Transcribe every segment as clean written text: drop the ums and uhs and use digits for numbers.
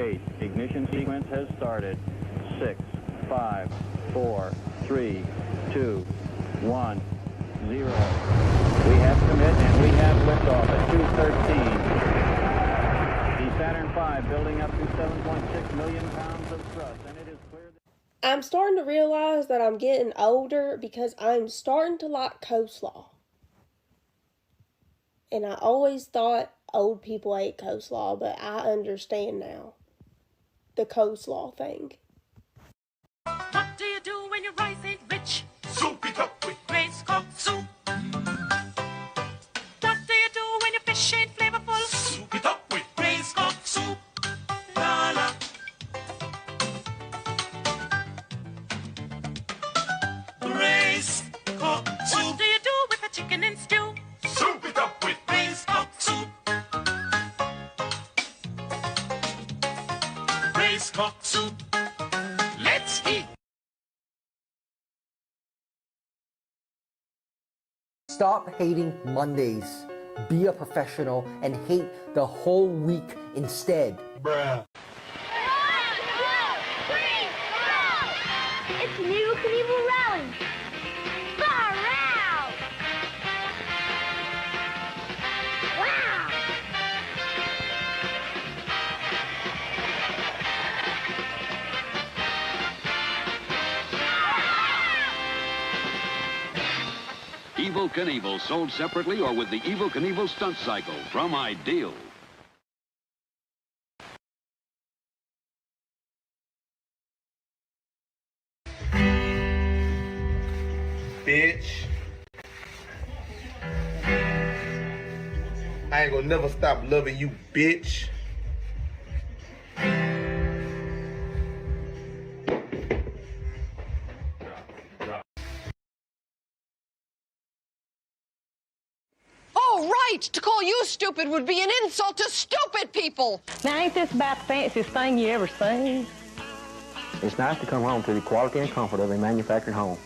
8. Ignition sequence has started. 6, 5, 4, 3, 2, 1, 0. We have commit and we have liftoff at 2:13. The Saturn V building up to 7.6 million pounds of thrust, and it is clear that I'm starting to realize that I'm getting older because I'm starting to like coleslaw. And I always thought old people ate coleslaw, but I understand now the coleslaw thing. What do you do when your rice ain't rich? Soup it up with Grace cooked soup. What do you do when your fish ain't flavorful? Soup it up with Grace cooked soup. La la. Grace cooked soup. What do you do with a chicken and stew? Soup it up with Grace cooked soup. Grace cooked soup. Let's eat. Stop hating Mondays. Be a professional and hate the whole week instead. Bruh. It's the new Knievel Rally. Far out! Wow! Evel Knievel, sold separately or with the Evel Knievel stunt cycle from Ideal. Bitch. I ain't gonna never stop loving you, bitch. Oh, right! To call you stupid would be an insult to stupid people! Now, ain't this about the fanciest thing you ever seen? It's nice to come home to the quality and comfort of a manufactured home.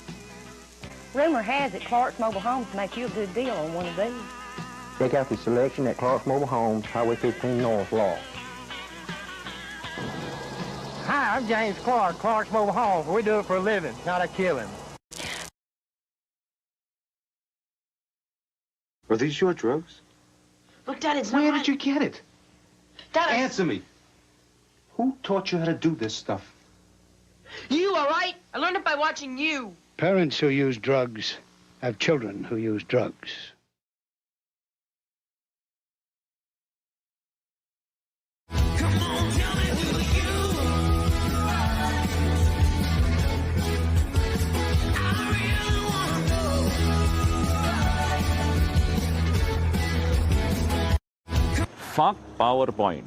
Rumor has it Clark's Mobile Homes make you a good deal on one of these. Check out the selection at Clark's Mobile Homes, Highway 15 North, Law. Hi, I'm James Clark, Clark's Mobile Homes. We do it for a living, not a killing. Are these your drugs? Look, Dad, it's Where not did you get it? Dad, Answer me. Who taught you how to do this stuff? You, all right? I learned it by watching you. Parents who use drugs have children who use drugs. Fuck PowerPoint.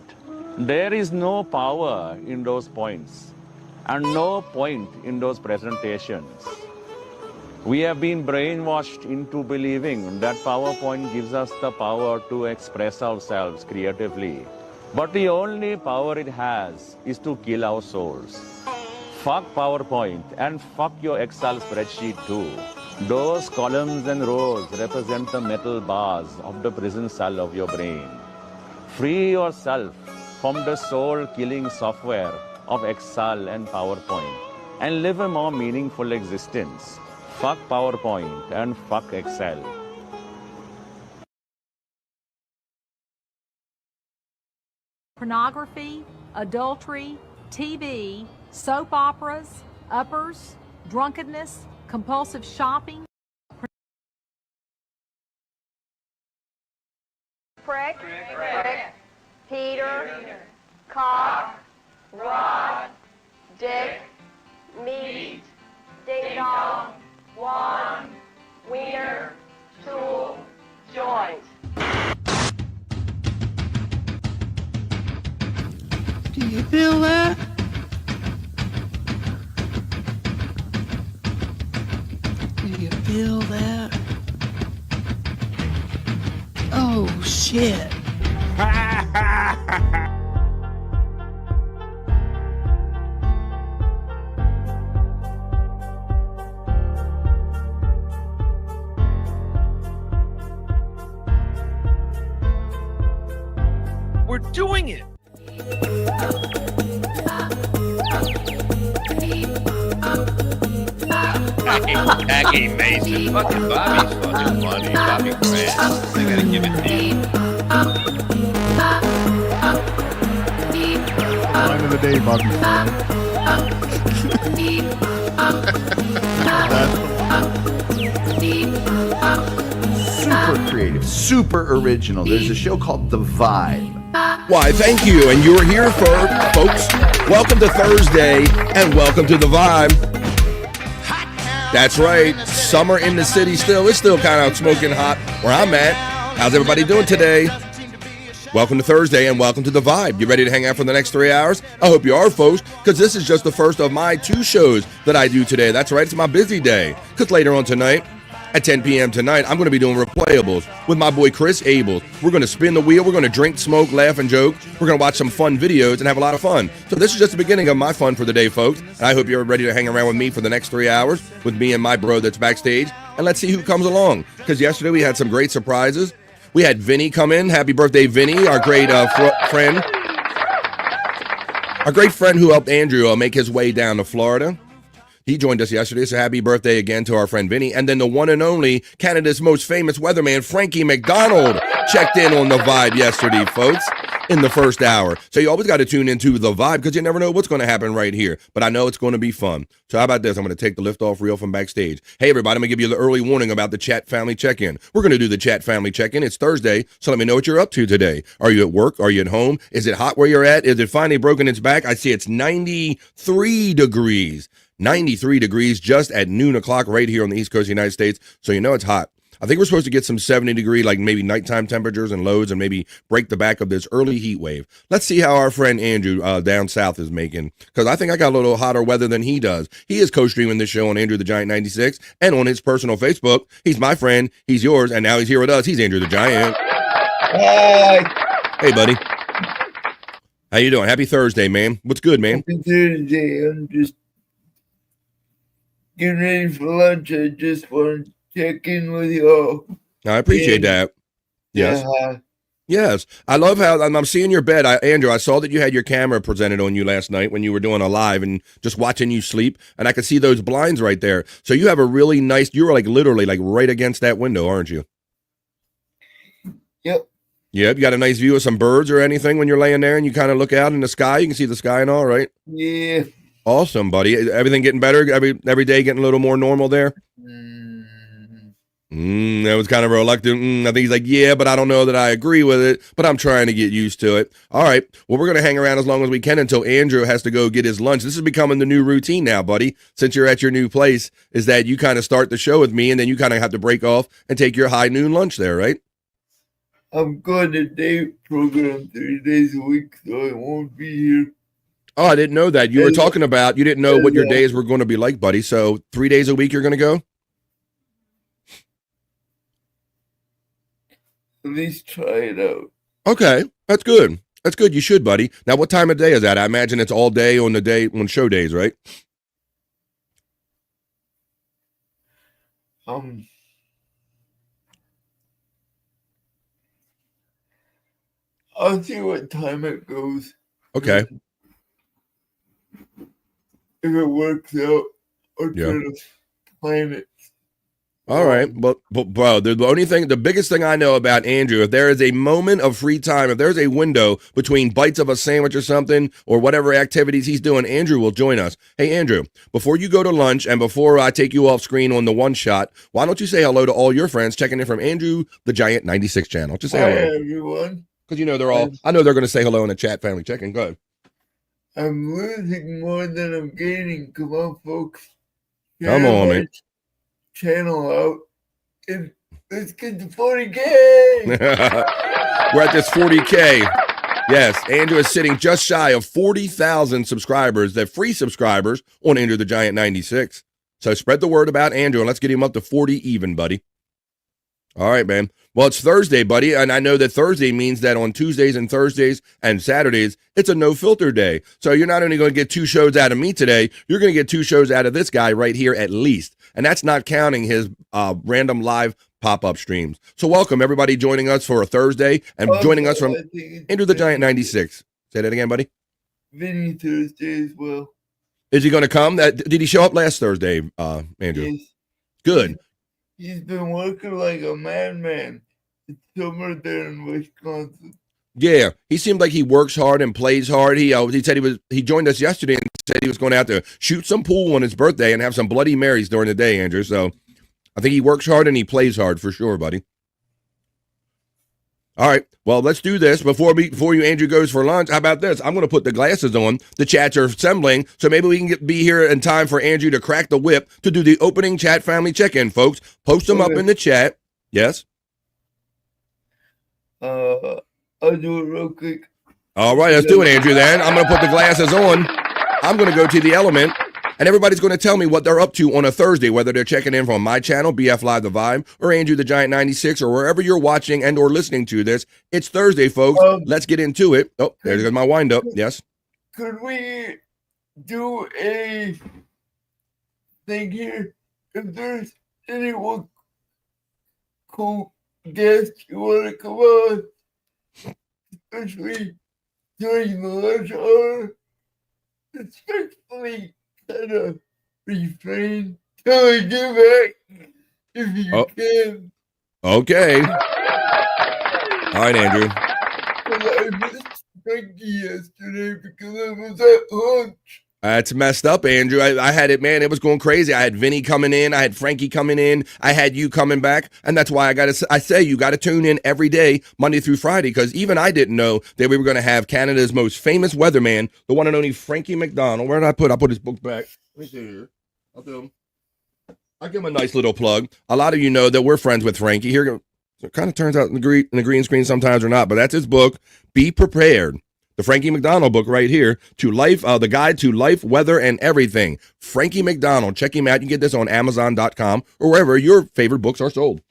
There is no power in those points and no point in those presentations. We have been brainwashed into believing that PowerPoint gives us the power to express ourselves creatively. But the only power it has is to kill our souls. Fuck PowerPoint and fuck your Excel spreadsheet too. Those columns and rows represent the metal bars of the prison cell of your brain. Free yourself from the soul-killing software of Excel and PowerPoint and live a more meaningful existence. Fuck PowerPoint and fuck Excel. Pornography, adultery, TV, soap operas, uppers, drunkenness, compulsive shopping. Prick, Peter, cock, rod, dick, meat, ding dong, wand, wiener, tool, joint. Do you feel that? Do you feel that? Oh, shit. We're doing it! Jackie Mason. Fucking Bobby's fucking funny. Bobby Grant. I gotta give it to you. Line of the day, Bobby. Super creative, super original. There's a show called The Vibe. Why, thank you. And you're here for, folks. Welcome to Thursday and welcome to The Vibe. That's right. Summer in the city still. It's still kind of smoking hot where I'm at. How's everybody doing today? Welcome to Thursday and welcome to The Vibe. You ready to hang out for the next 3 hours? I hope you are, folks, because this is just the first of my 2 shows that I do today. That's right. It's my busy day. Because later on tonight, at 10 p.m. tonight, I'm going to be doing Replayables with my boy Chris Abel. We're going to spin the wheel. We're going to drink, smoke, laugh, and joke. We're going to watch some fun videos and have a lot of fun. So this is just the beginning of my fun for the day, folks. And I hope you're ready to hang around with me for the next 3 hours with me and my bro that's backstage. And let's see who comes along. Because yesterday we had some great surprises. We had Vinny come in. Happy birthday, Vinny, our great friend. Our great friend who helped Andrew make his way down to Florida. He joined us yesterday, so happy birthday again to our friend Vinny. And then the one and only Canada's most famous weatherman, Frankie McDonald, checked in on The Vibe yesterday, folks, in the first hour. So you always got to tune into The Vibe because you never know what's going to happen right here. But I know it's going to be fun. So how about this? I'm going to take the liftoff reel from backstage. Hey, everybody, I'm going to give you the early warning about the Chat Family Check-In. We're going to do the Chat Family Check-In. It's Thursday, so let me know what you're up to today. Are you at work? Are you at home? Is it hot where you're at? Is it finally broken its back? I see it's 93 degrees. 93 degrees just at noon o'clock right here on the East Coast of the United States. So you know it's hot. I think we're supposed to get some 70 degree, like maybe nighttime temperatures and lows and maybe break the back of this early heat wave. Let's see how our friend Andrew down south is making, because I think I got a little hotter weather than he does. He is co-streaming this show on Andrew the Giant 96 and on his personal Facebook. He's my friend. He's yours. And now he's here with us. He's Andrew the Giant. Hi. Hey, buddy. How you doing? Happy Thursday, man. What's good, man? Happy Thursday. I'm just getting ready for lunch. I just want to check in with y'all. I appreciate that. Yes. Yeah. Yes. I love how I'm seeing your bed. Andrew, I saw that you had your camera presented on you last night when you were doing a live and just watching you sleep. And I could see those blinds right there. So you have a really nice, you were like literally like right against that window, aren't you? Yep. Yep. You got a nice view of some birds or anything when you're laying there and you kind of look out in the sky. You can see the sky and all, right? Yeah. Awesome, buddy. Everything getting better? Every day getting a little more normal there? That was kind of reluctant. I think he's like, yeah, but I don't know that I agree with it, but I'm trying to get used to it. All right. Well, we're going to hang around as long as we can until Andrew has to go get his lunch. This is becoming the new routine now, buddy, since you're at your new place, is that you kind of start the show with me and then you kind of have to break off and take your high noon lunch there, right? I'm going to day program 3 days a week, so I won't be here. Oh, I didn't know that. You were talking about, you didn't know what your days were going to be like, buddy. So 3 days a week you're going to go? At least try it out. Okay, that's good. That's good. You should, buddy. Now, what time of day is that? I imagine it's all day on the day on show days, right? I'll see what time it goes. Okay. If it works out, I'll try to plan it. All right. But bro, the biggest thing I know about Andrew, if there is a moment of free time, if there's a window between bites of a sandwich or something, or whatever activities he's doing, Andrew will join us. Hey, Andrew, before you go to lunch and before I take you off screen on the one shot, why don't you say hello to all your friends checking in from Andrew the Giant 96 channel? Just say hello. Hi, everyone. Because you know I know they're going to say hello in the chat family check-in. Go ahead. I'm losing more than I'm gaining. Come on, folks. Come on, man. Channel out. Let's get to 40K. We're at this 40K. Yes, Andrew is sitting just shy of 40,000 subscribers, that free subscribers on Andrew the Giant 96. So spread the word about Andrew and let's get him up to 40 even, buddy. All right, man. Well, it's Thursday, buddy, and I know that Thursday means that on Tuesdays and Thursdays and Saturdays, it's a no-filter day. So you're not only going to get 2 shows out of me today, you're going to get 2 shows out of this guy right here at least. And that's not counting his random live pop-up streams. So welcome, everybody joining us for a Thursday and joining us from Andrew the Giant 96. Say that again, buddy. Vinny Thursday as well. Is he going to come? Did he show up last Thursday, Andrew? Yes. Good. He's been working like a madman. It's summer there in Wisconsin. Yeah, he seemed like he works hard and plays hard. He said he joined us yesterday and said he was going out to shoot some pool on his birthday and have some Bloody Marys during the day, Andrew. So I think he works hard and he plays hard for sure, buddy. All right, well, let's do this before you, Andrew, goes for lunch. How about this? I'm going to put the glasses on. The chats are assembling, so maybe we can be here in time for Andrew to crack the whip to do the opening chat family check-in, folks. Post them up in the chat. Yes? I'll do it real quick. All right, let's do it, Andrew, then. I'm going to put the glasses on. I'm going to go to the Element, and everybody's going to tell me what they're up to on a Thursday, whether they're checking in from my channel, BF Live The Vibe, or Andrew the Giant 96, or wherever you're watching and or listening to this. It's Thursday, folks. Let's get into it. Oh, there's my wind-up. Yes? Could we do a thing here? If there's anyone cool guest you want to come on, especially during the lunch hour, respectfully kind of refrain till I get back if you can. Okay. All right, Andrew. I missed Frankie yesterday because I was at lunch. It's messed up, Andrew. I had it, man. It was going crazy. I had Vinny coming in. I had Frankie coming in. I had you coming back. And that's why I say you got to tune in every day, Monday through Friday, because even I didn't know that we were going to have Canada's most famous weatherman, the one and only Frankie McDonald. Where did I put his book back? Let me see here. I'll give him a nice little plug. A lot of you know that we're friends with Frankie. Here, it kind of turns out in the green screen sometimes or not, but that's his book, Be Prepared. The Frankie McDonald book right here, to life, the guide to life, weather, and everything. Frankie McDonald. Check him out. You can get this on Amazon.com or wherever your favorite books are sold.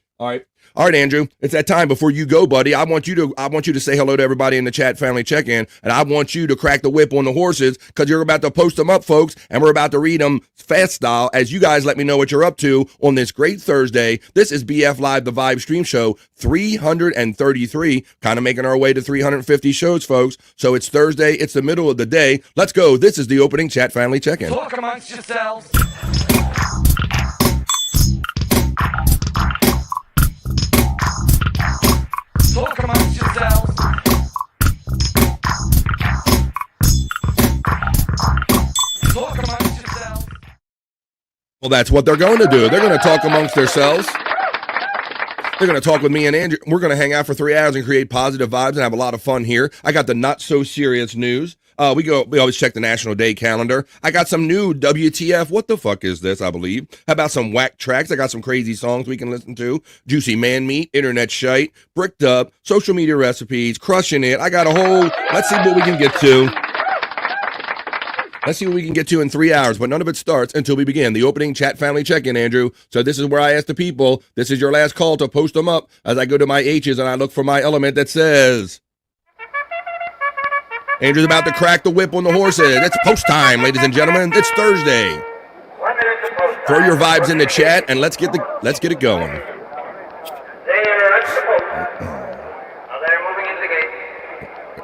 All right, Andrew. It's that time. Before you go, buddy, I want you to say hello to everybody in the chat family check-in, and I want you to crack the whip on the horses because you're about to post them up, folks, and we're about to read them fast style as you guys let me know what you're up to on this great Thursday. This is BF Live, the Vibe Stream Show 333, kind of making our way to 350 shows, folks. So it's Thursday. It's the middle of the day. Let's go. This is the opening chat family check-in. Talk amongst yourselves. Talk amongst yourselves. Talk amongst yourselves. Well, that's what they're going to do. They're going to talk amongst themselves. They're going to talk with me and Andrew. We're going to hang out for 3 hours and create positive vibes and have a lot of fun here. I got the not so serious news. We always check the National Day calendar. I got some new WTF. What the fuck is this? I believe. How about some whack tracks? I got some crazy songs we can listen to. Juicy man meat, internet shite, bricked up, social media recipes, crushing it. I got a whole. Let's see what we can get to. Let's see what we can get to in 3 hours, but none of it starts until we begin the opening chat family check-in, Andrew. So this is where I ask the people. This is your last call to post them up as I go to my H's and I look for my element that says. Andrew's about to crack the whip on the horses. It's post time, ladies and gentlemen. It's Thursday. Throw your vibes in the chat and let's get it going.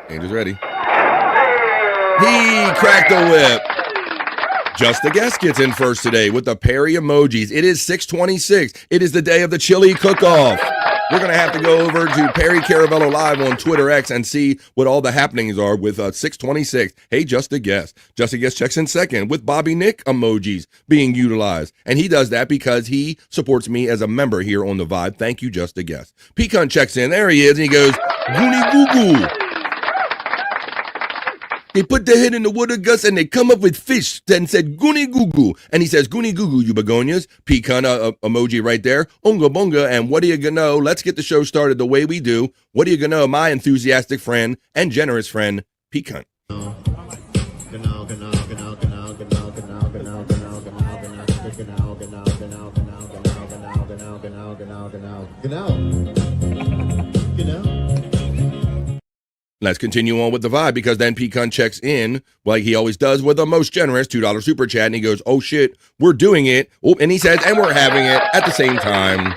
Andrew's ready. He cracked the whip. Just the Guest gets in first today with the Perry emojis. It is 6:26. It is the day of the chili cook-off. We're going to have to go over to Perry Caravello Live on Twitter X and see what all the happenings are with 6:26. Hey, Just a Guest. Just a Guest checks in second with Bobby Nick emojis being utilized. And he does that because he supports me as a member here on The Vibe. Thank you, Just a Guest. Pecan checks in. There he is. And he goes, Goonie Goo Goo. They put their head in the water, Gus, and they come up with fish and said, Goonie Goo Goo. And he says, Goonie Goo Goo, you begonias. Pecan emoji right there. Unga bunga. And what do you know? Let's get the show started the way we do. What do you know? My enthusiastic friend and generous friend, Pecan. Let's continue on with the vibe because then Pecan checks in like he always does with the most generous $2 super chat and he goes, oh shit, we're doing it. Oh, and he says, and we're having it at the same time.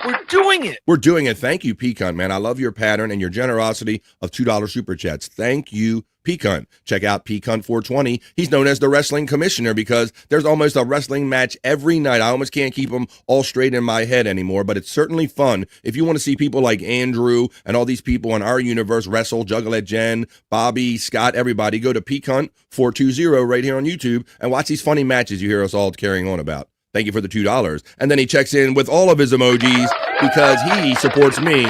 We're doing it. We're doing it. Thank you, Pecan, man. I love your pattern and your generosity of $2 super chats. Thank you, Pecan. Check out Pecan 420. He's known as the wrestling commissioner because there's almost a wrestling match every night. I almost can't keep them all straight in my head anymore, but it's certainly fun. If you want to see people like Andrew and all these people in our universe wrestle, Juggle at Jen, Bobby, Scott, everybody, go to Pecan 420 right here on YouTube and watch these funny matches you hear us all carrying on about. Thank you for the $2. And then he checks in with all of his emojis because he supports me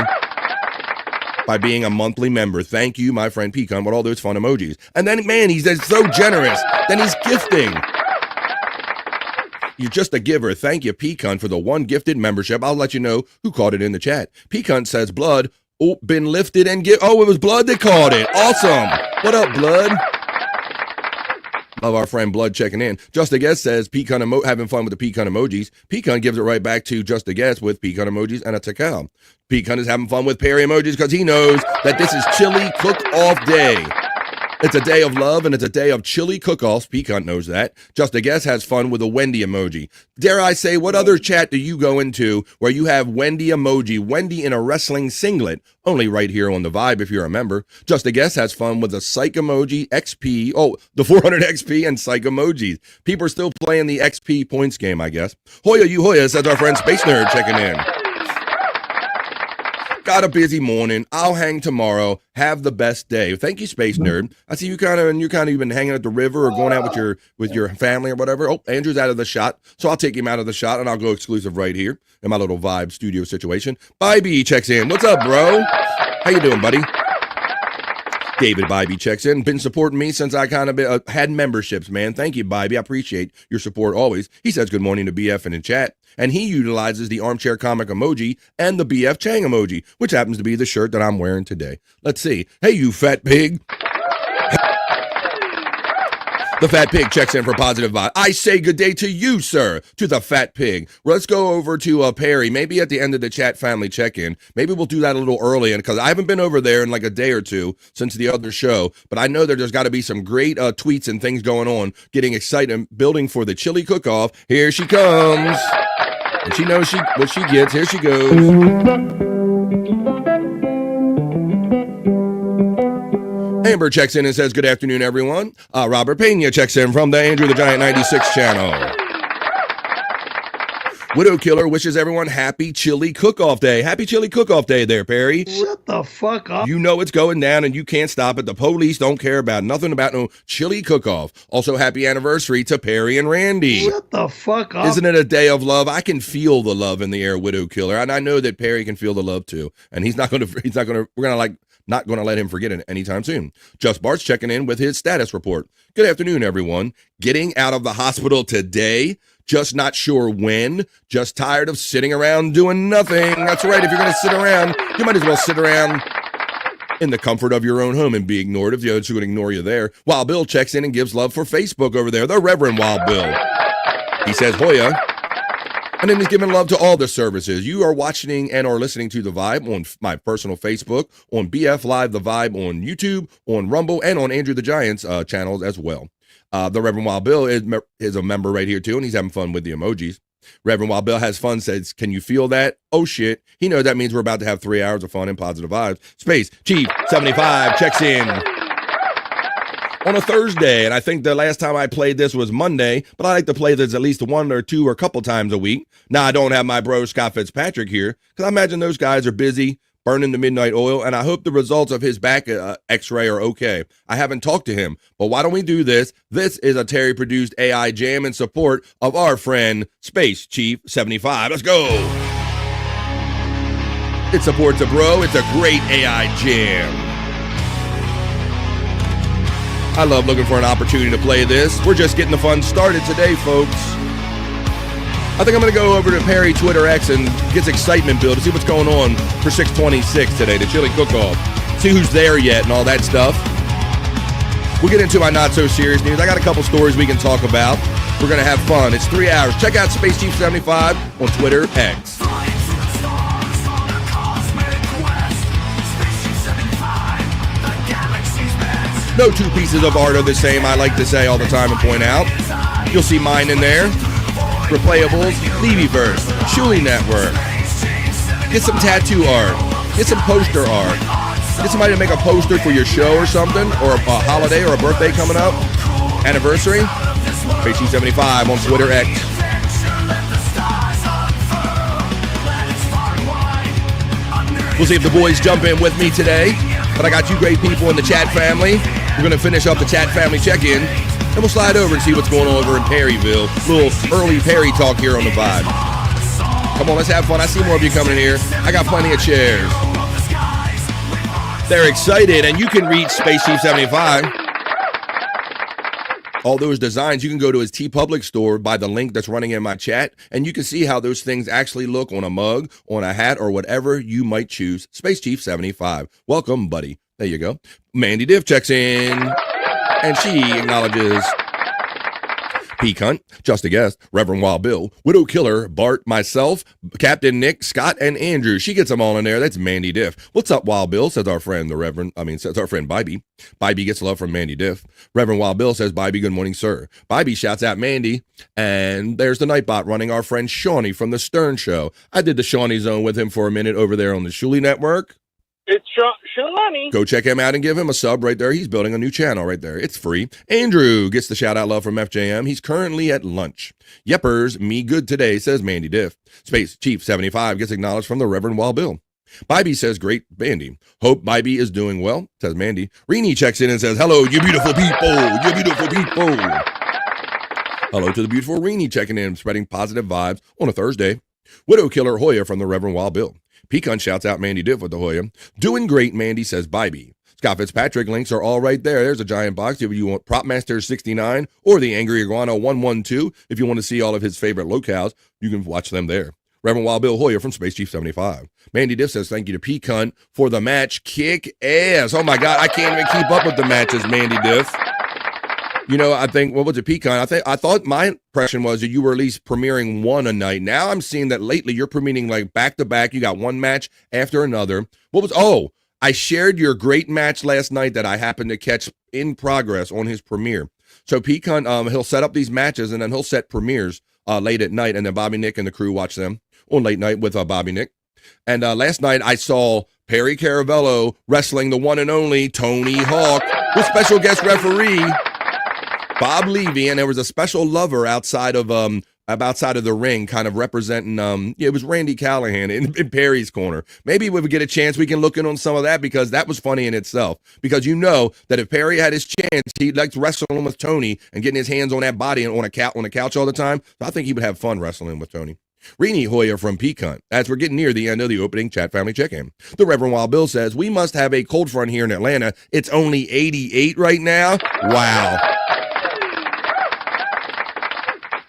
by being a monthly member. Thank you, my friend Pecan, with all those fun emojis. And then, man, he's so generous. Then he's gifting. You're just a giver. Thank you, Pecan, for the one gifted membership. I'll let you know who caught it in the chat. Pecan says, blood, been lifted and give. Oh, it was Blood that caught it. Awesome. What up, Blood? Love our friend Blood checking in. Just a Guest says, Pecan having fun with the Pecan emojis. Pecan gives it right back to Just a Guest with Pecan emojis and a takal. Pecan is having fun with Perry emojis because he knows that this is chili cook-off day. It's a day of love and it's a day of chili cook-offs. Pecan knows that. Just a Guest has fun with a Wendy emoji. Dare I say, what other chat do you go into where you have Wendy emoji, Wendy in a wrestling singlet? Only right here on The Vibe if you're a member. Just a Guest has fun with a Psych emoji, XP, the 400 XP and Psych emojis. People are still playing the XP points game, I guess. Hoya you Hoya, says our friend Space Nerd checking in. Got a busy morning. I'll hang tomorrow. Have the best day. Thank you, Space Nerd. I see you kind of been hanging at the river or going out with your family or whatever. Oh, Andrew's out of the shot, so I'll take him out of the shot and I'll go exclusive right here in my little Vibe studio situation. Bybee checks in. What's up, bro? How you doing, buddy? David Bybee checks in. Been supporting me since I kind of had memberships, man. Thank you, Bybee. I appreciate your support always. He says good morning to BF and in chat. And he utilizes the armchair comic emoji and the BF Chang emoji, which happens to be the shirt that I'm wearing today. Let's see. Hey, you fat pig. The fat pig checks in for positive vibe. I say good day to you, sir, to the fat pig. Well, let's go over to Perry, maybe at the end of the chat family check-in. Maybe we'll do that a little early, because I haven't been over there in like a day or two since the other show, but I know that there's got to be some great tweets and things going on, getting excited, building for the chili cook-off. Here she comes. And she knows what she gets. Here she goes. Amber checks in and says, good afternoon, everyone. Robert Pena checks in from the Andrew the Giant 96 channel. Widow Killer wishes everyone happy chili cook-off day. Happy chili cook-off day there, Perry. Shut the fuck up. You know it's going down and you can't stop it. The police don't care about nothing about no chili cook-off. Also, happy anniversary to Perry and Randy. Shut the fuck up. Isn't it a day of love? I can feel the love in the air, Widow Killer. And I know that Perry can feel the love too. And not going to let him forget it anytime soon. Just Bart's checking in with his status report. Good afternoon, everyone. Getting out of the hospital today. Just not sure when. Just tired of sitting around doing nothing. That's right. If you're going to sit around, you might as well sit around in the comfort of your own home and be ignored if the others are going to ignore you there. Wild Bill checks in and gives love for Facebook over there. The Reverend Wild Bill. He says, Hoya. And then he's giving love to all the services. You are watching and or listening to The Vibe on my personal Facebook, on BF Live The Vibe on YouTube, on Rumble, and on Andrew the Giant's channels as well. The Reverend Wild Bill is a member right here too, and he's having fun with the emojis. Reverend Wild Bill has fun, says, can you feel that? Oh shit. He knows that means we're about to have 3 hours of fun and positive vibes. Space Chief 75 checks in on a Thursday, and I think the last time I played this was Monday, but I like to play this at least one or two or a couple times a week. Now, I don't have my bro Scott Fitzpatrick here, because I imagine those guys are busy burning the midnight oil, and I hope the results of his back x-ray are okay. I haven't talked to him, but why don't we do this? This is a Terry-produced AI jam in support of our friend Space Chief 75. Let's go! It supports a bro. It's a great AI jam. I love looking for an opportunity to play this. We're just getting the fun started today, folks. I think I'm going to go over to Perry Twitter X and get excitement build to see what's going on for 626 today, the chili cook-off. See who's there yet and all that stuff. We'll get into my not-so-serious news. I got a couple stories we can talk about. We're going to have fun. It's 3 hours. Check out Space Chief 75 on Twitter X. No two pieces of art are the same, I like to say all the time and point out. You'll see mine in there. Replayables, Levyverse, Shuli Network, Get some tattoo art. Get some poster art. Get somebody to make a poster for your show or something, or a holiday or a birthday coming up. Anniversary. Space Chief 75 on Twitter X. We'll see if the boys jump in with me today. But I got you great people in the chat family. We're going to finish up the chat family check-in. And we'll slide over and see what's going on over in Perryville. Little early Perry talk here on the Vibe. Come on, let's have fun. I see more of you coming in here. I got plenty of chairs. They're excited, and you can reach Space Chief 75. All those designs, you can go to his TeePublic store by the link that's running in my chat, and you can see how those things actually look on a mug, on a hat, or whatever you might choose. Space Chief 75. Welcome, buddy. There you go. Mandy Diff checks in, and she acknowledges P. Cunt, Just a Guest, Reverend Wild Bill, Widow Killer, Bart, myself, Captain Nick, Scott, and Andrew. She gets them all in there. That's Mandy Diff. What's up, Wild Bill? Says our friend, says our friend Bybee. Bybee gets love from Mandy Diff. Reverend Wild Bill says, Bybee, good morning, sir. Bybee shouts out Mandy. And there's the Nightbot running our friend Shawnee from the Stern Show. I did the Shawnee Zone with him for a minute over there on the Shuli Network. It's Shawnee. Go check him out and give him a sub right there. He's building a new channel right there. It's free. Andrew gets the shout out love from FJM. He's currently at lunch. Yeppers, me good today, says Mandy Diff. Space Chief 75 gets acknowledged from the Reverend Wild Bill. Bybee says, great Mandy. Hope Bybee is doing well, says Mandy. Rini checks in and says, hello, you beautiful people. You beautiful people. Hello to the beautiful Rini checking in, spreading positive vibes on a Thursday. Widow Killer Hoya from the Reverend Wild Bill. Pecan shouts out Mandy Diff with the Hoya. Doing great, Mandy, says Bybee. Scott Fitzpatrick links are all right there. There's a giant box if you want Propmaster 69 or the Angry Iguana 112. If you want to see all of his favorite locales, you can watch them there. Reverend Wild Bill Hoya from Space Chief 75. Mandy Diff says thank you to Pecan for the match. Kick ass. Oh my God, I can't even keep up with the matches, Mandy Diff. You know, I think, what was it, Pecan? I thought my impression was that you were at least premiering one a night. Now I'm seeing that lately you're premiering like back to back. You got one match after another. I shared your great match last night that I happened to catch in progress on his premiere. So Pecan, he'll set up these matches and then he'll set premieres late at night, and then Bobby Nick and the crew watch them on late night with Bobby Nick. And last night I saw Perry Caravello wrestling the one and only Tony Hawk with special guest referee Bob Levy, and there was a special lover outside of the ring, kind of representing. It was Randy Callahan in Perry's corner. Maybe if we get a chance, we can look in on some of that, because that was funny in itself. Because you know that if Perry had his chance, he liked wrestling with Tony and getting his hands on that body and on a couch all the time. So I think he would have fun wrestling with Tony. Rini Hoya from Pecan. As we're getting near the end of the opening chat family check-in, the Reverend Wild Bill says we must have a cold front here in Atlanta. It's only 88 right now. Wow.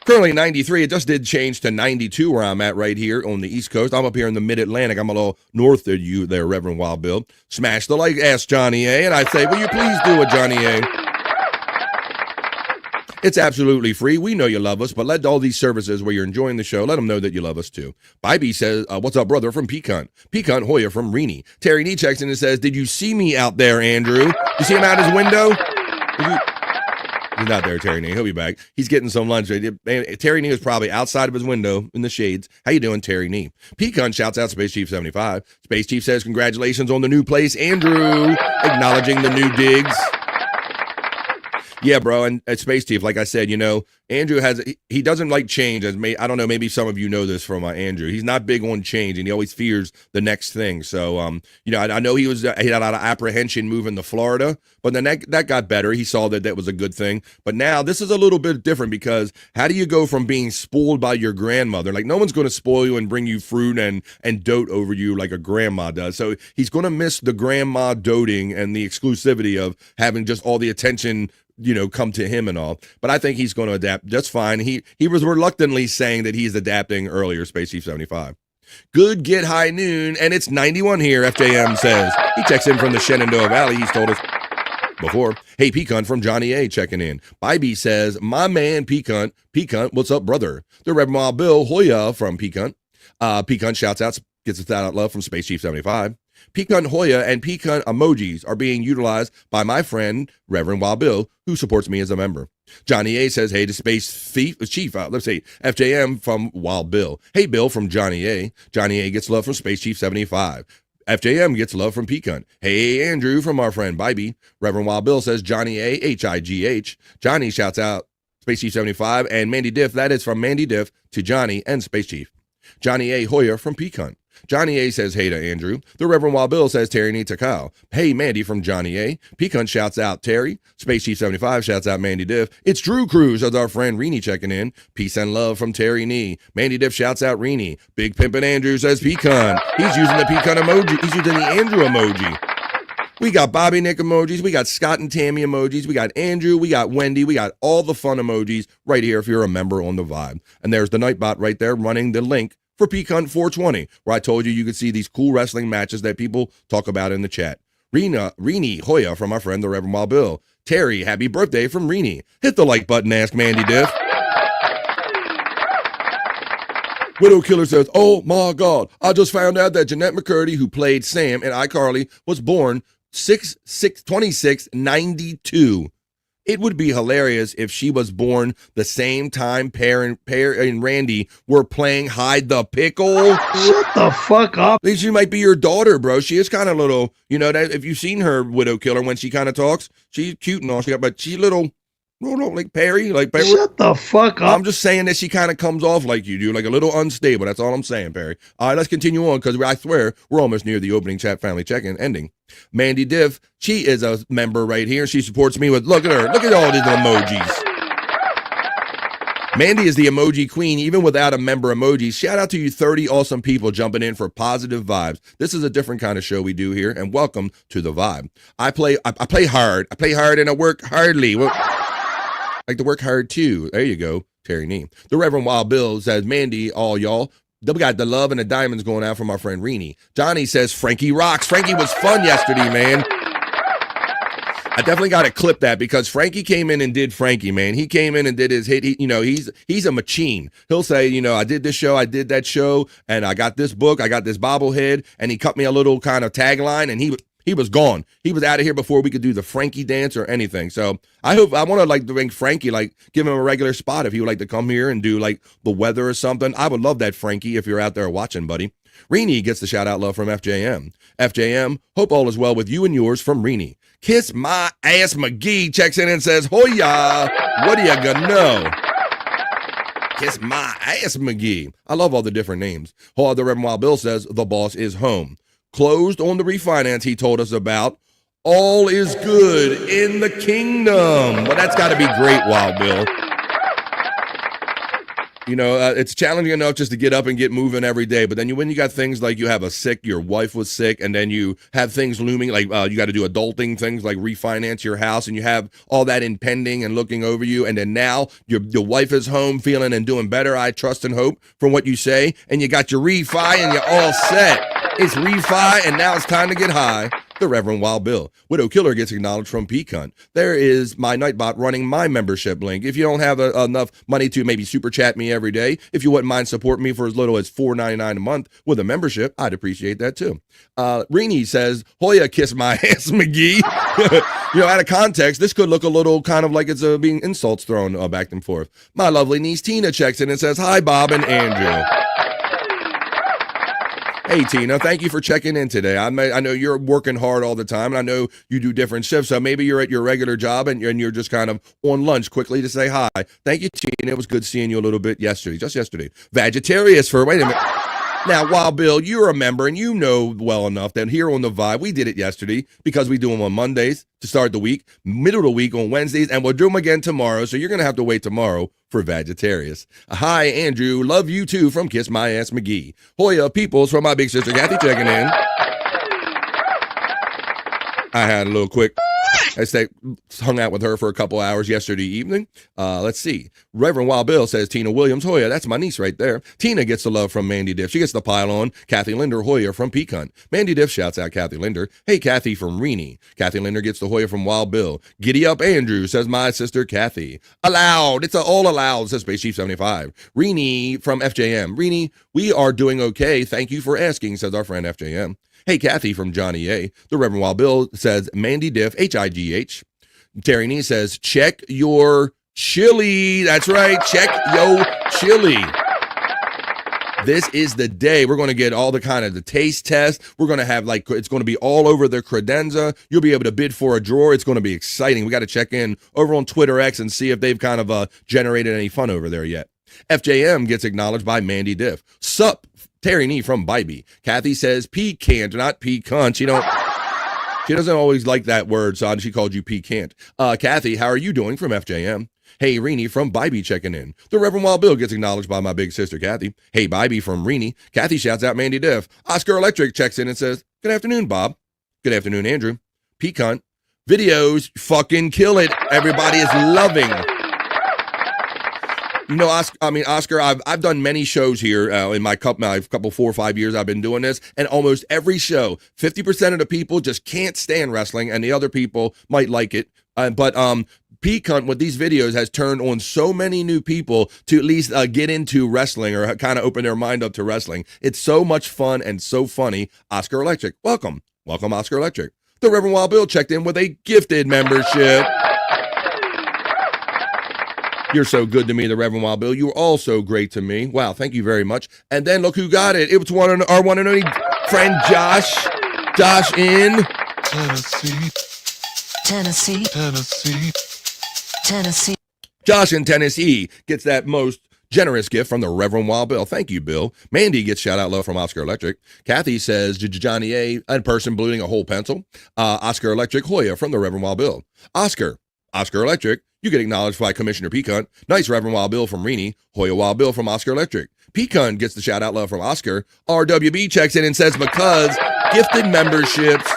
Currently 93. It just did change to 92 where I'm at right here on the East Coast. I'm up here in the Mid-Atlantic. I'm a little north of you there, Reverend Wild Bill. Smash the like, ask Johnny A. And I say, will you please do it, Johnny A? It's absolutely free. We know you love us, but let all these services where you're enjoying the show, let them know that you love us too. Bybee says, what's up, brother, from Pecan. Pecan Hoya from Rini. Terry Nee checks in and says, did you see me out there, Andrew? You see him out his window? He's not there, Terry Nee. He'll be back. He's getting some lunch. Terry Nee is probably outside of his window in the shades. How you doing, Terry Nee? Pecan shouts out Space Chief 75. Space Chief says, congratulations on the new place, Andrew. Acknowledging the new digs. Yeah, bro, and at Space Chief, like I said, you know, Andrew he doesn't like change. I don't know, maybe some of you know this from Andrew. He's not big on change, and he always fears the next thing. So, you know, I know he had a lot of apprehension moving to Florida, but then that got better. He saw that was a good thing. But now this is a little bit different, because how do you go from being spoiled by your grandmother? Like, no one's going to spoil you and bring you fruit and dote over you like a grandma does. So he's going to miss the grandma doting and the exclusivity of having just all the attention, you know, come to him and all. But I think he's going to adapt just fine. He was reluctantly saying that he's adapting earlier, Space Chief 75. Good get high noon, and it's 91 here, FJM says. He checks in from the Shenandoah Valley. He's told us before. Hey, Pecan from Johnny A checking in. Bybee says, my man Pecan, what's up, brother? The Reverend Wild Bill Hoya from Pecan. Pecan shouts out, gets a shout out love from Space Chief 75. Pecan Hoya and Pecan emojis are being utilized by my friend, Reverend Wild Bill, who supports me as a member. Johnny A says, hey to Space Chief, let's see, FJM from Wild Bill. Hey, Bill from Johnny A. Johnny A gets love from Space Chief 75. FJM gets love from Pecan. Hey, Andrew from our friend Bybee. Reverend Wild Bill says, Johnny A, H-I-G-H. Johnny shouts out Space Chief 75, and Mandy Diff, that is from Mandy Diff to Johnny and Space Chief. Johnny A. Hoyer from Pecan. Johnny A says, hey to Andrew. The Reverend Wild Bill says, Terry needs a cow. Hey, Mandy from Johnny A. Pecan shouts out Terry. Space Chief 75 shouts out Mandy Diff. It's Drew Cruz as our friend Reenie checking in. Peace and love from Terry Nee. Mandy Diff shouts out Reenie. Big Pimpin' Andrew says Pecan. He's using the Pecan emoji. He's using the Andrew emoji. We got Bobby Nick emojis. We got Scott and Tammy emojis. We got Andrew. We got Wendy. We got all the fun emojis right here if you're a member on the Vibe. And there's the Nightbot right there running the link for Pecan 420, where I told you could see these cool wrestling matches that people talk about in the chat. Reenie Hoya from our friend the Reverend Wild Bill. Terry, happy birthday from Reenie. Hit the like button, ask Mandy Diff. Widow Killer says, oh my God, I just found out that Jeanette McCurdy, who played Sam in iCarly, was born 6/6/26/92. It would be hilarious if she was born the same time Pear and Randy were playing Hide the Pickle. Shut the fuck up. At least she might be your daughter, bro. She is kind of little, that if you've seen her, Widow Killer, when she kind of talks, she's cute and all, but she's little like Perry. Shut the fuck up. I'm just saying that she kind of comes off like you do, like a little unstable. That's all I'm saying, Perry. All right, let's continue on because I swear we're almost near the opening chat family check-in ending. Mandy Diff, she is a member right here. She supports me with, look at her. Look at all these emojis. Mandy is the emoji queen, even without a member emoji. Shout out to you 30 awesome people jumping in for positive vibes. This is a different kind of show we do here, and welcome to the Vibe. I play hard. I play hard and I work hardly. I like to work hard too. There you go, Terry Nee. The Reverend Wild Bill says, Mandy, all y'all. We got the love and the diamonds going out from our friend Reenie. Johnny says, Frankie rocks. Frankie was fun yesterday, man. I definitely got to clip that because Frankie came in and did Frankie, man. He came in and did his hit. He's a machine. He'll say, I did this show, I did that show, and I got this book, I got this bobblehead, and he cut me a little kind of tagline, and he was gone. He was out of here before we could do the Frankie dance or anything. So I want to bring Frankie, give him a regular spot if he would like to come here and do the weather or something. I would love that, Frankie, if you're out there watching, buddy. Reenie gets the shout out love from FJM. FJM, hope all is well with you and yours from Reenie. Kiss My Ass McGee checks in and says, Hoya, what are you gonna know? Kiss My Ass McGee. I love all the different names. The Reverend Wild Bill says, the boss is home. Closed on the refinance he told us about. All is good in the kingdom. Well, that's got to be great, Wild Bill. It's challenging enough just to get up and get moving every day. But then when you got things like you have your wife was sick, and then you have things looming like you got to do adulting things like refinance your house, and you have all that impending and looking over you. And then now your wife is home feeling and doing better. I trust and hope from what you say. And you got your refi and you're all set. It's refi, and now it's time to get high. The Reverend Wild Bill. Widow Killer gets acknowledged from Pecan. There is my Nightbot running my membership link. If you don't have enough money to maybe super chat me every day, if you wouldn't mind supporting me for as little as $4.99 a month with a membership, I'd appreciate that too. Reenie says, Hoya, kiss my ass, McGee. Out of context, this could look a little kind of like it's being insults thrown back and forth. My lovely niece Tina checks in and says, hi, Bob and Andrew. Hey, Tina, thank you for checking in today. I know you're working hard all the time, and I know you do different shifts, so maybe you're at your regular job and you're just kind of on lunch quickly to say hi. Thank you, Tina. It was good seeing you a little bit just yesterday. Vegetarius wait a minute. Now, Wild Bill, you're a member, and you know well enough that here on The Vibe, we did it yesterday because we do them on Mondays to start the week, middle of the week on Wednesdays, and we'll do them again tomorrow, so you're going to have to wait tomorrow for Vegetarius. Hi, Andrew. Love you, too, from Kiss My Ass McGee. Hoya Peoples from my big sister Kathy checking in. I had a little quick I hung out with her for a couple hours yesterday evening. Let's see. Reverend Wild Bill says Tina Williams, Hoya, that's my niece right there. Tina gets the love from Mandy Diff. She gets the pile on. Kathy Linder, Hoya from Pecan. Mandy Diff shouts out Kathy Linder. Hey, Kathy from Reenie. Kathy Linder gets the Hoya from Wild Bill. Giddy up, Andrew, says my sister Kathy. Allowed. It's all allowed, says Space Chief 75. Reenie from FJM. Reenie, we are doing okay. Thank you for asking, says our friend FJM. Hey, Kathy from Johnny A. The Reverend Wild Bill says Mandy Diff, HIGH. Terry Nee says, check your chili. That's right. Check your chili. This is the day we're going to get all the taste test. We're going to have it's going to be all over the credenza. You'll be able to bid for a drawer. It's going to be exciting. We got to check in over on Twitter X and see if they've generated any fun over there yet. FJM gets acknowledged by Mandy Diff. Sup, Terry Nee from Bybee. Kathy says pecan, not pecan. She doesn't always like that word, so she called you pecan. Kathy, how are you doing from FJM? Hey, Reenie from Bybee checking in. The Reverend Wild Bill gets acknowledged by my big sister, Kathy. Hey, Bybee from Reenie. Kathy shouts out Mandy Diff. Oscar Electric checks in and says, good afternoon, Bob. Good afternoon, Andrew. Pecan. Videos fucking kill it. Everybody is loving. You know, Oscar, I've done many shows here in my couple 4 or 5 years I've been doing this, and almost every show, 50% of the people just can't stand wrestling, and the other people might like it. But Pecan with these videos has turned on so many new people to at least get into wrestling or kind of open their mind up to wrestling. It's so much fun and so funny. Oscar Electric, welcome. Welcome, Oscar Electric. The Reverend Wild Bill checked in with a gifted membership. You're so good to me, the Reverend Wild Bill. You were all so great to me. Wow, thank you very much. And then look who got it. It was our one and only friend Josh. Josh in Tennessee. Josh in Tennessee gets that most generous gift from the Reverend Wild Bill. Thank you, Bill. Mandy gets shout out love from Oscar Electric. Kathy says Johnny A, in person bleeding a whole pencil. Oscar Electric, Hoya from the Reverend Wild Bill. Oscar Electric, you get acknowledged by Commissioner Pecan. Nice, Reverend Wild Bill from Reenie. Hoya Wild Bill from Oscar Electric. Pecan gets the shout out love from Oscar. RWB checks in and says because gifted memberships,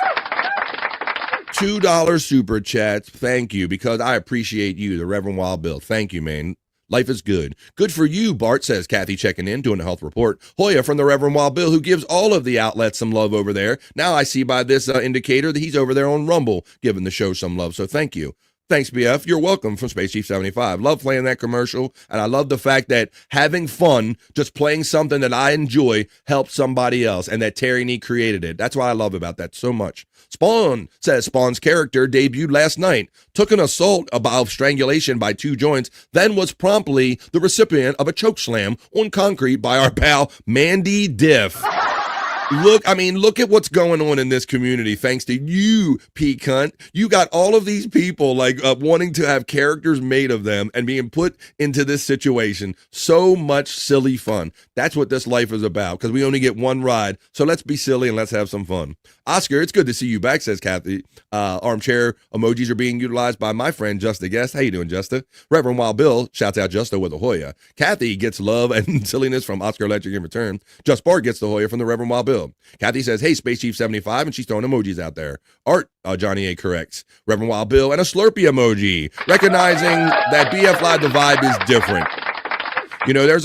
$2 super chats. Thank you, because I appreciate you, the Reverend Wild Bill. Thank you, man. Life is good. Good for you, Bart, says Kathy checking in, doing a health report. Hoya from the Reverend Wild Bill, who gives all of the outlets some love over there. Now I see by this indicator that he's over there on Rumble giving the show some love, so thank you. Thanks, BF. You're welcome from Space Chief 75. Love playing that commercial, and I love the fact that having fun, just playing something that I enjoy, helps somebody else, and that Terry Nee created it. That's what I love about that so much. Spawn says Spawn's character debuted last night, took an assault of strangulation by 2 joints, then was promptly the recipient of a choke slam on concrete by our pal Mandy Diff. Look at what's going on in this community thanks to you, Pecan. You got all of these people wanting to have characters made of them and being put into this situation. So much silly fun. That's what this life is about, because we only get one ride. So let's be silly and let's have some fun. Oscar, it's good to see you back, says Kathy. Armchair emojis are being utilized by my friend Justa Guest. How you doing, Justa? Reverend Wild Bill shouts out Justa with a Hoya. Kathy gets love and silliness from Oscar Electric in return. Just Bart gets the Hoya from the Reverend Wild Bill. Kathy says, hey, Space Chief 75, and she's throwing emojis out there. Art, Johnny A corrects. Reverend Wild Bill and a Slurpee emoji, recognizing that BF Live, the vibe is different. You know, there's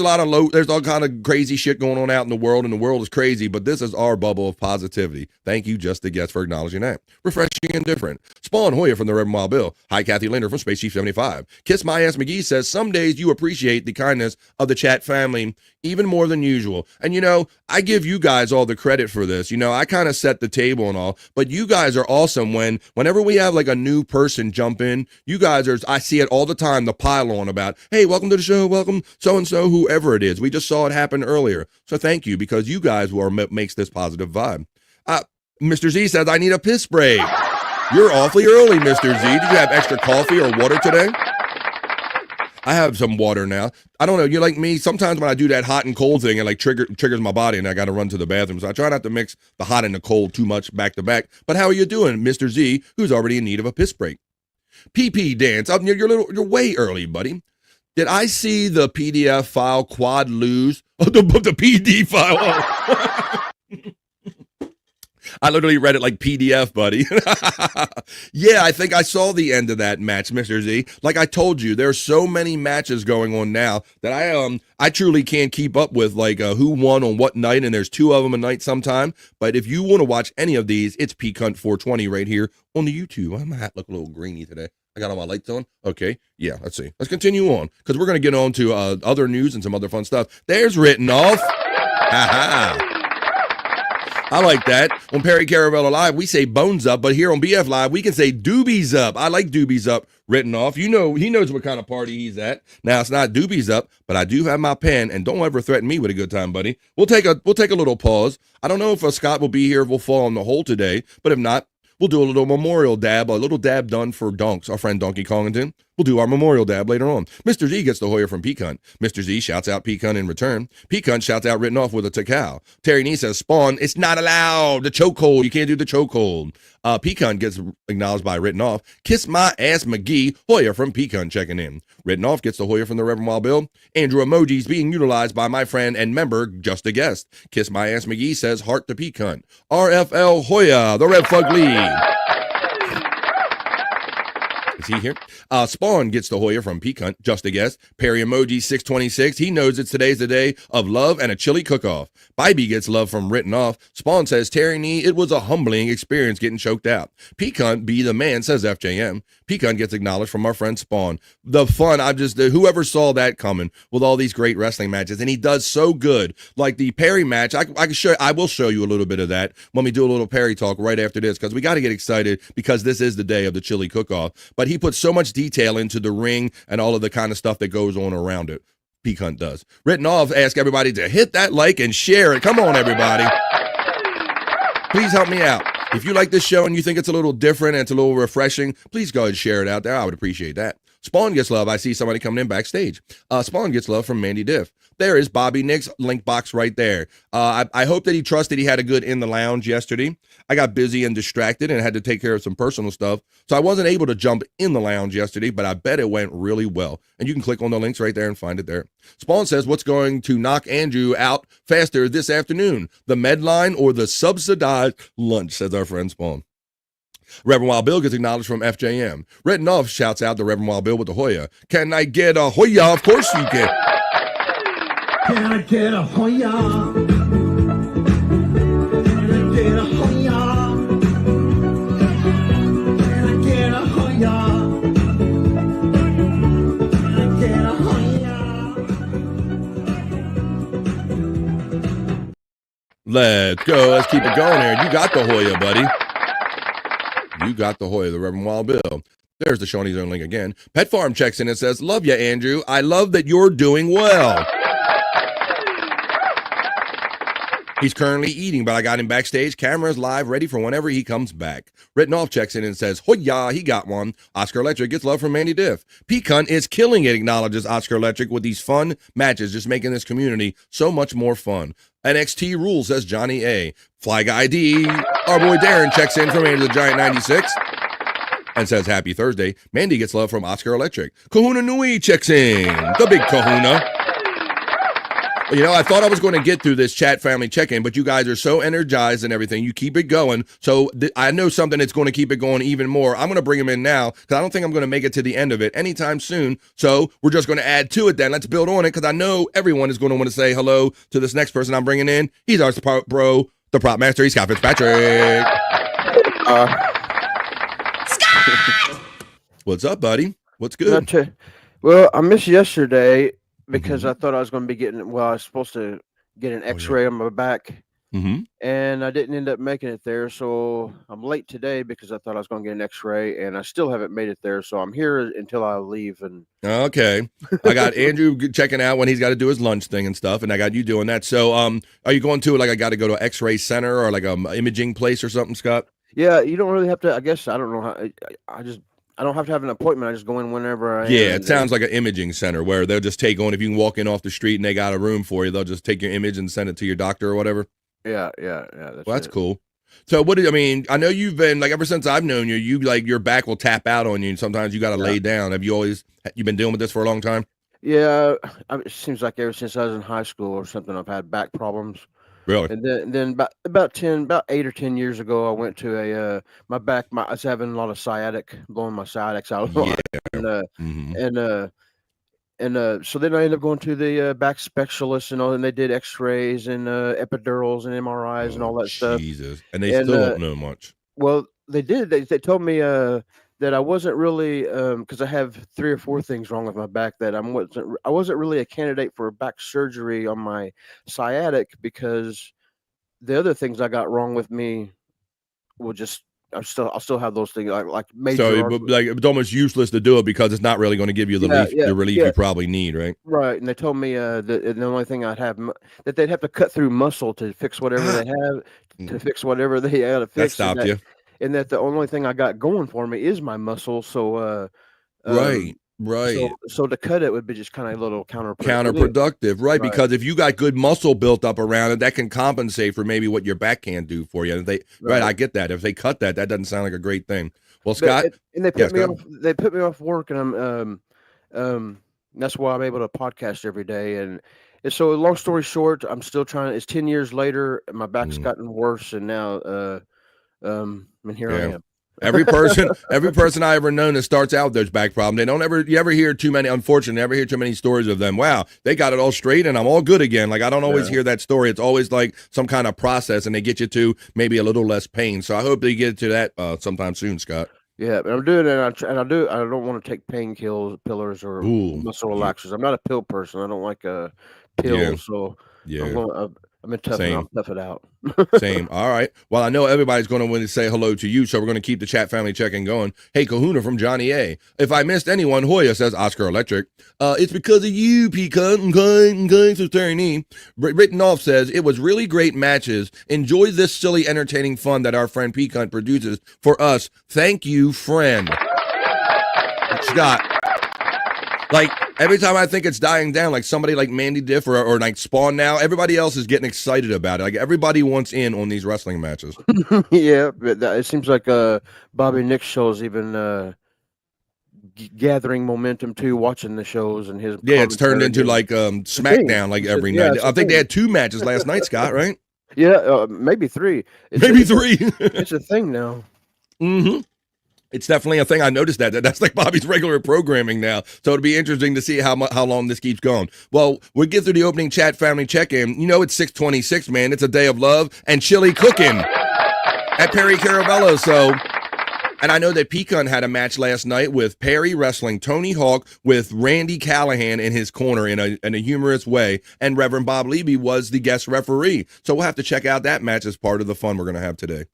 all kind of crazy shit going on out in the world, and the world is crazy, but this is our bubble of positivity. Thank you, Just the Guest, for acknowledging that. Refreshing and different. Spawn Hoya from the Reverend Wild Bill. Hi, Kathy Linder from Space Chief 75. Kiss My Ass McGee says, some days you appreciate the kindness of the chat family even more than usual. And, you know, I give you guys all the credit for this. You know, I kind of set the table and all, but you guys are awesome whenever we have a new person jump in. You guys I see it all the time, the pile on about, hey, welcome to the show, welcome so-and-so, whoever it is. We just saw it happen earlier. So thank you, because you guys makes this positive vibe. Mr. Z says, I need a piss spray. You're awfully early, Mr. Z. Did you have extra coffee or water today? I have some water now. I don't know. You're like me. Sometimes when I do that hot and cold thing, it triggers my body and I got to run to the bathroom. So I try not to mix the hot and the cold too much back to back. But how are you doing, Mr. Z, who's already in need of a piss break? PP Dance. You're way early, buddy. Did I see the PDF file quad lose? Oh, the PD file. Oh. I literally read it like PDF, buddy. Yeah, I think I saw the end of that match, Mr. Z. Like I told you, there's so many matches going on now that I truly can't keep up with like who won on what night, and there's 2 of them a night sometime. But if you want to watch any of these, it's Peak Hunt 420 right here on the YouTube. My hat look a little greeny today. I got all my lights on. Okay, yeah, let's see. Let's continue on because we're going to get on to other news and some other fun stuff. There's Written Off. I like that. On Perry Caravella Live, we say bones up, but here on BF Live, we can say doobies up. I like doobies up. Written Off. You know, he knows what kind of party he's at. Now it's not doobies up, but I do have my pen, and don't ever threaten me with a good time, buddy. We'll take a little pause. I don't know if Scott will be here, if we'll fall on the hole today, but if not, we'll do a little memorial dab, a little dab done for Donks, our friend Donkey Kongington. We'll do our memorial dab later on. Mr. Z gets the Hoyer from Peak Hunt. Mr. Z shouts out Peak Hunt in return. Peak Hunt shouts out Written Off with a Takao. Terry Nee says, Spawn, it's not allowed. The chokehold. You can't do the chokehold. Peak Hunt gets acknowledged by Written Off. Kiss my ass McGee. Hoyer from Peak Hunt checking in. Written Off gets the Hoyer from the Reverend Wild Bill. Andrew emojis being utilized by my friend and member, Just a Guest. Kiss my ass McGee says heart to Peak Hunt. RFL Hoyer, the Red Fugly. Is he here? Spawn gets the Hoyer from Peak Hunt, Just a Guess. Perry Emoji 626. He knows it's today's the day of love and a chili cook-off. Bybee gets love from Written Off. Spawn says, Terry Nee, it was a humbling experience getting choked out. Peak Hunt, be the man, says FJM. Peak Hunt gets acknowledged from our friend Spawn. The fun, whoever saw that coming with all these great wrestling matches, and he does so good. Like the Perry match, I will show you a little bit of that when we do a little Perry talk right after this, because we got to get excited because this is the day of the chili cook-off. But he puts so much detail into the ring and all of the kind of stuff that goes on around it. Peak Hunt does. Written Off, ask everybody to hit that like and share it. Come on, everybody. Please help me out. If you like this show and you think it's a little different and it's a little refreshing, please go ahead and share it out there. I would appreciate that. Spawn gets love. I see somebody coming in backstage. Spawn gets love from Mandy Diff. There is Bobby Nick's link box right there. I hope that he trusted he had a good in the lounge yesterday. I got busy and distracted and had to take care of some personal stuff, so I wasn't able to jump in the lounge yesterday, but I bet it went really well. And you can click on the links right there and find it there. Spawn says, what's going to knock Andrew out faster this afternoon? The Medline or the subsidized lunch, says our friend Spawn. Reverend Wild Bill gets acknowledged from FJM. Written Off shouts out the Reverend Wild Bill with the Hoya. Can I get a Hoya? Of course you can. Can I get a Hoya? Can I get a Hoya? Can I get a Hoya? Can I get a Hoya? Let's go. Let's keep it going here. You got the Hoya, buddy. You got the Hoya, the Reverend Wild Bill. There's the Shawnee's Own link again. Pet Farm checks in and says, love ya, Andrew. I love that you're doing well. He's currently eating, but I got him backstage. Cameras live, ready for whenever he comes back. Written Off checks in and says, Hoya, he got one. Oscar Electric gets love from Mandy Diff. Peak Hunt is killing it, acknowledges Oscar Electric with these fun matches, just making this community so much more fun. NXT rules, says Johnny A. Fly Guy D. Our boy Darren checks in from Andrew the Giant 96 and says, happy Thursday. Mandy gets love from Oscar Electric. Kahuna Nui checks in. The big kahuna. You know, I thought I was going to get through this chat family check-in, but you guys are so energized and everything. You keep it going. So I know something that's going to keep it going even more. I'm going to bring him in now because I don't think I'm going to make it to the end of it anytime soon. So we're just going to add to it then. Let's build on it because I know everyone is going to want to say hello to this next person I'm bringing in. He's our bro, the prop master. He's Scott Fitzpatrick. Scott! What's up, buddy? What's good? Well, I missed yesterday because I thought I was going to be getting, I was supposed to get an x-ray on my back, and I didn't end up making it there, so I'm late today because I thought I was going to get an x-ray, and I still haven't made it there, so I'm here until I leave. And okay. I got Andrew checking out when he's got to do his lunch thing and stuff, and I got you doing that. So are you going to, like, I got to go to an x-ray center or like a imaging place or something, Scott? Yeah, you don't really have to, I guess, I don't know how, I don't have to have an appointment. I just go in whenever I am. Yeah, it sounds like an imaging center where they'll just take on, if you can walk in off the street and they got a room for you, they'll just take your image and send it to your doctor or whatever. Yeah. That's cool. So I know you've been, like, ever since I've known you, like, your back will tap out on you and sometimes you got to lay down. Have you been dealing with this for a long time? Yeah, it seems like ever since I was in high school or something, I've had back problems. Really? And then about 8 or 10 years ago, I went to a I was having a lot of sciatic, blowing my sciatics out. So then I ended up going to the back specialist and they did X-rays and epidurals and MRIs and all that stuff. Jesus, and they still don't know much. Well, they did. They told me that I wasn't really because I have 3 or 4 things wrong with my back that I wasn't really a candidate for back surgery on my sciatic because the other things I got wrong with me will just I'll still have those things like major. So it's almost useless to do it because it's not really going to give you the relief you probably need, right? Right, and they told me that the only thing I'd have that they'd have to cut through muscle to fix whatever they have to fix whatever they had to fix. That stopped you. And that the only thing I got going for me is my muscle. So right. So to cut it would be just kind of a little counterproductive, right? Because if you got good muscle built up around it, that can compensate for maybe what your back can't do for you. And I get that. If they cut that doesn't sound like a great thing. Well, Scott, and they put me off. They put me off work, and that's why I'm able to podcast every day. And so, long story short, I'm still trying. It's 10 years later, and my back's gotten worse, and now, and here I am. Every person I ever known that starts out with those back problems, you ever hear too many, unfortunately, never hear too many stories of them. Wow, they got it all straight and I'm all good again. Like I don't always hear that story. It's always like some kind of process and they get you to maybe a little less pain. So I hope they get to that sometime soon, Scott. Yeah, but I'm doing it, and I don't want to take pillars or muscle relaxers. I'm not a pill person. I don't like pills, so I've been tough enough, tough it out. Same. All right. Well, I know everybody's going to want to say hello to you, so we're going to keep the chat family check-in going. Hey, Kahuna from Johnny A. If I missed anyone, Hoya says Oscar Electric. It's because of you, Pecan. So Terry Nee. Written Off says, it was really great matches. Enjoy this silly, entertaining fun that our friend Pecan produces for us. Thank you, friend. Scott. Like, every time I think it's dying down, like somebody like Mandy Diff or like Spawn now, everybody else is getting excited about it. Like, everybody wants in on these wrestling matches. Yeah, but it seems like Bobby Nick's show is even gathering momentum, too, watching the shows and his... Yeah, it's turned into like SmackDown like every night. I think they had 2 matches last night, Scott, right? Yeah, maybe 3. Maybe 3. It's a thing now. Mm-hmm. It's definitely a thing. I noticed that's like Bobby's regular programming now. So it'll be interesting to see how long this keeps going. Well, we'll get through the opening chat family check-in. You know, it's 6/26, man. It's a day of love and chili cooking at Perry Caravello. So, and I know that Pecan had a match last night with Perry wrestling Tony Hawk with Randy Callahan in his corner in a humorous way. And Reverend Bob Levy was the guest referee. So we'll have to check out that match as part of the fun we're going to have today.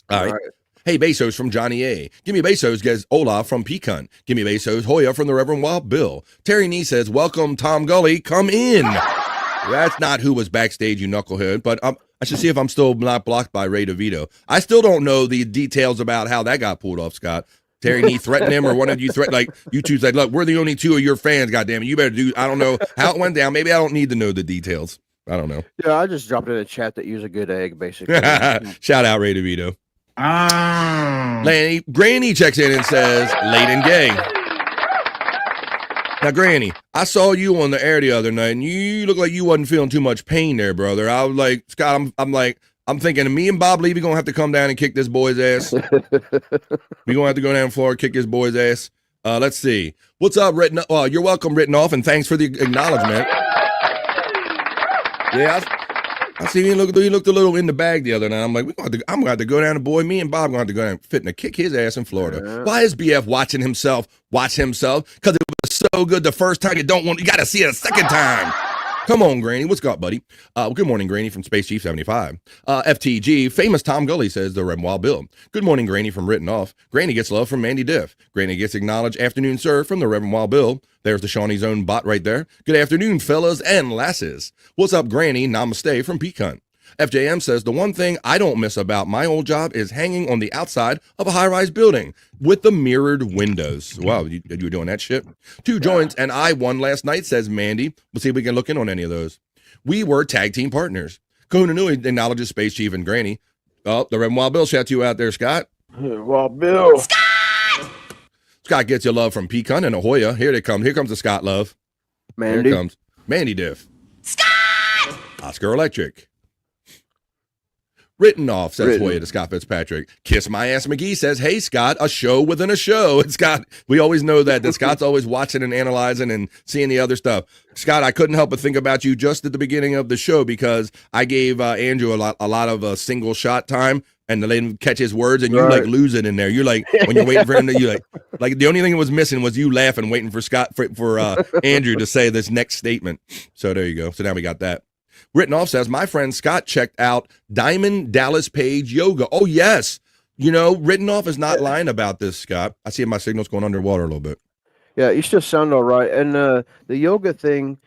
All right. Hey, Bezos from Johnny A. Give me Bezos gets Olaf from Pecan. Give me Bezos Hoya from the Reverend Wild Bill. Terry Nee says, welcome, Tom Gully. Come in. That's not who was backstage, you knucklehead, but I should see if I'm still not blocked by Ray DeVito. I still don't know the details about how that got pulled off, Scott. Terry Nee threatened him, or one of you threatened, like, you two said, look, we're the only 2 of your fans, goddammit. You better do, I don't know how it went down. Maybe I don't need to know the details. I don't know. Yeah, I just dropped in a chat that use a good egg, basically. Shout out, Ray DeVito. Granny checks in and says, late and gay. Now, Granny, I saw you on the air the other night, and you look like you wasn't feeling too much pain there, brother. I was like, Scott, I'm thinking me and Bob Levy gonna have to come down and kick this boy's ass. We gonna have to go down the floor and kick this boy's ass. Let's see. What's up, Written? Well, you're welcome, Written Off, and thanks for the acknowledgement. Yeah, I see he looked a little in the bag the other night. I'm like, I'm going to have to go down to me and Bob going to have to go down and fit and kick his ass in Florida. Why is BF watching himself watch himself? Because it was so good the first time, you got to see it a second time. Come on, Granny. What's up, buddy? Good morning, Granny from Space Chief 75. FTG, famous Tom Gully says the Red Wild Bill. Good morning, Granny from Written Off. Granny gets love from Mandy Diff. Granny gets acknowledged afternoon, sir, from the Reverend Wild Bill. There's the Shawnee's own bot right there. Good afternoon, fellas and lasses. What's up, Granny? Namaste from Pecan. FJM says, the one thing I don't miss about my old job is hanging on the outside of a high-rise building with the mirrored windows. Wow, you were doing that shit? 2 joints, and I won last night, says Mandy. We'll see if we can look in on any of those. We were tag team partners. Kahuna Nui acknowledges Space Chief and Granny. Oh, the Reverend Wild Bill shout you out there, Scott. Wild Bill. Scott gets your love from Pecan and Ahoya. Here they come. Here comes the Scott love. Mandy. Here comes Mandy Diff. Scott! Oscar Electric. Written Off says Hoya to Scott Fitzpatrick. Kiss My Ass McGee says, hey, Scott, a show within a show. And Scott, we always know that Scott's always watching and analyzing and seeing the other stuff. Scott, I couldn't help but think about you just at the beginning of the show because I gave Andrew a lot of single shot time and to let him catch his words, and you like lose it in there. You're like, when you're waiting for him to, you like the only thing that was missing was you laughing, waiting for Andrew to say this next statement. So there you go. So now we got that. Written Off says, my friend Scott checked out Diamond Dallas Page Yoga. Oh, yes. You know, Written Off is not lying about this, Scott. I see my signal's going underwater a little bit. Yeah, you still sound all right. And the yoga thing,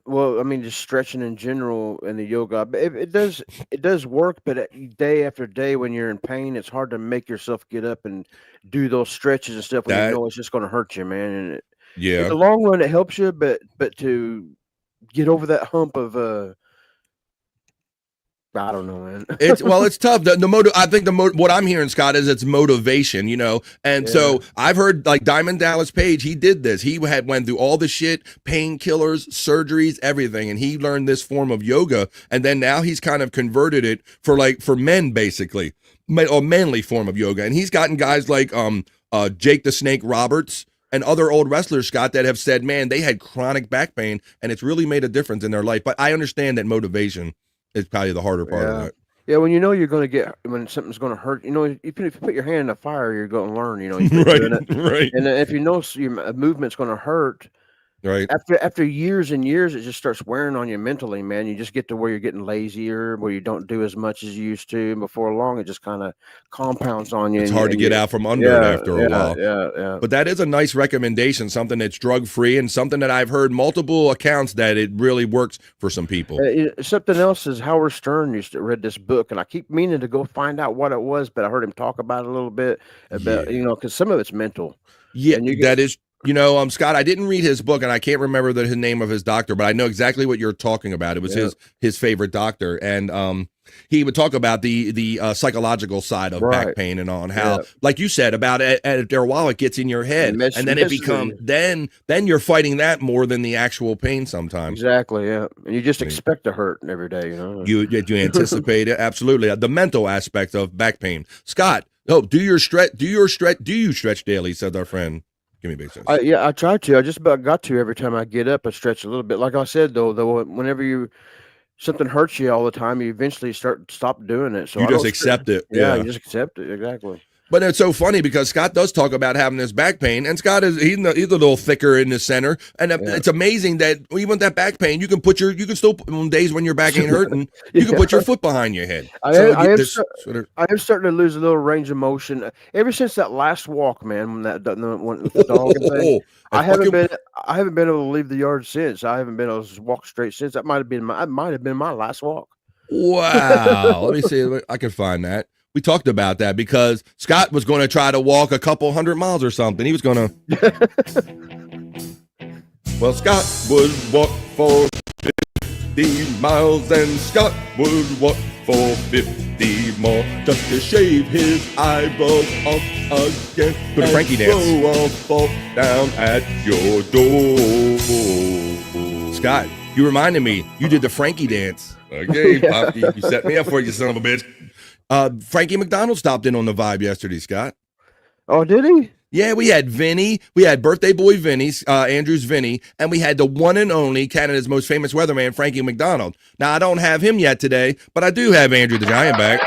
well, I mean, just stretching in general and the yoga, it does work, but day after day when you're in pain, it's hard to make yourself get up and do those stretches and stuff when you know it's just going to hurt you, man. And in the long run, it helps you, but to get over that hump of I don't know, man. It's tough. I think what I'm hearing, Scott, is it's motivation, you know. And so I've heard like Diamond Dallas Page, he did this. He went through all the shit, painkillers, surgeries, everything, and he learned this form of yoga. And then now he's kind of converted it for men, basically, a manly form of yoga. And he's gotten guys like Jake the Snake Roberts and other old wrestlers, Scott, that have said, man, they had chronic back pain, and it's really made a difference in their life. But I understand that motivation is probably the harder part of it. Yeah, when you know you're going to get, when something's going to hurt, you know, if you put your hand in the fire, you're going to learn, you know. Right. And if you know your movement's going to hurt, right. After years and years, it just starts wearing on you mentally, man. You just get to where you're getting lazier, where you don't do as much as you used to. And before long, it just kind of compounds on you. It's hard to get out from under it after a while. Yeah. But that is a nice recommendation, something that's drug-free and something that I've heard multiple accounts that it really works for some people. Something else is Howard Stern used to read this book, and I keep meaning to go find out what it was, but I heard him talk about it a little bit, about you know, because some of it's mental. Yeah, that is. You know, Scott, I didn't read his book, and I can't remember the name of his doctor, but I know exactly what you're talking about. It was his favorite doctor, and he would talk about the psychological side of back pain and on how, like you said, about after a while it gets in your head, and then it becomes then you're fighting that more than the actual pain sometimes. Exactly, yeah, and you just expect to hurt every day, you know. You anticipate it absolutely. The mental aspect of back pain, Scott. Oh, do you stretch daily? Said our friend. Give me a big sense. I try to. I just about got to every time I get up. I stretch a little bit. Like I said, though, whenever something hurts you all the time, you eventually stop doing it. So you just accept it. Yeah, you just accept it. Exactly. But it's so funny because Scott does talk about having this back pain, and Scott he's a little thicker in the center, and it's amazing that even that back pain, you can still on days when your back ain't hurting, you can put your foot behind your head. I am starting to lose a little range of motion ever since that last walk, man. When with the dog and thing, I haven't been able to leave the yard since. I haven't been able to walk straight since. That might have been my last walk. Wow. Let me see. I can find that. We talked about that because Scott was going to try to walk a couple 100 miles or something. He was going to. Well, Scott would walk for 50 miles, and Scott would walk for 50 more just to shave his eyebrows off again. Do the Frankie dance. I'll fall down at your door. Scott, you reminded me. You did the Frankie dance. Okay, Poppy, you set me up for it, you son of a bitch. Frankie McDonald stopped in on the Vibe yesterday, Scott. Oh, did he? Yeah, we had Vinny. We had birthday boy Vinny, Andrew's Vinny, and we had the one and only Canada's most famous weatherman, Frankie McDonald. Now, I don't have him yet today, but I do have Andrew the Giant back.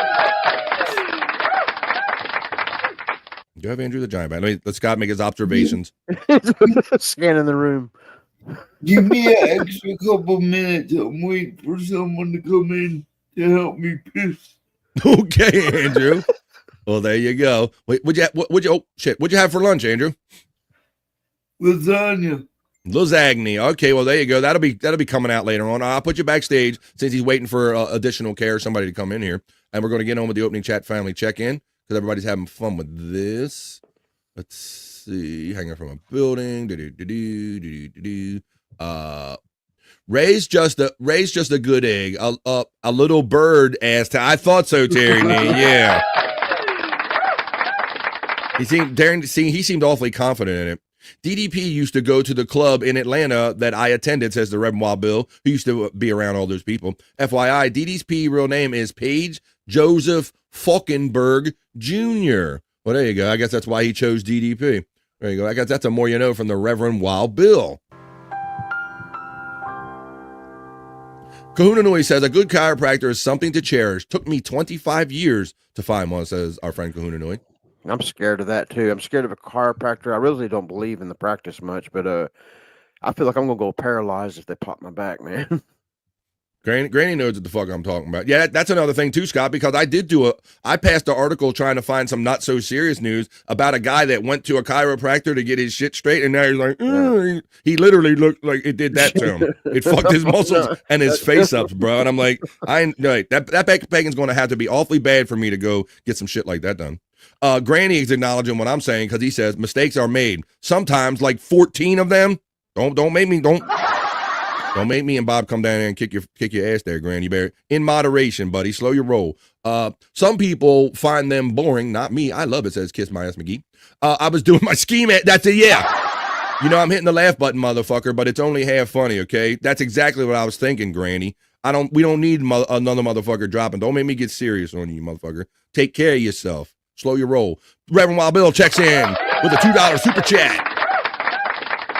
Do you have Andrew the Giant back? Let Scott make his observations. Scanning the room. Give me an extra couple minutes. I'm waiting for someone to come in to help me piss. Okay, Andrew. Well, there you go. Wait, what'd you have for lunch, Andrew? Lasagna. Okay, well, there you go. That'll be coming out later on. I'll put you backstage since he's waiting for additional care, somebody to come in here, and we're going to get on with the opening chat family check-in because everybody's having fun with this. Let's see. Hanging from a building. Ray's just a good egg. A little bird asked. I thought so, Terry. Yeah. He seemed awfully confident in it. DDP used to go to the club in Atlanta that I attended, says the Reverend Wild Bill, who used to be around all those people. FYI, DDP real name is Page Joseph Falkenberg Jr. Well, there you go. I guess that's why he chose DDP. There you go. I guess that's a more you know from the Reverend Wild Bill. Kahuna Nui says, a good chiropractor is something to cherish. Took me 25 years to find one, says our friend Kahuna Nui. I'm scared of that, too. I'm scared of a chiropractor. I really don't believe in the practice much, but I feel like I'm going to go paralyzed if they pop my back, man. Granny knows what the fuck I'm talking about. Yeah, that's another thing too, Scott, because I passed an article trying to find some not so serious news about a guy that went to a chiropractor to get his shit straight, and now he's like, he literally looked like it did that to him. It fucked his muscles and his face ups, bro. And I'm like, that back pain's going to have to be awfully bad for me to go get some shit like that done. Granny is acknowledging what I'm saying because he says mistakes are made. Sometimes like 14 of them. Don't make me and Bob come down there and kick your ass there, Granny Bear. In moderation, buddy. Slow your roll. Some people find them boring. Not me. I love it, says Kiss My Ass McGee. I was doing my ski mat. That's it, yeah. You know, I'm hitting the laugh button, motherfucker, but it's only half funny, okay? That's exactly what I was thinking, Granny. We don't need another motherfucker dropping. Don't make me get serious on you, motherfucker. Take care of yourself. Slow your roll. Reverend Wild Bill checks in with a $2 super chat.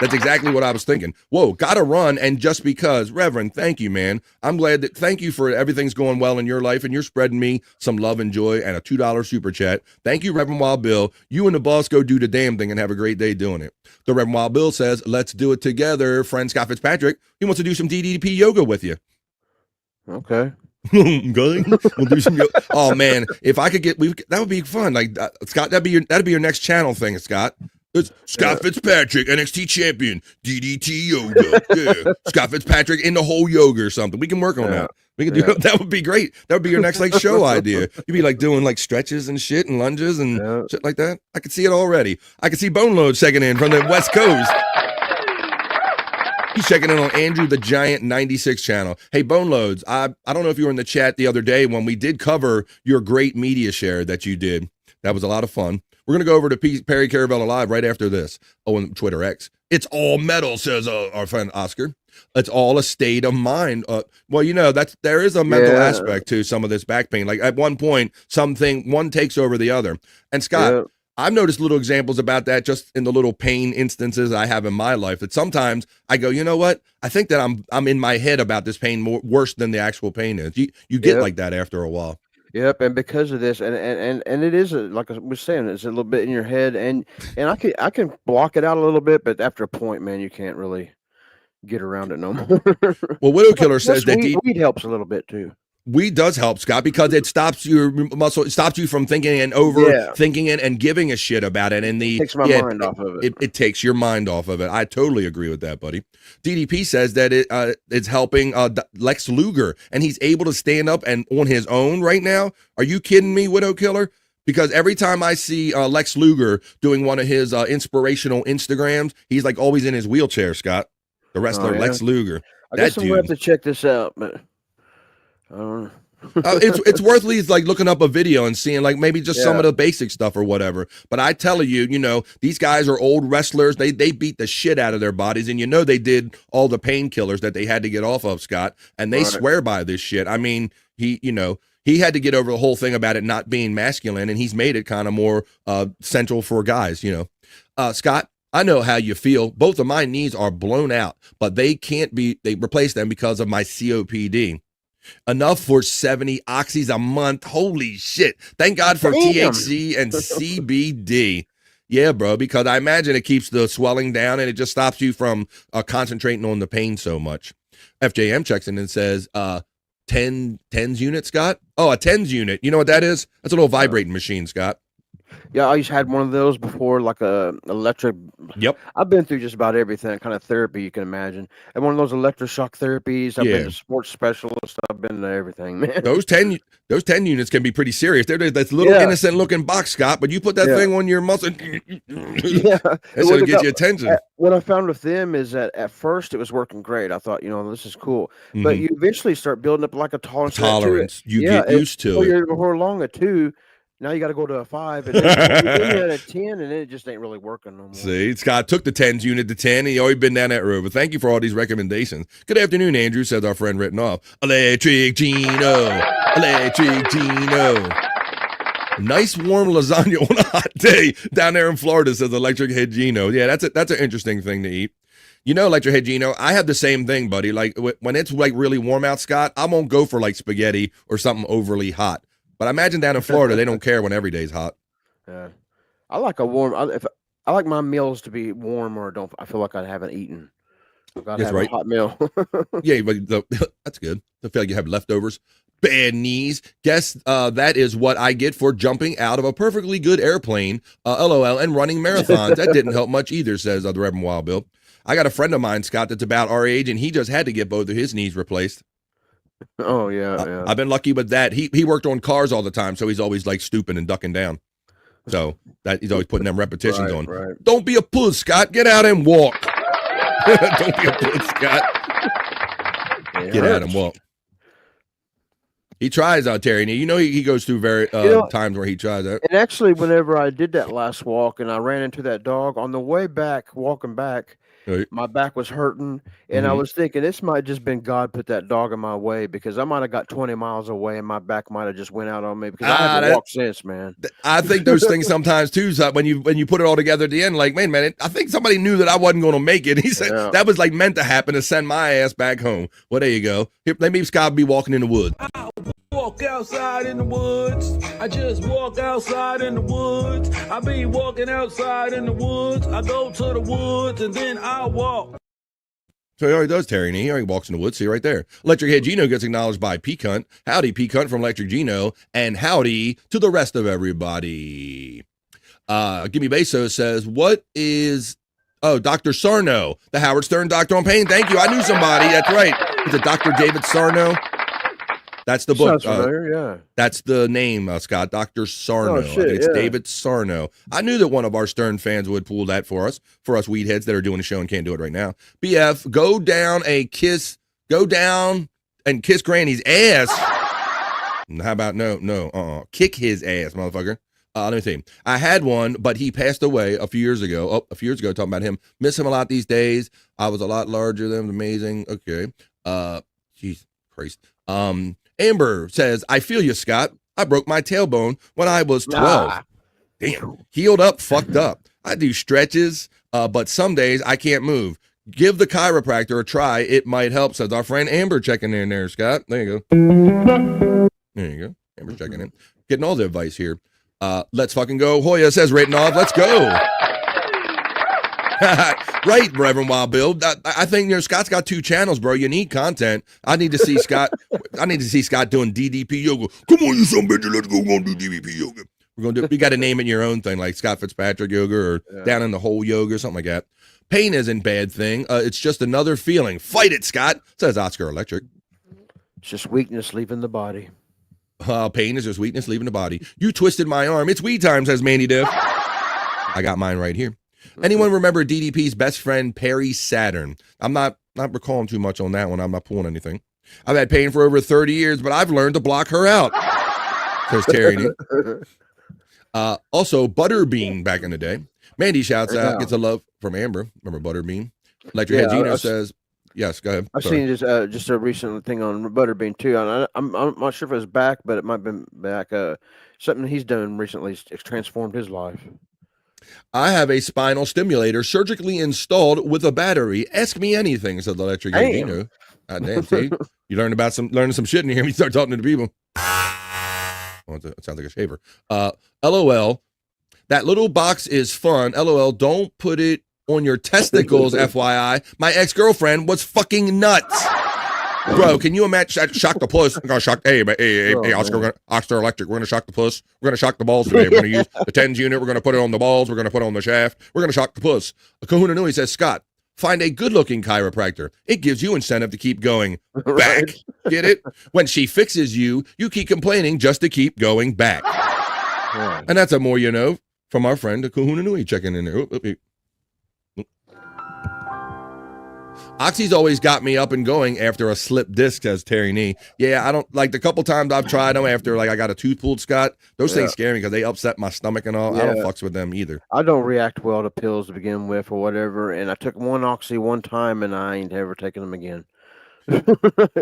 That's exactly what I was thinking. Whoa, gotta run, and just because. Reverend, thank you, man. I'm glad that, thank you for everything's going well in your life, and you're spreading me some love and joy and a $2 super chat. Thank you, Reverend Wild Bill. You and the boss go do the damn thing and have a great day doing it. The Reverend Wild Bill says, let's do it together. Friend Scott Fitzpatrick, he wants to do some DDP yoga with you. Okay. We'll do some yoga. Oh, man, if I could that would be fun. Like, Scott, that'd be your next channel thing, Scott. It's Scott Fitzpatrick, NXT champion, DDT yoga. Yeah. Scott Fitzpatrick in the whole yoga or something. We can work on that. We can do that. Would be great. That would be your next like show idea. You'd be like doing like stretches and shit and lunges and shit like that. I could see it already. I could see Bone Load checking in from the West Coast. He's checking in on Andrew the Giant 96 channel. Hey, Bone Loads, I don't know if you were in the chat the other day when we did cover your great media share that you did. That was a lot of fun. We're going to go over to Perry Caravella Live right after this. Oh, and Twitter X. It's all metal, says our friend Oscar. It's all a state of mind. Well, you know, there is a mental aspect to some of this back pain. Like at one point, one takes over the other. And Scott, I've noticed little examples about that just in the little pain instances I have in my life that sometimes I go, you know what? I think that I'm in my head about this pain worse than the actual pain is. You get like that after a while. Yep, and because of this, and it is like I was saying, it's a little bit in your head, and I can block it out a little bit, but after a point, man, you can't really get around it no more. Well, Widow Killer says that weed helps a little bit too. Weed does help, Scott, because it stops your muscle. It stops you from thinking and overthinking it and giving a shit about it. And it takes my mind off of it. It takes your mind off of it. I totally agree with that, buddy. DDP says that it's helping Lex Luger, and he's able to stand up and on his own right now. Are you kidding me, Widow Killer? Because every time I see Lex Luger doing one of his inspirational Instagrams, he's like always in his wheelchair, Scott. The wrestler Lex Luger. I guess I'm going to have to check this out, but it's worth at least like looking up a video and seeing like maybe just some of the basic stuff or whatever. But I tell you, you know, these guys are old wrestlers. They beat the shit out of their bodies, and you know they did all the painkillers that they had to get off of, Scott, and they swear by this shit. I mean, he had to get over the whole thing about it not being masculine, and he's made it kind of more central for guys, you know. Scott, I know how you feel. Both of my knees are blown out, but they replace them because of my COPD. Enough for 70 oxys a month. Holy shit. Thank God for THC and CBD. Yeah, bro, because I imagine it keeps the swelling down and it just stops you from concentrating on the pain so much. FJM checks in and says, 10 TENS unit, Scott? Oh, a TENS unit. You know what that is? That's a little vibrating machine, Scott. Yeah, I used to had one of those before, like a electric. Yep. I've been through just about everything, kind of therapy you can imagine. And one of those electroshock therapies. I've been to sports specialists. I've been to everything, man. Those 10 units can be pretty serious. They're this little innocent looking box, Scott, but you put that thing on your muscle. That's going to get you attention. What I found with them is that at first it was working great. I thought, you know, this is cool. But you eventually start building up like a tolerance. You get used to it. Before long, too. now you got to go to a 5, and then you at a 10, and it just ain't really working no more. See, Scott took the 10s unit to 10, and he always been down that road. But thank you for all these recommendations. Good afternoon, Andrew, says our friend written off. Electric Gino. Electric Gino. Nice warm lasagna on a hot day down there in Florida, says Electric Head Gino. Yeah, that's an interesting thing to eat. You know, Electric Head Gino, I have the same thing, buddy. Like when it's like really warm out, Scott, I won't go for like spaghetti or something overly hot. But I imagine down in Florida, they don't care when every day's hot. Yeah, I like a warm. I like my meals to be warm, or don't. I feel like I haven't eaten. I've got to have a hot meal. Yeah, but that's good. I feel like you have leftovers. Bad knees. Guess that is what I get for jumping out of a perfectly good airplane, LOL, and running marathons. That didn't help much either, says the Reverend Wild Bill. I got a friend of mine, Scott, that's about our age, and he just had to get both of his knees replaced. Oh, yeah. I've been lucky with that. He worked on cars all the time, so he's always like stooping and ducking down. So that he's always putting them repetitions on. Right. Don't be a puss, Scott. Get out and walk. Don't be a puss, Scott. Get out and walk. He tries out, Terry. You know he goes through times where he tries that. And actually, whenever I did that last walk and I ran into that dog on the way back, walking back, right, my back was hurting, and I was thinking this might just been God put that dog in my way, because I might have got 20 miles away and my back might have just went out on me, because I haven't walked since, man. I think those things sometimes too. So when you put it all together at the end, like, man, I think somebody knew that I wasn't going to make it. He said that was like meant to happen to send my ass back home. Well, there you go. Here, let me Scott be walking in the woods. Walk outside in the woods. I just walk outside in the woods. I be walking outside in the woods. I go to the woods and then I walk. So he already does, Terry. And he already walks in the woods. See right there. Electric Head Gino gets acknowledged by P Cunt. Howdy, P Cunt from Electric Gino. And howdy to the rest of everybody. Gimme Beso says, what is... Oh, Dr. Sarno, the Howard Stern Doctor on Pain. Thank you. I knew somebody. That's right. Is it Dr. David Sarno? That's the book. Yeah. That's the name, Scott. Dr. Sarno. Oh, I think it's David Sarno. I knew that one of our Stern fans would pull that for us weedheads that are doing a show and can't do it right now. BF, go down and kiss Granny's ass. How about no? Kick his ass, motherfucker. Let me see. I had one, but he passed away a few years ago. Talking about him. Miss him a lot these days. I was a lot larger than him. Amazing. Okay. Jeez Christ. Amber says, I feel you, Scott. I broke my tailbone when I was 12. Damn. Healed up, fucked up. I do stretches, but some days I can't move. Give the chiropractor a try. It might help, says our friend Amber checking in there, Scott. There you go. There you go. Amber's checking in. Getting all the advice here. Let's fucking go. Hoya says written off. Let's go. Right, Reverend Wild Bill. I think Scott's got 2 channels, bro. You need content. I need to see Scott. I need to see Scott doing DDP yoga. Come on, you son bitch. Let's go on do DDP yoga. We're gonna do. You got to name it your own thing, like Scott Fitzpatrick yoga or down in the hole yoga or something like that. Pain isn't a bad thing. It's just another feeling. Fight it, Scott. Says Oscar Electric. It's just weakness leaving the body. Pain is just weakness leaving the body. You twisted my arm. It's weed time, says Mandy Diff. I got mine right here. Anyone remember DDP's best friend, Perry Saturn? I'm not recalling too much on that one. I'm not pulling anything. I've had Pain for over 30 years, but I've learned to block her out, says Terry. Also, Butterbean back in the day. Mandy shouts out, gets a love from Amber. Remember Butterbean? Electric Head Gino says, yes, go ahead. I've seen just a recent thing on Butterbean too. And I'm not sure if it's back, but it might have been back. Something he's done recently has transformed his life. I have a spinal stimulator surgically installed with a battery. Ask me anything, said the Electric Head Gino. Damn, see? You learning some shit in here when you start talking to the people. Oh, it sounds like a shaver. LOL. That little box is fun. LOL. Don't put it on your testicles, FYI. My ex-girlfriend was fucking nuts. Bro, can you imagine? Shock the puss. I'm gonna shock. Hey, Oscar Electric. We're gonna shock the puss. We're gonna shock the balls today. We're gonna use the 10s unit. We're gonna put it on the balls. We're gonna put it on the shaft. We're gonna shock the puss. Kahuna Nui says, Scott, find a good-looking chiropractor. It gives you incentive to keep going back. Get it? When she fixes you, you keep complaining just to keep going back. And that's a more you know from our friend Kahuna Nui checking in there. Oxy's always got me up and going after a slip disc, says Terry Nee. Yeah, I don't like the couple times I've tried them after like I got a tooth pulled, Scott. Those things scare me because they upset my stomach and all. I don't fucks with them either. I don't react well to pills to begin with or whatever. And I took one Oxy one time and I ain't ever taken them again.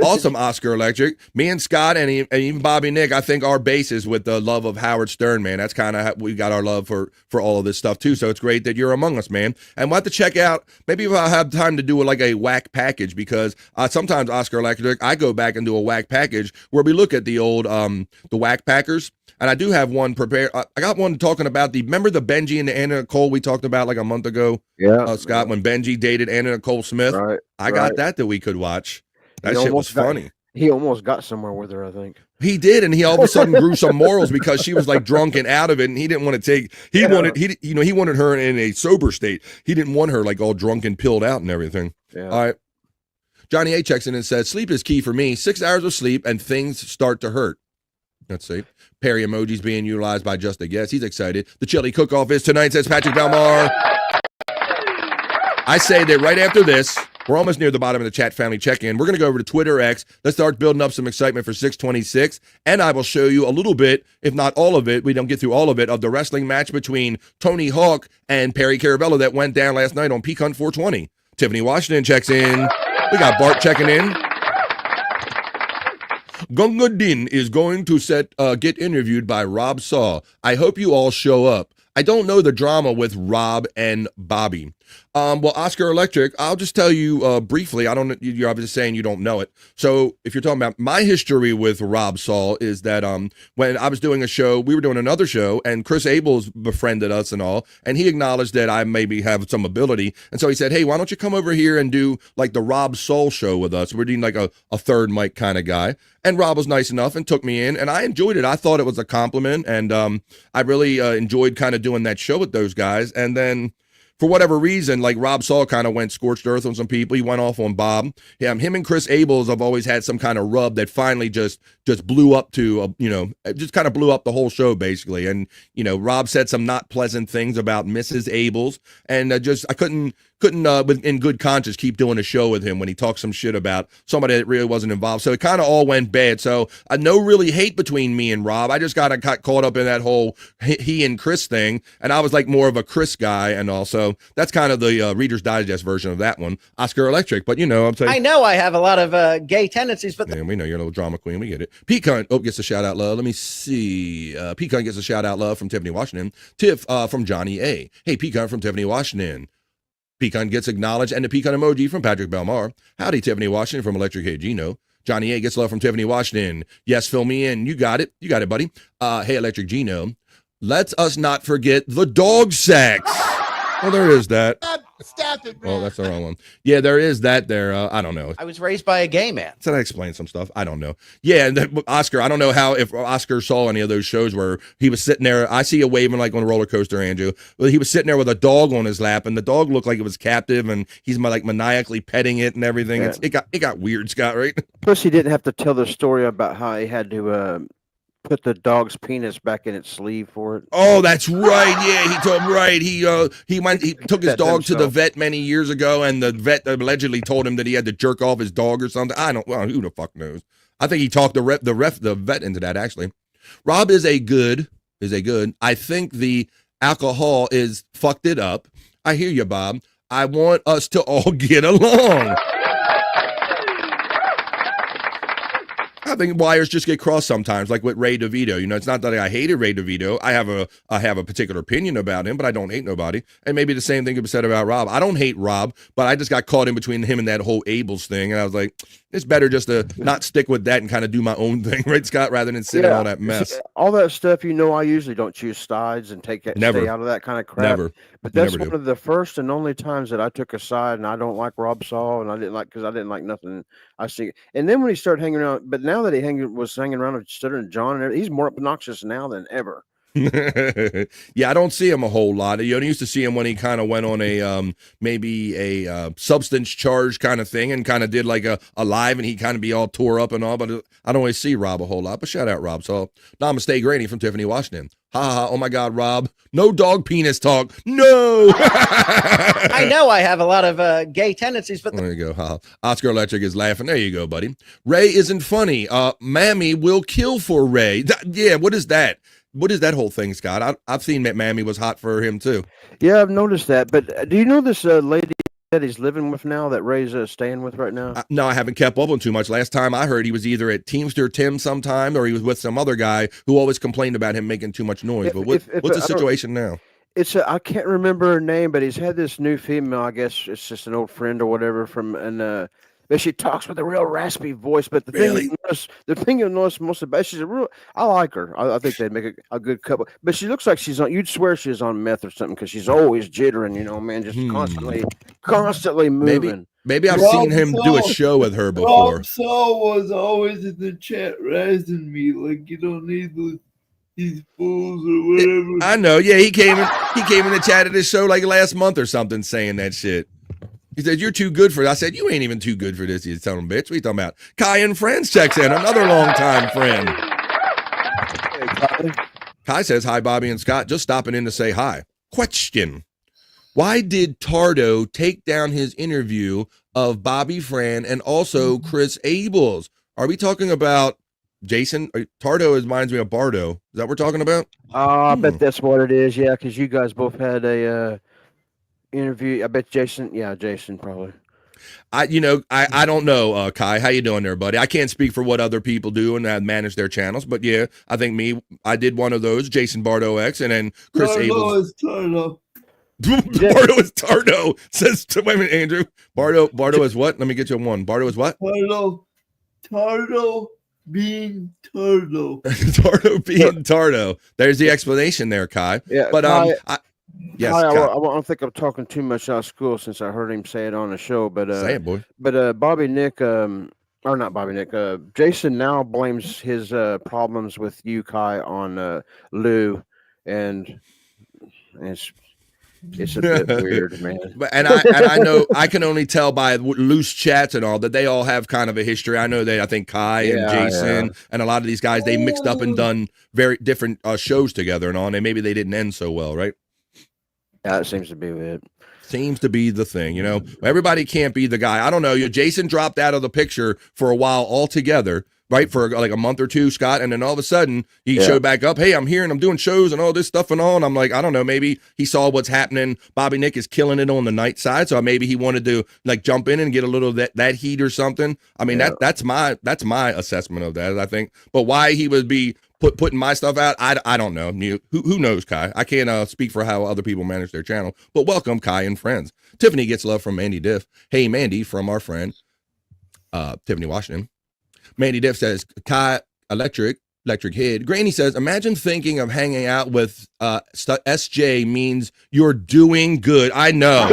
Awesome, Oscar Electric. Me and Scott and even Bobby Nick, I think our base is with the love of Howard Stern, man. That's kind of we got our love for all of this stuff too. So it's great that you're among us, man. And we'll have to check out, maybe if I have time to do like a whack package, because sometimes, Oscar Electric, I go back and do a whack package where we look at the old the whack packers. And I do have one prepared. I got one talking about remember the Benji and the Anna Nicole we talked about like a month ago? Yeah. Scott, when Benji dated Anna Nicole Smith. Right. I got that we could watch. That shit was funny. He almost got somewhere with her, I think. He did, and he all of a sudden grew some morals because she was like drunk and out of it, and he didn't want to take. He wanted her in a sober state. He didn't want her like all drunk and pilled out and everything. Yeah. All right. Johnny A checks in and says, "Sleep is key for me. 6 hours of sleep and things start to hurt." Let's see. Perry emojis being utilized by Just a Guess. He's excited. The chili cook-off is tonight, says Patrick Belmar. I say that right after this, we're almost near the bottom of the chat family check-in. We're going to go over to Twitter X. Let's start building up some excitement for 626. And I will show you a little bit, if not all of it, we don't get through all of it, of the wrestling match between Tony Hawk and Perry Carabello that went down last night on Peak Hunt 420. Tiffany Washington checks in. We got Bart checking in. Gunga Din is going to get interviewed by Rob Saw. I hope you all show up. I don't know the drama with Rob and Bobby. Well, Oscar Electric, I'll just tell you briefly. I don't. You're obviously saying you don't know it. So if you're talking about my history with Rob Saul, is that when I was doing a show, we were doing another show, and Chris Abels befriended us and all, and he acknowledged that I maybe have some ability, and so he said, "Hey, why don't you come over here and do like the Rob Saul show with us? We're doing like a third mic kind of guy." And Rob was nice enough and took me in, and I enjoyed it. I thought it was a compliment, and I really enjoyed kind of doing that show with those guys, and then. For whatever reason, like Rob Saul kind of went scorched earth on some people. He went off on Bob. Yeah, him and Chris Abels have always had some kind of rub that finally just blew up to, just kind of blew up the whole show basically. And, Rob said some not pleasant things about Mrs. Abels. And I couldn't in good conscience keep doing a show with him when he talked some shit about somebody that really wasn't involved. So it kind of all went bad. So no really hate between me and Rob. I just got caught up in that whole he and Chris thing. And I was like more of a Chris guy. And also that's kind of the Reader's Digest version of that one. Oscar Electric. But I'm saying. I know I have a lot of gay tendencies, but. Yeah, we know you're a little drama queen. We get it. Pete Cunt gets a shout out love. Let me see. Pete Cunt gets a shout out love from Tiffany Washington. Tiff from Johnny A. Hey, Pete Cunt from Tiffany Washington. Pecan gets acknowledged, and the pecan emoji from Patrick Belmar. Howdy, Tiffany Washington from Electric Hey Gino. Johnny A gets love from Tiffany Washington. Yes, fill me in. You got it. You got it, buddy. Hey, Electric Gino. Let's us not forget the dog sex. Well, there is that. Stop it, man. Oh, that's the wrong one. Yeah, there is that there. I don't know. I was raised by a gay man. Did I explain some stuff? I don't know. Yeah, and Oscar, I don't know if Oscar saw any of those shows where he was sitting there. I see a waving like on a roller coaster, Andrew. But he was sitting there with a dog on his lap, and the dog looked like it was captive, and he's like maniacally petting it and everything. Yeah. It got weird, Scott, right? Plus, he didn't have to tell the story about how he had to put the dog's penis back in its sleeve for it. Oh, that's right. Yeah, he told right. He took his dog to the vet many years ago, and the vet allegedly told him that he had to jerk off his dog or something. Who the fuck knows? I think he talked the vet into that actually. Rob is a good. I think the alcohol is fucked it up. I hear you, Bob. I want us to all get along. I think wires just get crossed sometimes, like with Ray DeVito. It's not that I hated Ray DeVito. I have a particular opinion about him, but I don't hate nobody. And maybe the same thing could be said about Rob. I don't hate Rob, but I just got caught in between him and that whole Abels thing, and I was like, it's better just to not stick with that and kind of do my own thing, right, Scott, rather than sit in all that mess. All that stuff, I usually don't choose sides and stay out of that kind of crap. Never. But that's one of the first and only times that I took a side, and I don't like Rob Saul, and I didn't like nothing I see. And then when he started hanging around, but now that he was hanging around with Stutter and John, and he's more obnoxious now than ever. Yeah, I don't see him a whole lot. You only used to see him when he kind of went on a maybe a substance charge kind of thing and kind of did like a live, and he kind of be all tore up and all. But I don't always see Rob a whole lot. But shout out Rob. So namaste, Granny from Tiffany, Washington. Ha ha! Oh my God, Rob! No dog penis talk. No. I know I have a lot of gay tendencies, but there you go. Ha. Oscar Electric is laughing. There you go, buddy. Ray isn't funny. Mammy will kill for Ray. Yeah. What is that? What is that whole thing, Scott? I've seen that Mammy was hot for him too. Yeah, I've noticed that. But do you know this lady that he's living with now, that Ray's staying with right now? No, I haven't kept up on too much. Last time I heard, he was either at Teamster Tim sometime, or he was with some other guy who always complained about him making too much noise. But what's the situation now? It's I can't remember her name, but he's had this new female. I guess it's just an old friend or whatever from but she talks with a real raspy voice. But the thing you'll notice most about, she's a real. I like her. I think they'd make a good couple. But she looks like she's on. You'd swear she's on meth or something because she's always jittering. You know, man, just constantly moving. Maybe I've seen him do a show with her before. Rob Saul was always in the chat razzing me like you don't need these fools or whatever. I know. Yeah, he came in the chat of this show like last month or something saying that shit. He said, "You're too good for it." I said, "You ain't even too good for this, you son of a bitch. What are you talking about?" Kai and Friends checks in, another longtime friend. Hey, Kai says, "Hi, Bobby and Scott. Just stopping in to say hi. Question: why did Tardo take down his interview of Bobby Fran and also Chris Abels? Are we talking about Jason? Tardo reminds me of Bardo. Is that what we're talking about?" I bet that's what it is. Yeah, because you guys both had a interview. I bet Jason. Yeah, Jason probably. I don't know, Kai. How you doing there, buddy? I can't speak for what other people do and manage their channels, but yeah, I think I did one of those. Jason Bardo X, and then Chris Abels. Tardo. Bardo is Tardo. Says to wait a minute, Andrew. Bardo is what? Let me get you one. Bardo is what? Tardo being Tardo. Tardo being Tardo. There's the explanation there, Kai. Yeah, but Kai, yes, I don't think I'm talking too much out of school since I heard him say it on the show. But say it, boy. But Bobby Nick, or not Bobby Nick. Jason now blames his problems with you, Kai, on Lou, and it's a bit weird, man. And I know I can only tell by loose chats and all that they all have kind of a history. I know that I think Kai and Jason and a lot of these guys, they mixed up and done very different shows together and all, and maybe they didn't end so well, right? Yeah, it seems to be it. Seems to be the thing, you know. Everybody can't be the guy. I don't know. Jason dropped out of the picture for a while altogether, right? For like a month or two, Scott, and then all of a sudden he showed back up. Hey, I'm here and I'm doing shows and all this stuff and all. And I'm like, I don't know. Maybe he saw what's happening. Bobby Nick is killing it on the night side, so maybe he wanted to like jump in and get a little of that heat or something. I mean, that's my assessment of that, I think. But why he would be putting my stuff out, I don't know. Who knows, Kai? I can't speak for how other people manage their channel. But welcome, Kai and Friends. Tiffany gets love from Mandy Diff. Hey, Mandy, from our friend Tiffany Washington. Mandy Diff says, Kai Electric Head. Granny says, imagine thinking of hanging out with SJ means you're doing good. I know.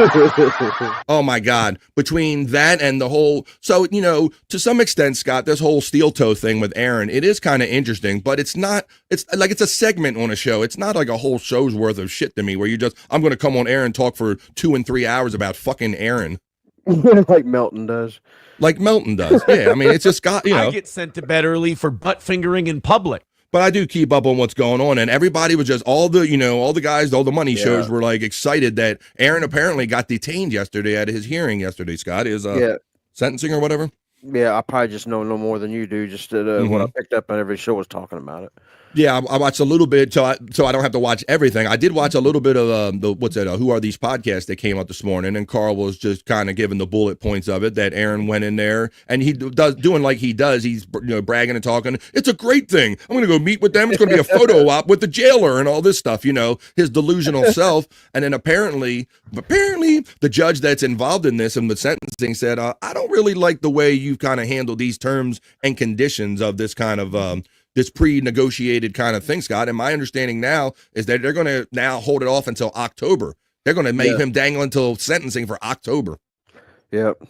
Oh my God. Between that and the whole, so, you know, to some extent, Scott, this whole steel toe thing with Aaron, it is kind of interesting, but it's not, it's like, it's a segment on a show. It's not like a whole show's worth of shit to me where I'm going to come on air and talk for 2 and 3 hours about fucking Aaron. Like Melton does. Yeah, I mean, it's just got, you know. I get sent to bed early for butt fingering in public. But I do keep up on what's going on, and everybody was just all the guys, all the money shows were like excited that Aaron apparently got detained yesterday at his hearing yesterday, Scott, his sentencing or whatever. Yeah, I probably just know no more than you do, just what I picked up on every show was talking about it. Yeah, I watched a little bit, so I don't have to watch everything. I did watch a little bit of Who Are These Podcasts that came out this morning, and Carl was just kind of giving the bullet points of it, that Aaron went in there, and he doing like he does. He's bragging and talking. It's a great thing. I'm going to go meet with them. It's going to be a photo op with the jailer and all this stuff, his delusional self. And then apparently the judge that's involved in this and the sentencing said, I don't really like the way you've kind of handled these terms and conditions of this kind of this pre-negotiated kind of thing, Scott. And my understanding now is that they're going to now hold it off until October. They're going to make him dangle until sentencing for October. Yep.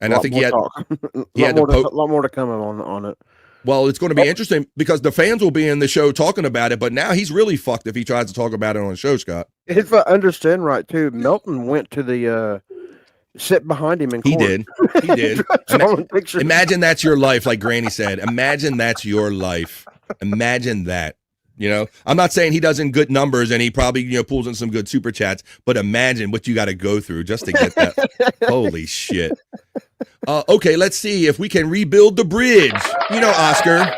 And I think he had a lot more to come on it. Well, it's going to be interesting because the fans will be in the show talking about it, but now he's really fucked if he tries to talk about it on the show, Scott. If I understand right, too, Melton went to the sit behind him in court. He did. He did. Imagine that's your life, like Granny said. Imagine that's your life. Imagine that. You know, I'm not saying he doesn't good numbers and he probably, you know, pulls in some good super chats, but imagine what you got to go through just to get that. Holy shit. Okay, let's see if we can rebuild the bridge. You know, Oscar.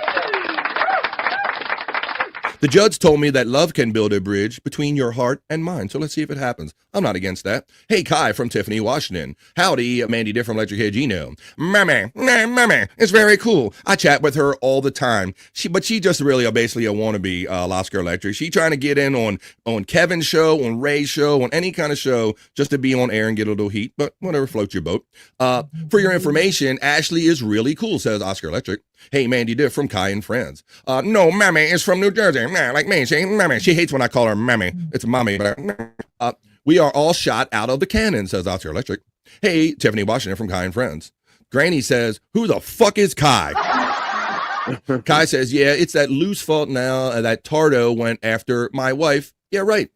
The judge told me that love can build a bridge between your heart and mine. So let's see if it happens. I'm not against that. Hey, Kai from Tiffany, Washington. Howdy, Mandy Diff from Electric Head Gino. Mammy, it's very cool. I chat with her all the time. But she just really basically a wannabe Oscar Electric. She trying to get in on Kevin's show, on Ray's show, on any kind of show just to be on air and get a little heat. But whatever, float your boat. For your information, Ashley is really cool, says Oscar Electric. Hey, Mandy Diff from Kai and Friends. No, Mammy is from New Jersey. Like me, she hates when I call her Mammy. It's Mommy. But we are all shot out of the cannon, says Oscar Electric. Hey, Tiffany Washington from Kai and Friends. Granny says, who the fuck is Kai? Kai says, yeah, it's that loose fault now that Tardo went after my wife. Yeah, right.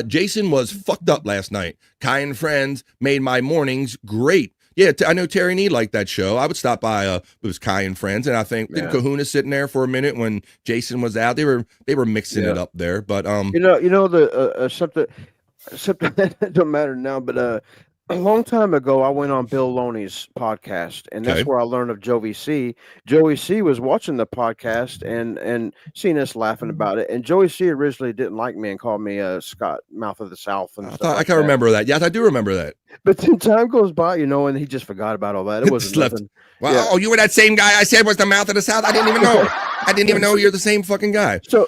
Jason was fucked up last night. Kai and Friends made my mornings great. Yeah, I know Terry Nee liked that show. I would stop by it was Kai and Friends, and I think didn't Kahuna sitting there for a minute when Jason was out. They were mixing it up there, but you know the something that don't matter now, but a long time ago, I went on Bill Loney's podcast, and that's where I learned of Joey C. Joey C. was watching the podcast and seeing us laughing about it. And Joey C. originally didn't like me and called me Scott, Mouth of the South. And I can't remember that. Yes, I do remember that. But then time goes by, you know, and he just forgot about all that. It wasn't nothing. Wow. Yeah. Oh, you were that same guy I said was the Mouth of the South? I didn't even know. I didn't even know you're the same fucking guy. So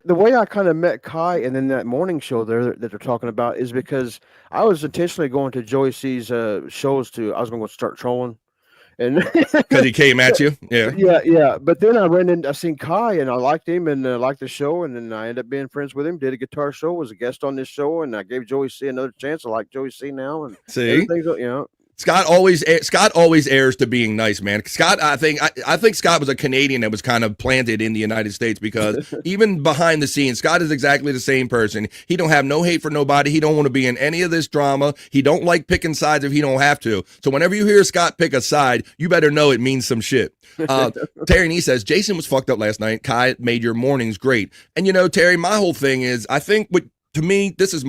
the way I kind of met Kai and then that morning show there that they're talking about is because I was intentionally going to Joey C's shows I was going to start trolling. And because he came at you. Yeah. Yeah. But then I seen Kai and I liked him and liked the show. And then I ended up being friends with him, did a guitar show, was a guest on this show. And I gave Joey C another chance. I like Joey C now. And see, you know. Scott always airs to being nice, man. Scott, I think Scott was a Canadian that was kind of planted in the United States because even behind the scenes, Scott is exactly the same person. He don't have no hate for nobody. He don't want to be in any of this drama. He don't like picking sides if he don't have to. So whenever you hear Scott pick a side, you better know it means some shit. Terry Nee says, Jason was fucked up last night. Kai made your mornings great. And you know, Terry, my whole thing is, I think to me, this is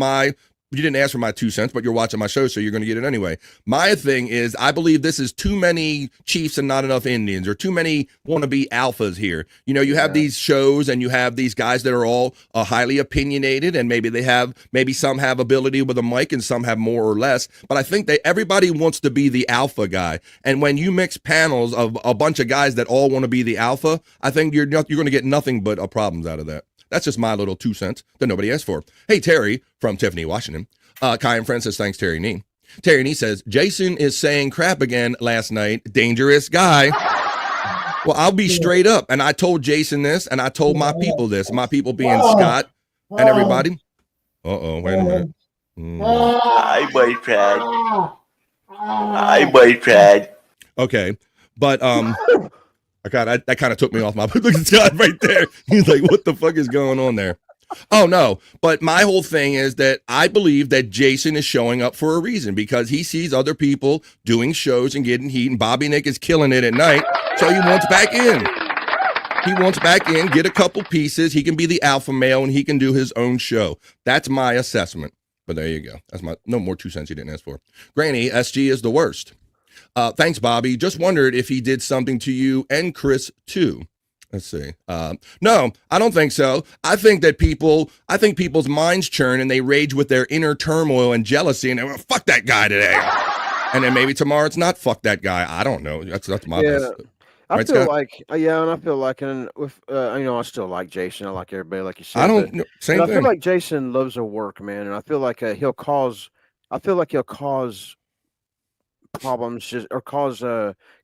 you didn't ask for my 2 cents, but you're watching my show, so you're going to get it anyway. My thing is, I believe this is too many Chiefs and not enough Indians, or too many wannabe alphas here. You know, you have these shows and you have these guys that are all highly opinionated, and maybe some have ability with a mic and some have more or less. But I think everybody wants to be the alpha guy. And when you mix panels of a bunch of guys that all want to be the alpha, I think you're going to get nothing but problems out of that. That's just my little 2 cents that nobody asked for. Hey, Terry from Tiffany, Washington. Kai and Friends says, thanks, Terry Nee. Terry Nee says, Jason is saying crap again last night. Dangerous guy. Well, I'll be straight up. And I told Jason this, and I told my people this. My people being Scott and everybody. Uh-oh, wait a minute. Hi, boyfriend. Hi, boyfriend. Okay, but that kind of took me off my look at Scott right there. He's like, what the fuck is going on there? Oh, no. But my whole thing is that I believe that Jason is showing up for a reason because he sees other people doing shows and getting heat, and Bobby Nick is killing it at night. So he wants back in. He wants back in, get a couple pieces. He can be the alpha male and he can do his own show. That's my assessment. But there you go. That's no more 2 cents you didn't ask for. Granny, SG is the worst. Thanks, Bobby. Just wondered if he did something to you and Chris too. Let's see. No, I don't think so. I think people's minds churn and they rage with their inner turmoil and jealousy and they fuck that guy today. And then maybe tomorrow it's not fuck that guy. I don't know. That's my best. I feel like, and I feel like, and with, I still like Jason. I like everybody, like you said. Same thing. I feel like Jason loves her work, man. And I feel like he'll cause problems or cause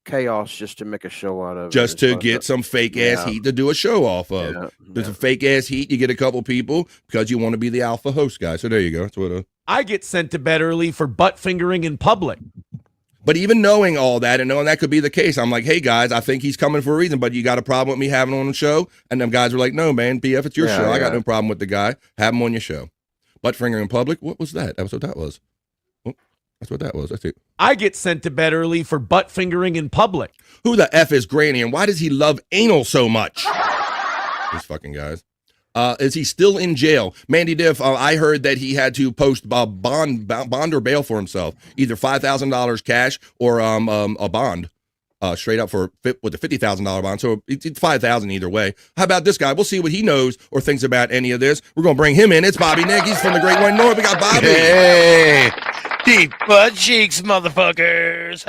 chaos just to make a show out of just to get some fake ass heat to do a show off of. There's a fake ass heat. You get a couple people because you want to be the alpha host guy. So there you go. That's what I get sent to bed early for butt fingering in public. But even knowing all that and knowing that could be the case, I'm like, hey guys, I think he's coming for a reason, but you got a problem with me having him on the show? And them guys were like, no, man, BF, it's your show. I got no problem with the guy. Have him on your show. Butt finger in public? What was that? That's what that was. Oh, that's what that was. That's it. I get sent to bed early for butt fingering in public. Who the F is Granny, and why does he love anal so much? These fucking guys. Is he still in jail? Mandy Diff, I heard that he had to post bond or bail for himself, either $5,000 cash or a bond, straight up with a $50,000 bond. So it's $5,000 either way. How about this guy? We'll see what he knows or thinks about any of this. We're gonna bring him in. It's Bobby Nick. He's from the Great White North. We got Bobby. Hey, deep butt cheeks, motherfuckers.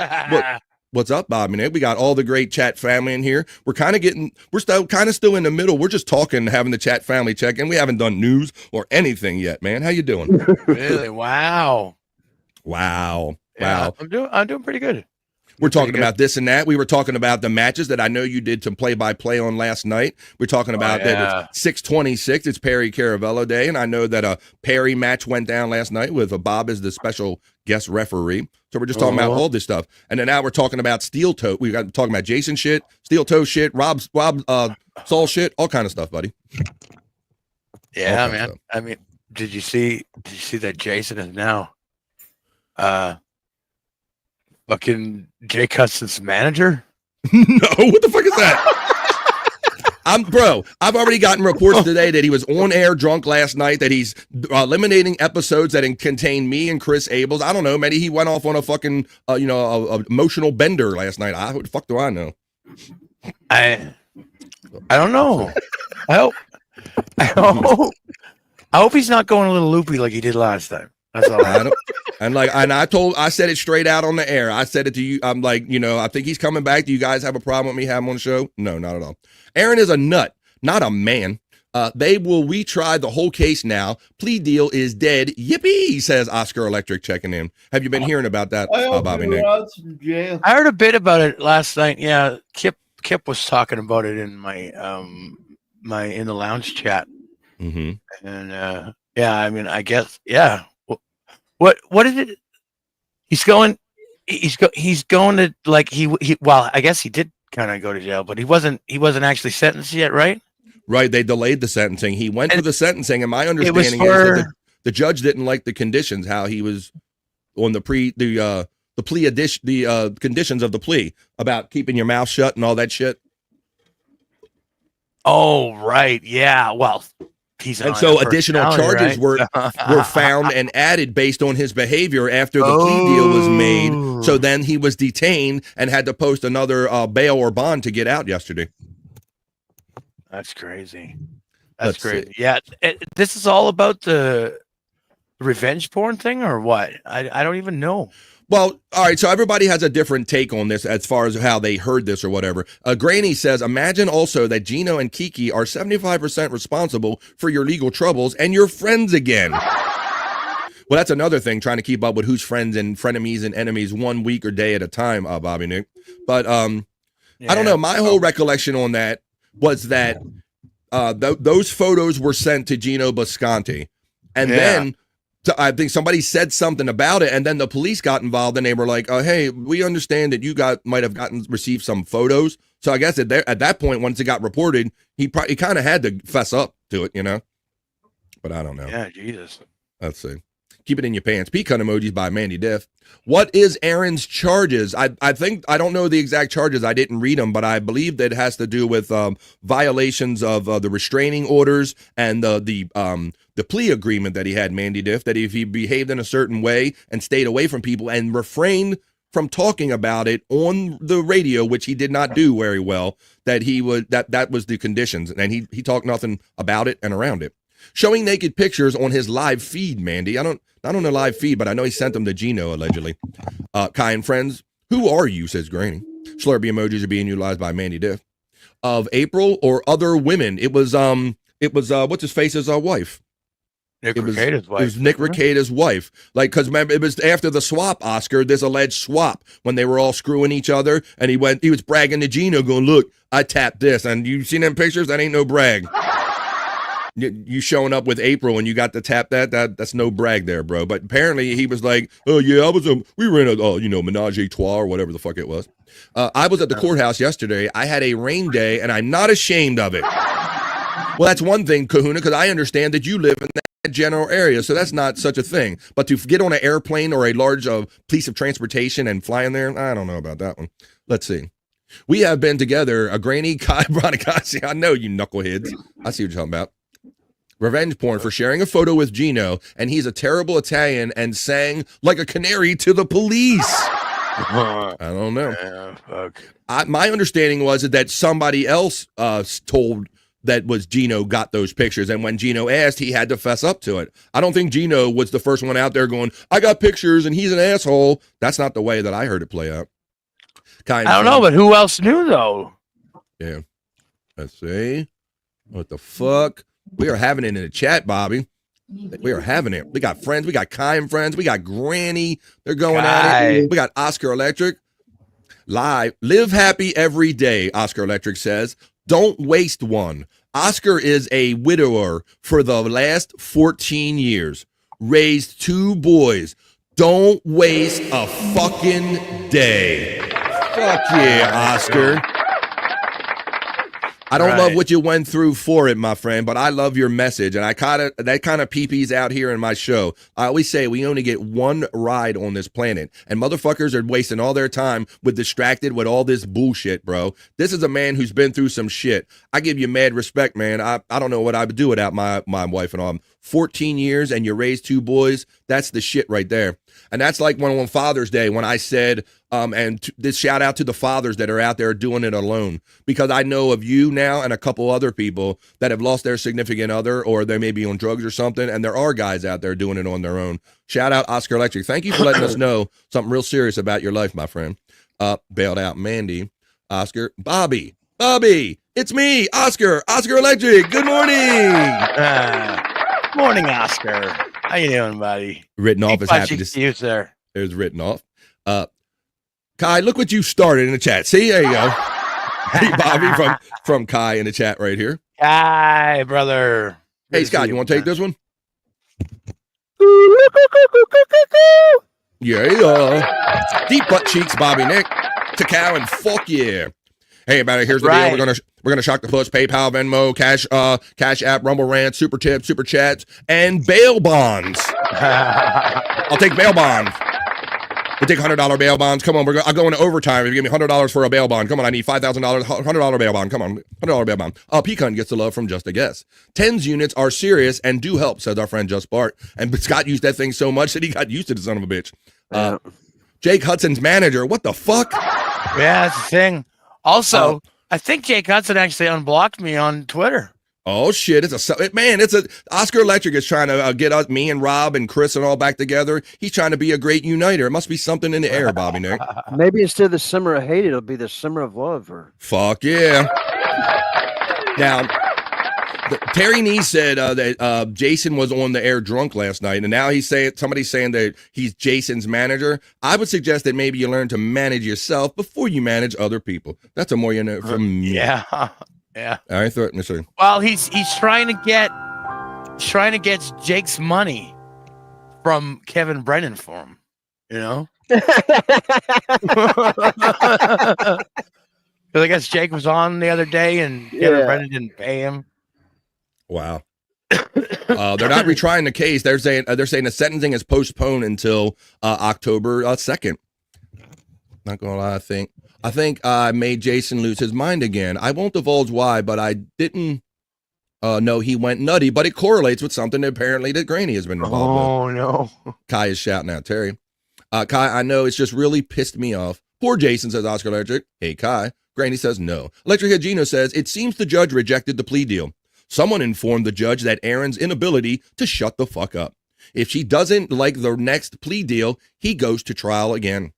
What's up, Bob and Ed? We got all the great chat family in here. We're still in the middle. We're just talking, having the chat family check in. We haven't done news or anything yet, man. How you doing? Really? Wow. Yeah, I'm doing pretty good. We're talking about this and that. We were talking about the matches that I know you did some play-by-play on last night. We're talking about that it's 6/26. It's Perry Caravello Day, and I know that a Perry match went down last night with Bob as the special guest referee. So we're just talking about all this stuff. And then now we're talking about steel toe. We got talking about Jason shit, steel toe shit, Rob Saul shit, all kind of stuff, buddy. Yeah, man. I mean, did you see that Jason is now fucking Jay Cutson's manager? No, what the fuck is that? I've already gotten reports today that he was on air drunk last night, that he's eliminating episodes that contain me and Chris Abels. I don't know, maybe he went off on a fucking, a emotional bender last night. What the fuck do I know? I don't know. I hope he's not going a little loopy like he did last time. That's all. I said it straight out on the air. I said it to you. I'm like, I think he's coming back. Do you guys have a problem with me having him on the show? No, not at all. Aaron is a nut, not a man. They will retry the whole case now. Plea deal is dead. Yippee, says Oscar Electric checking in. Have you been hearing about that, Bobby Nick? I heard a bit about it last night. Yeah, Kip was talking about it in my my in the lounge chat. Mm-hmm. And I mean, I guess What is it? He's going to like well, I guess he did kind of go to jail, but he wasn't actually sentenced yet, right? Right. They delayed the sentencing. He went for the sentencing, and my understanding is that the judge didn't like the conditions, how he was on the conditions of the plea about keeping your mouth shut and all that shit. Oh, right. Yeah. Well, and so additional charges were found and added based on his behavior after the plea deal was made. So then he was detained and had to post another bail or bond to get out yesterday. That's crazy. That's crazy. Yeah. This is all about the revenge porn thing or what? I don't even know. Well, all right, so everybody has a different take on this as far as how they heard this or whatever. Granny says, imagine also that Gino and Kiki are 75% responsible for your legal troubles and you're friends again. Well, that's another thing, trying to keep up with who's friends and frenemies and enemies 1 week or day at a time, Bobby Nick. But I don't know. My whole recollection on that was that those photos were sent to Gino Bisconti. And then I think somebody said something about it, and then the police got involved, and they were like, "Oh, hey, we understand that you might have received some photos." So I guess at that point, once it got reported, he kind of had to fess up to it, But I don't know. Yeah, Jesus. Let's see. Keep it in your pants. Pecan emojis by Mandy Diff. What is Aaron's charges? I think I don't know the exact charges. I didn't read them, but I believe that it has to do with violations of the restraining orders and the plea agreement that he had, Mandy Diff, that if he behaved in a certain way and stayed away from people and refrained from talking about it on the radio, which he did not do very well, that that was the conditions. And he talked nothing about it and around it. Showing naked pictures on his live feed, Mandy. Not on the live feed, but I know he sent them to Gino, allegedly. Kai and friends, who are you, says Granny. Slurpee emojis are being utilized by Mandy Diff. Of April or other women. It was what's his face's wife. Nick Rekieta's wife. It was Nick Rekieta's wife. Like, because remember, it was after the swap, Oscar, this alleged swap, when they were all screwing each other, and he was bragging to Gino, going, "Look, I tapped this." And you seen them pictures? That ain't no brag. You showing up with April and you got to tap that's no brag there, bro. But apparently he was like, oh yeah, we were in a menage a trois or whatever the fuck it was. I was at the courthouse yesterday. I had a rain day and I'm not ashamed of it. Well, that's one thing, Kahuna, because I understand that you live in that general area, so that's not such a thing. But to get on an airplane or a large piece of transportation and fly in there, I don't know about that one. Let's see. We have been together, a Granny, Kai, Bronicasi. I know you knuckleheads. I see what you're talking about. Revenge porn for sharing a photo with Gino, and he's a terrible Italian and sang like a canary to the police. I don't know. Yeah, fuck. My understanding was that somebody else told that was Gino got those pictures, and when Gino asked, he had to fess up to it. I don't think Gino was the first one out there going, I got pictures and he's an asshole. That's not the way that I heard it play out. I don't know, but who else knew though? Yeah. Let's see. What the fuck? We are having it in the chat, Bobby. We are having it. We got friends. We got Kai friends. We got Granny. They're going at it. We got Oscar Electric. Live. Live happy every day, Oscar Electric says. Don't waste one. Oscar is a widower for the last 14 years. Raised 2 boys. Don't waste a fucking day. Fuck yeah, Oscar. I don't love what you went through for it, my friend, but I love your message, and that kind of peepees out here in my show. I always say we only get one ride on this planet, and motherfuckers are wasting all their time distracted with all this bullshit, bro. This is a man who's been through some shit. I give you mad respect, man. I don't know what I would do without my wife and all. 14 years and you raised 2 boys. That's the shit right there. And that's like on Father's Day when I said, this shout out to the fathers that are out there doing it alone, because I know of you now and a couple other people that have lost their significant other, or they may be on drugs or something. And there are guys out there doing it on their own. Shout out Oscar Electric. Thank you for letting us know something real serious about your life, my friend. Bailed out Mandy, Oscar, Bobby, it's me, Oscar Electric. Good morning. Morning, Oscar. How you doing, buddy? Written off is happy to see you, sir. There's written off. Kai, look what you started in the chat. See, there you go. Hey, Bobby from Kai in the chat right here. Kai, brother. Hey, Scott, you want to take this one? Yeah. Deep butt cheeks, Bobby Nick. Takao and fuck yeah. Hey, everybody, here's the deal. We're gonna shock the puss, PayPal, Venmo, Cash App, Rumble Rant, Super Tips, Super Chats, and bail bonds. I'll take bail bonds. We'll take $100 bail bonds. Come on, I'll go into overtime if you give me $100 for a bail bond. Come on, I need $5,000, $100 bail bond. Come on, $100 bail bond. Pecan gets the love from Just a Guess. TENS units are serious and do help, says our friend Just Bart. And Scott used that thing so much that he got used to the son of a bitch. Jake Hudson's manager. What the fuck? Yeah, that's the thing. Also, I think Jake Hudson actually unblocked me on Twitter. Oh shit! It's Oscar Electric is trying to get me and Rob and Chris and all back together. He's trying to be a great uniter. It must be something in the air, Bobby Nick. Maybe instead of the summer of hate, it'll be the summer of love. Or fuck yeah! Now, Terry Nee said that Jason was on the air drunk last night, and now somebody's saying that he's Jason's manager. I would suggest that maybe you learn to manage yourself before you manage other people. That's a more you know from me. Yeah. All right, Mr. Well, he's trying to get Jake's money from Kevin Brennan for him. You know. Because I guess Jake was on the other day and Kevin Brennan didn't pay him. Wow. They're not retrying the case. They're saying the sentencing is postponed until October 2nd. Not gonna lie, I think I made Jason lose his mind again. I won't divulge why, but I didn't know he went nutty, but it correlates with something apparently that Granny has been involved with. Oh no. Kai is shouting out Terry. Kai, I know it's just really pissed me off. Poor Jason, says Oscar Electric. Hey, Kai. Granny says no. Electric Head Gino says, it seems the judge rejected the plea deal. Someone informed the judge that Aaron's inability to shut the fuck up. If she doesn't like the next plea deal, he goes to trial again.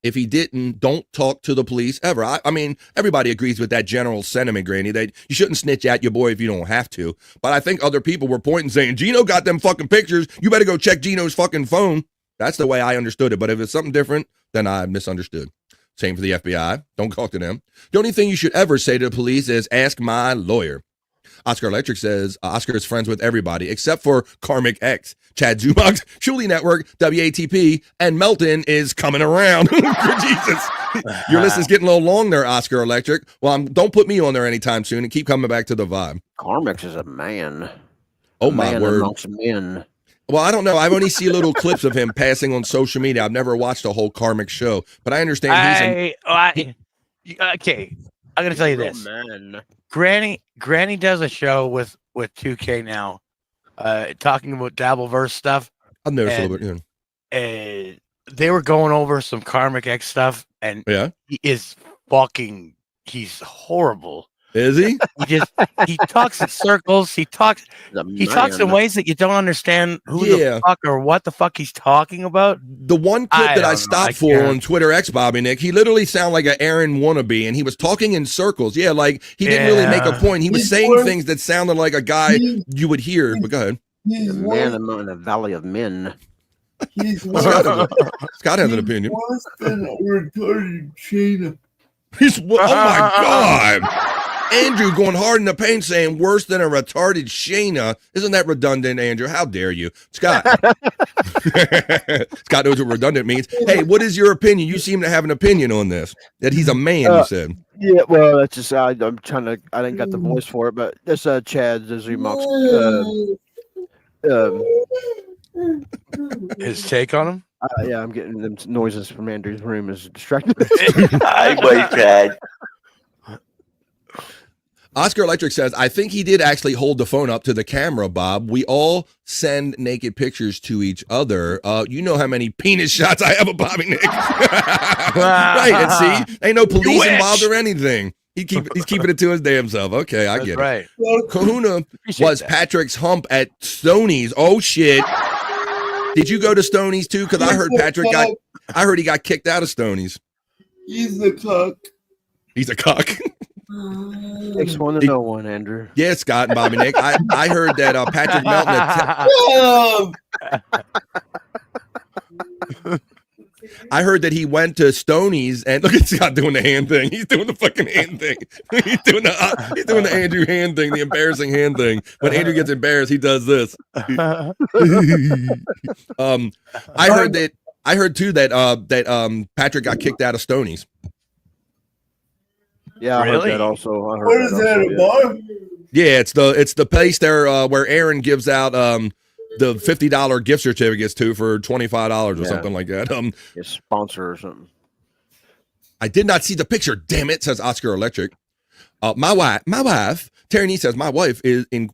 If he didn't, don't talk to the police ever. I mean, everybody agrees with that general sentiment, Granny, that you shouldn't snitch at your boy if you don't have to. But I think other people were pointing saying, Gino got them fucking pictures. You better go check Gino's fucking phone. That's the way I understood it. But if it's something different, then I misunderstood. Same for the FBI. Don't talk to them. The only thing you should ever say to the police is, ask my lawyer. Oscar Electric says Oscar is friends with everybody except for Karmic X, Chad Zumach, Shuli Network, WATP, and Melton is coming around. Jesus. Your list is getting a little long there, Oscar Electric. Well, don't put me on there anytime soon and keep coming back to the vibe. Karmic is a man. Oh, my word. Amongst men. Well, I don't know. I've only seen little clips of him passing on social media. I've never watched a whole Karmic show, but I understand okay. I'm gonna tell you this. Man. Granny does a show with 2K now, talking about Dabbleverse stuff. I've noticed a little bit. They were going over some Karmic X stuff, and he's horrible. Is he? He talks in circles. He talks in ways that you don't understand who the fuck or what the fuck he's talking about. The one clip that I stopped for on Twitter X, Bobby Nick, he literally sounded like an Aaron wannabe, and he was talking in circles. Yeah, like he didn't really make a point. He was saying things that sounded like a guy you would hear. But go ahead. The man in the valley of men. Scott has an opinion. Worse than a retarded Shayna. Oh my God. Andrew going hard in the paint saying worse than a retarded Shayna. Isn't that redundant, Andrew? How dare you? Scott. Scott knows what redundant means. Hey, what is your opinion? You seem to have an opinion on this. That he's a man, you said. Yeah, well, that's just, I'm trying to, I didn't got the voice for it, but that's Chad Zumach. His take on him? Yeah, I'm getting them noises from Andrew's room is distracting. Hi, boy, Chad. Oscar Electric says, I think he did actually hold the phone up to the camera, Bob. We all send naked pictures to each other. You know how many penis shots I have of Bobby Nick. Right, and see, ain't no police involved or anything. He's keeping it to his damn self. Okay, I get it. Kahuna was Patrick's hump at Stoney's. Oh, shit. Did you go to Stoney's, too? Because I heard I heard he got kicked out of Stoney's. He's a cock. He's a cock. Takes one to know one, Andrew. Yeah, Scott and Bobby Nick. I heard that Patrick Melton. I heard that he went to Stoney's and look at Scott doing the hand thing. He's doing the fucking hand thing. He's doing the Andrew hand thing, the embarrassing hand thing. When Andrew gets embarrassed, he does this. I heard too that Patrick got kicked out of Stoney's. Yeah, I really? heard that also. What is that, a bar? Yeah, it's the place there where Aaron gives out the $50 gift certificates to for $25 or something like that. A sponsor or something. I did not see the picture. Damn it, says Oscar Electric. My wife, Terry says my wife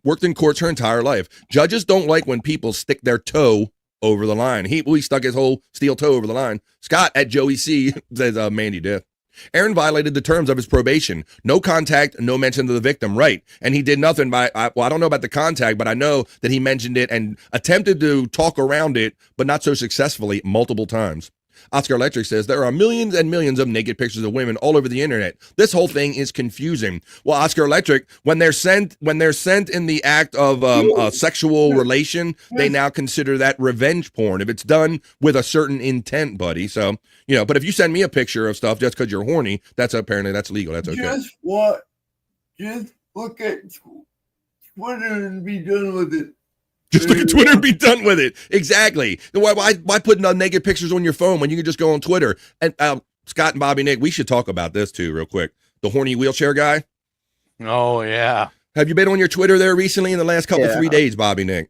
worked in courts her entire life. Judges don't like when people stick their toe over the line. He stuck his whole steel toe over the line. Scott at Joey C says Mandy Death. Aaron violated the terms of his probation. No contact, no mention to the victim. Right. And he did nothing I don't know about the contact, but I know that he mentioned it and attempted to talk around it, but not so successfully multiple times. Oscar Electric says there are millions and millions of naked pictures of women all over the internet. This whole thing is confusing. Well, Oscar Electric, when they're sent in the act of a sexual relation, they now consider that revenge porn if it's done with a certain intent, buddy. So, but if you send me a picture of stuff just because you're horny, that's legal. That's okay. Just look at Twitter and be done with it. Just look at Twitter and be done with it. Exactly. Why putting naked pictures on your phone when you can just go on Twitter? And Scott and Bobby Nick, we should talk about this too real quick. The horny wheelchair guy. Oh, yeah. Have you been on your Twitter there recently in the last couple 3 days, Bobby Nick?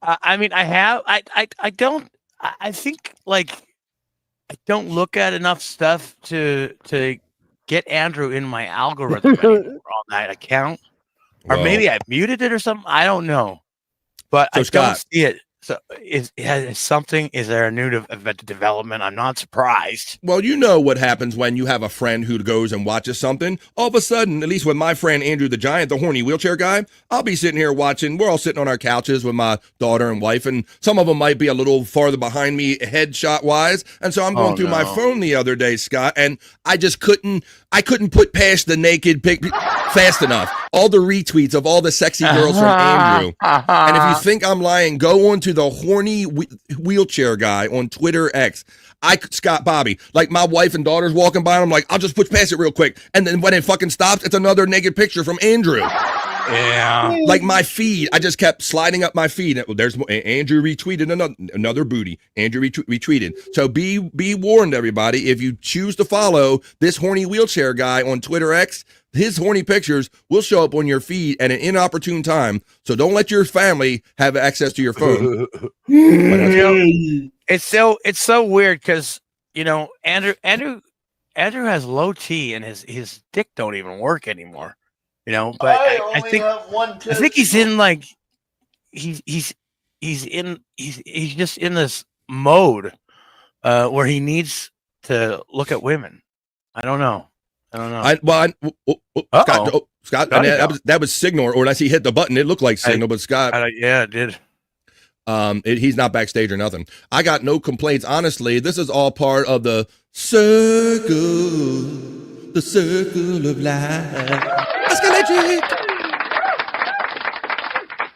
I mean, I have. I don't. I think I don't look at enough stuff to get Andrew in my algorithm anymore on that account. Or maybe I muted it or something. I don't know. But I don't see it. So is there a new development? I'm not surprised. Well, you know what happens when you have a friend who goes and watches something. All of a sudden, at least with my friend Andrew the Giant, the horny wheelchair guy, I'll be sitting here watching. We're all sitting on our couches with my daughter and wife, and some of them might be a little farther behind me headshot wise. And so I'm going through my phone the other day, Scott, and I just couldn't put past the naked pic fast enough. All the retweets of all the sexy girls from Andrew. And if you think I'm lying, go on to the horny wheelchair guy on Twitter X. Scott Bobby, like my wife and daughter's walking by, and I'm like, I'll just push past it real quick. And then when it fucking stops, it's another naked picture from Andrew. Yeah. Like my feed, I just kept sliding up my feed. There's Andrew retweeted another booty. Andrew retweeted. So be warned, everybody. If you choose to follow this horny wheelchair guy on Twitter X, his horny pictures will show up on your feed at an inopportune time. So don't let your family have access to your phone. It's so weird because Andrew has low T and his dick don't even work anymore. But I think he's in like he's just in this mode where he needs to look at women. I don't know. Scott, that was Signal, or unless he hit the button, it looked like Signal, but Scott. Yeah, it did. He's not backstage or nothing. I got no complaints. Honestly, this is all part of the circle of life. Oscar Electric.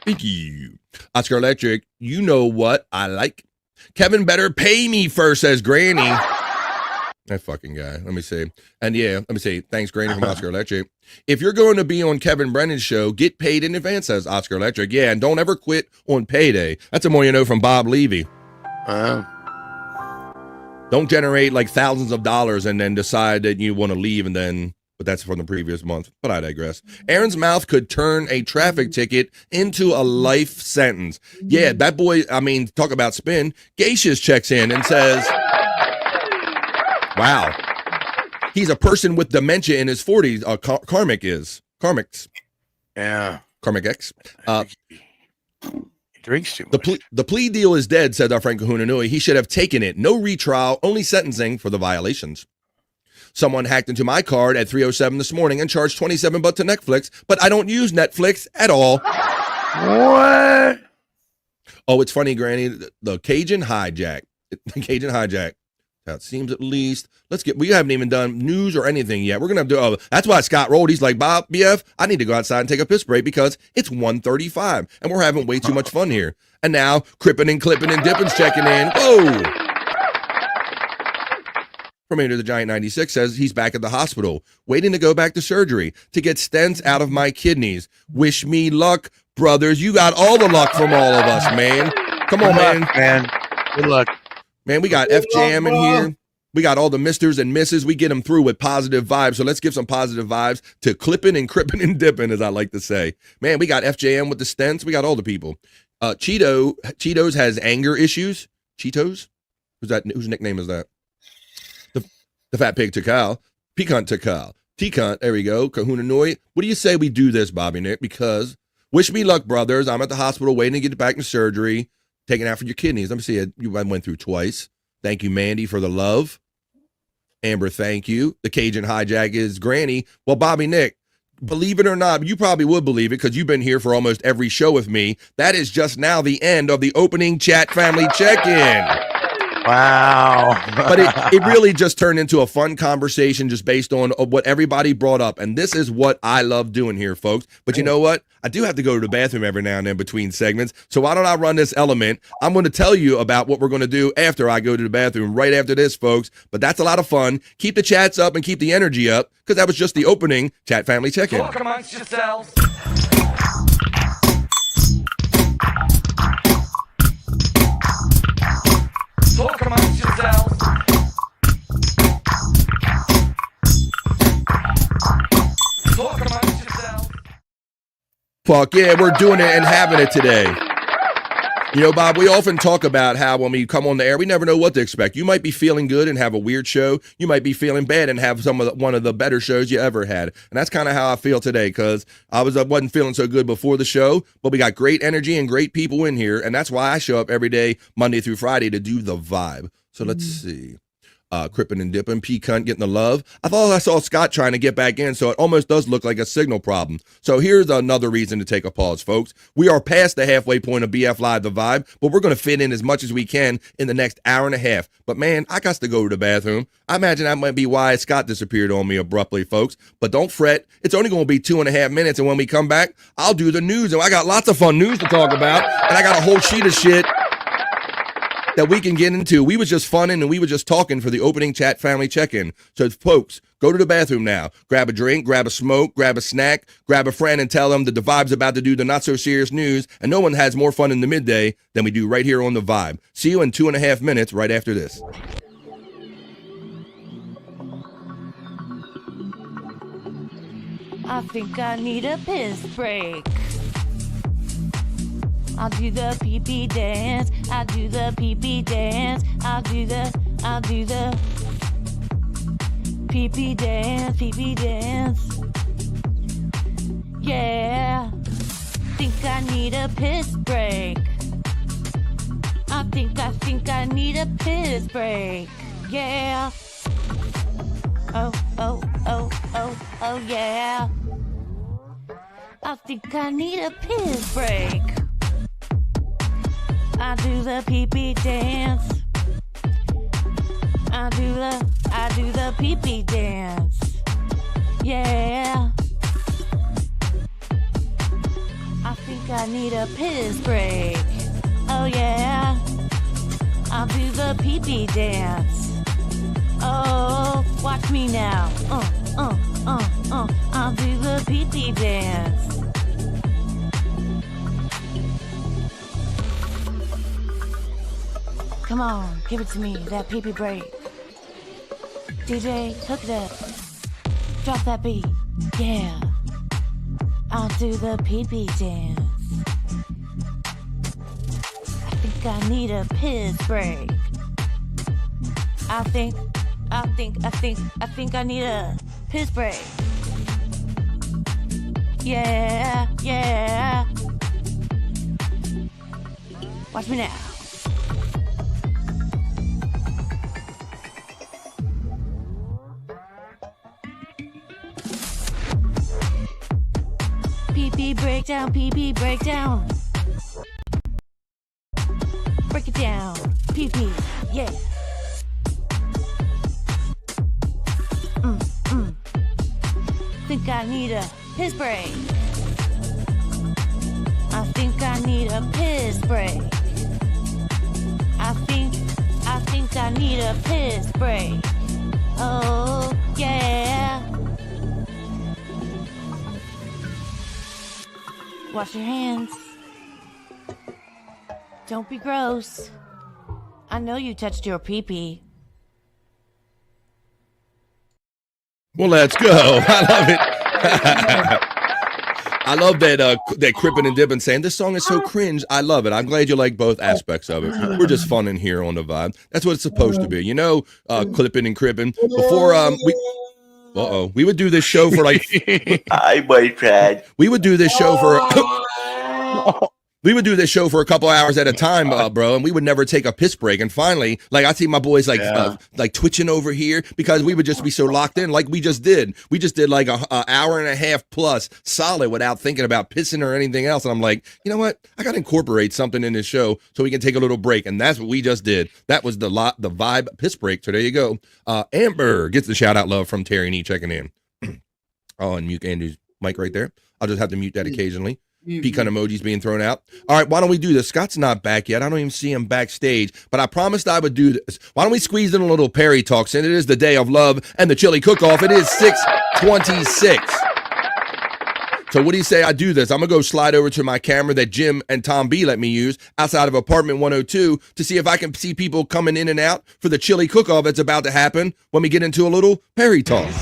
Thank you. Oscar Electric, you know what I like. Kevin better pay me first, says Granny. That fucking guy. Let me see. And yeah, let me see. Thanks, Granny from Oscar Electric. If you're going to be on Kevin Brennan's show, get paid in advance, says Oscar Electric. Yeah, and don't ever quit on payday. That's a more you know from Bob Levy. Don't generate like thousands of dollars and then decide that you want to leave but that's from the previous month. But I digress. Aaron's mouth could turn a traffic ticket into a life sentence. Yeah, that boy, talk about spin. Gaseous checks in and says, wow. He's a person with dementia in his 40s. Karmic's. Yeah. Karmic X. He drinks too much. The plea deal is dead, said our friend Kahuna Nui. He should have taken it. No retrial, only sentencing for the violations. Someone hacked into my card at 3:07 this morning and charged $27 to Netflix, but I don't use Netflix at all. What? Oh, it's funny, Granny. The Cajun hijack. The Cajun hijack. That seems at least. We haven't even done news or anything yet. We're going to do, that's why Scott rolled. He's like, Bob, BF, I need to go outside and take a piss break because it's 1:35 and we're having way too much fun here. And now, Crippin' and Clippin' and Dippin's checking in. Whoa! From Andrew the Giant 96 says he's back at the hospital, waiting to go back to surgery to get stents out of my kidneys. Wish me luck, brothers. You got all the luck from all of us, man. Come on, man. Good luck. Man, we got F Jam in here. We got all the misters and misses. We get them through with positive vibes. So let's give some positive vibes to Clippin' and Crippin' and Dippin', as I like to say. Man, we got FJM with the stents. We got all the people. Cheetos has anger issues. Cheetos? Whose nickname is that? The Fat Pig Takal. Pecan Takal. T-Cunt. There we go. Kahuna Nui. What do you say we do this, Bobby Nick? Because wish me luck, brothers. I'm at the hospital waiting to get back to surgery. Taking out for your kidneys. Let me see it. I went through twice. Thank you, Mandy, for the love. Amber, thank you. The Cajun hijack is Granny. Well, Bobby Nick, believe it or not, you probably would believe it because you've been here for almost every show with me. That is just now the end of the opening chat family check-in. Wow. But it really just turned into a fun conversation just based on what everybody brought up. And this is what I love doing here, folks. But you know what? I do have to go to the bathroom every now and then between segments. So why don't I run this element? I'm going to tell you about what we're going to do after I go to the bathroom right after this, folks. But that's a lot of fun. Keep the chats up and keep the energy up because that was just the opening chat family check-in. Talk amongst yourselves. Talk amongst yourselves. Talk amongst yourselves. Fuck yeah, we're doing it and having it today. You know, Bob, we often talk about how when we come on the air, we never know what to expect. You might be feeling good and have a weird show. You might be feeling bad and have one of the better shows you ever had. And that's kind of how I feel today because I wasn't feeling so good before the show, but we got great energy and great people in here. And that's why I show up every day, Monday through Friday, to do the vibe. So let's see. Crippin' and Dippin', P-Cunt getting the love. I thought I saw Scott trying to get back in, so it almost does look like a signal problem. So here's another reason to take a pause, folks. We are past the halfway point of BF Live The Vibe, but we're going to fit in as much as we can in the next hour and a half. But man, I got to go to the bathroom. I imagine that might be why Scott disappeared on me abruptly, folks. But don't fret. It's only going to be 2.5 minutes, and when we come back, I'll do the news. And I got lots of fun news to talk about, and I got a whole sheet of shit that we can get into. We was just funning and we were just talking for the opening chat family check-in. So folks, go to the bathroom now. Grab a drink, grab a smoke, grab a snack, grab a friend and tell them that the Vibe's about to do the not so serious news, and no one has more fun in the midday than we do right here on the Vibe. See you in 2.5 minutes right after this. I think I need a piss break. I'll do the pee-pee dance. I'll do the pee-pee dance. I'll do the pee-pee dance, pee-pee dance. Yeah. Think I need a piss break. I think I need a piss break. Yeah. Oh, yeah. I think I need a piss break. I do the pee-pee dance. I do the pee-pee dance. Yeah. I think I need a piss break. Oh yeah. I'll do the pee-pee dance. Oh, watch me now. I'll do the pee-pee dance. Come on, give it to me, that pee-pee break. DJ, hook it up. Drop that beat. Yeah. I'll do the pee-pee dance. I think I need a piss break. I think I need a piss break. Yeah. Watch me now. Pee-pee breakdown, pee-pee breakdown. Break it down, pee-pee, yeah. Think I need a piss break. I think I need a piss break. I think I need a piss break. Oh, yeah. Wash your hands. Don't be gross. I know you touched your pee-pee. Well, let's go. I love it. I love that Crippin' and Dippin' saying this song is so cringe. I love it. I'm glad you like both aspects of it. We're just fun in here on the Vibe. That's what it's supposed to be. You know, Clippin' and Crippin'. Before we would do this show for like Hi, boyfriend. We would do this show for we would do this show for a couple hours at a time, bro, and we would never take a piss break. And finally, like I see my boys like twitching over here because we would just be so locked in, like we just did. We just did like a hour and a half plus solid without thinking about pissing or anything else. And I'm like, you know what? I got to incorporate something in this show so we can take a little break. And that's what we just did. That was the Vibe piss break. So there you go. Amber gets the shout out love from Terry and E checking in. Oh, and mute Andrew's mic right there. I'll just have to mute that occasionally. Pecan emojis being thrown out. All right, why don't we do this? Scott's not back yet. I don't even see him backstage, but I promised I would do this. Why don't we squeeze in a little Perry talk? Since it is the day of love and the chili cook-off. It is 6:26. So what do you say I do this? I'm going to go slide over to my camera that Jim and Tom B let me use outside of apartment 102 to see if I can see people coming in and out for the chili cook-off that's about to happen when we get into a little Perry talk.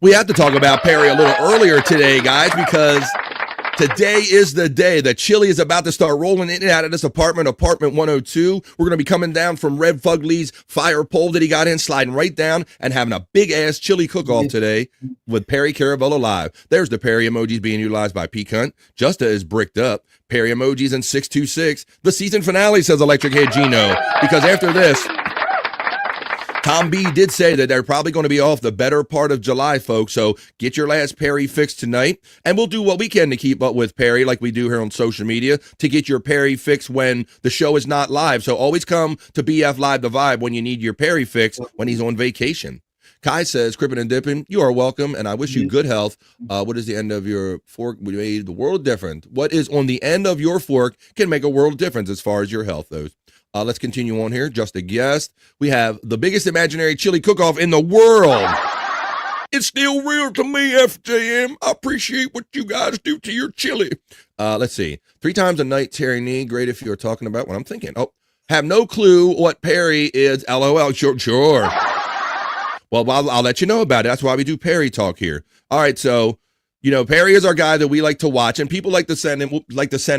We have to talk about Perry a little earlier today, guys, because Today is the day. The chili is about to start rolling in and out of this apartment 102. We're going to be coming down from Red Fugly's fire pole that he got in, sliding right down and having a big-ass chili cook-off today with Perry Caravello live. There's the Perry emojis being utilized by P Cunt. Justa is bricked up. Perry emojis in 626. The season finale, says Electric Head Gino, because after this, Tom B did say that they're probably going to be off the better part of July, folks. So get your last Perry fix tonight. And we'll do what we can to keep up with Perry like we do here on social media to get your Perry fix when the show is not live. So always come to BF Live The Vibe when you need your Perry fix when he's on vacation. Kai says, Crippin' and Dippin', you are welcome, and I wish you good health. What is the end of your fork? We made the world different. What is on the end of your fork can make a world of difference as far as your health goes. Let's continue on here. Just a guest. We have the biggest imaginary chili cook-off in the world. It's still real to me, FJM. I appreciate what you guys do to your chili. Let's see. 3 times a night, Terry Nee. Great if you're talking about what I'm thinking. Oh, have no clue what Perry is. LOL. Sure. Well, I'll let you know about it. That's why we do Perry talk here. All right, so, Perry is our guy that we like to watch, and people like to send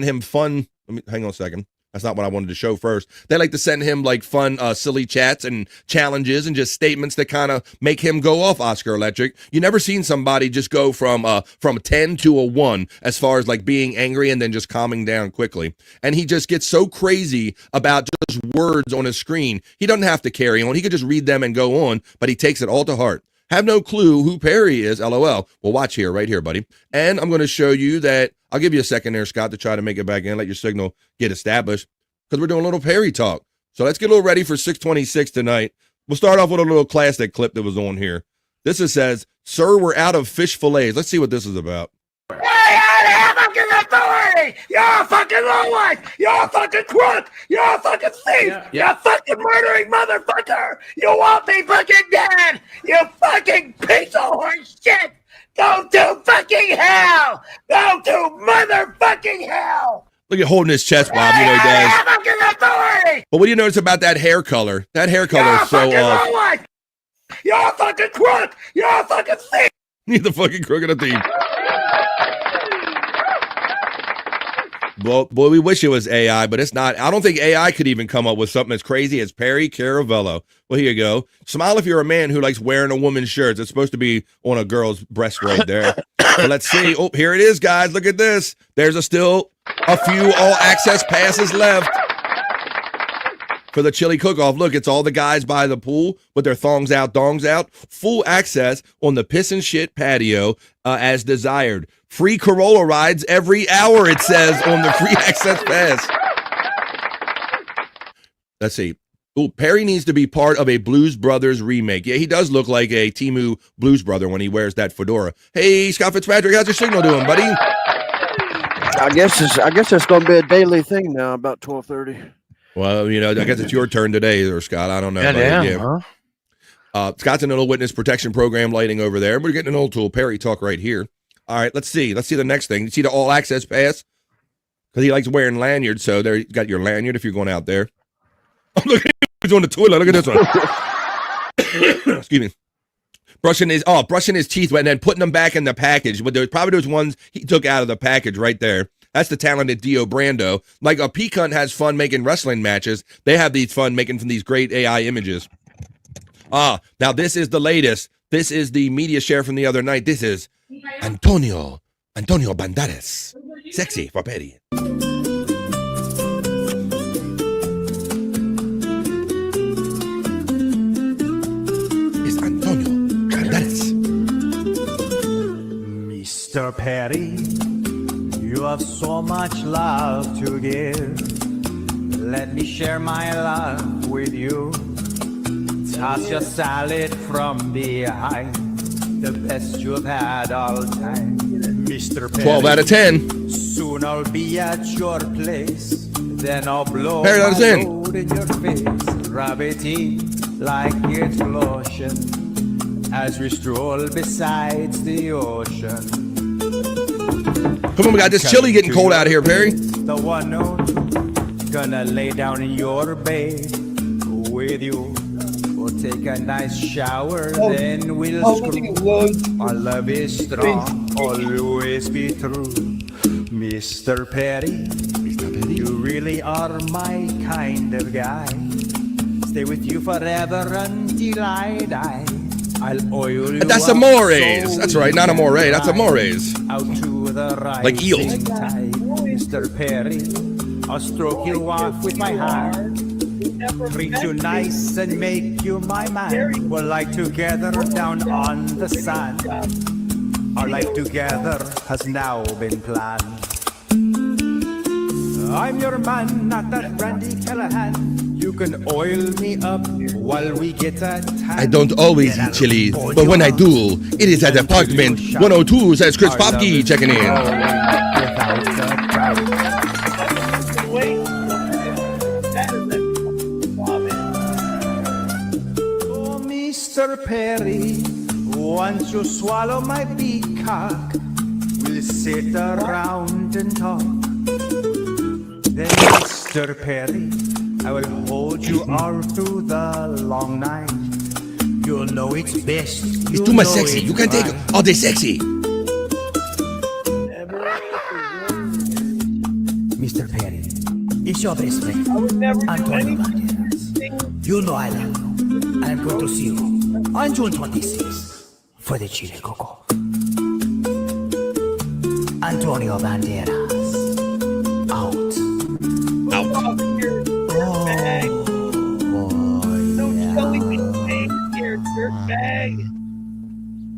him fun. Hang on a second. That's not what I wanted to show first. They like to send him like fun, silly chats and challenges and just statements that kind of make him go off, Oscar Electric. You never seen somebody just go from 10 to a 1 as far as like being angry and then just calming down quickly. And he just gets so crazy about just words on his screen. He doesn't have to carry on. He could just read them and go on, but he takes it all to heart. Have no clue who Perry is, LOL. Well, watch here, right here, buddy. And I'm going to show you that. I'll give you a second there, Scott, to try to make it back in, let your signal get established, because we're doing a little Perry talk. So let's get a little ready for 626 tonight. We'll start off with a little classic clip that was on here. This says, "Sir, we're out of fish fillets." Let's see what this is about. Hey, I have fucking authority! You're a fucking lowlife! You're a fucking crook! You're a fucking thief! You're a fucking murdering motherfucker! You want me fucking dead! You fucking piece of horse shit! Go to fucking hell! Go to motherfucking hell! Look at holding his chest, Bob. You know he does. Fucking authority! But what do you notice about that hair color? That hair color is so off. Lowlife! You're a fucking crook! You're a fucking thief! He's the fucking crook and a thief. Boy, we wish it was AI, but it's not. I don't think AI could even come up with something as crazy as Perry Caravello. Well, here you go. Smile if you're a man who likes wearing a woman's shirt. It's supposed to be on a girl's breast right there. So let's see. Oh, here it is, guys. Look at this. There's still a few all-access passes left for the chili cook-off. Look, it's all the guys by the pool with their thongs out, dongs out. Full access on the piss and shit patio as desired. Free Corolla rides every hour, it says on the free access pass. Let's see. Ooh, Perry needs to be part of a Blues Brothers remake. Yeah, he does look like a Timu Blues Brother when he wears that fedora. Hey, Scott Fitzpatrick, how's your signal doing, buddy? I guess it's going to be a daily thing now, about 12:30. Well, I guess it's your turn today, or Scott. I don't know. Huh? Scott's in a little witness protection program lighting over there. We're getting an old tool Perry talk right here. All right, let's see. Let's see the next thing. You see the all access pass? Because he likes wearing lanyards. So there you got your lanyard if you're going out there. Oh, look at him. He's on the toilet. Look at this one. Excuse me. Brushing his teeth and then putting them back in the package. But there's probably those ones he took out of the package right there. That's the talented Dio Brando. Like a P-Cunt has fun making wrestling matches. They have these fun making from these great AI images. Now this is the latest. This is the media share from the other night. This is Antonio Banderas. Sexy for Perry. It's Antonio Banderas. Mr. Perry, you have so much love to give. Let me share my love with you. Toss your salad from behind. The best you've had all time. Mr. Perry, 12 out of 10. Soon I'll be at your place. Then I'll blow Perry, my out of 10. load in your face. Rub it in like it's lotion as we stroll beside the ocean. Come on, we got this chili getting cold out here, Perry. The one who's gonna lay down in your bed with you. We'll take a nice shower, then we'll screw. Our love is strong, always be true. Mr. Perry, you really are my kind of guy. Stay with you forever until I die. I'll oil you. That's amores. That's right, not amore. That's amores. Out to the like eel. tide. Mr. Perry, I'll stroke you off with my hand. Treat you nice and make you my man. We'll lie together down on the sand. Our life together has now been planned. I'm your man, not that Randy Callahan. You can oil me up while we get a tan. I don't always eat chili, but when I do, it is at apartment 102, says Chris Popke checking in. Oh, Mr. Perry, once you swallow my peacock, we'll sit around and talk. Then, Mr. Perry, I will hold you all through the long night. You'll know it's best. It's too much sexy. You can't take all day sexy. Mr. Perry, it's your best friend, Antonio Banderas. You know I love you, and I'm going to see you on June 26th for the Chile Coco. Antonio Banderas, out.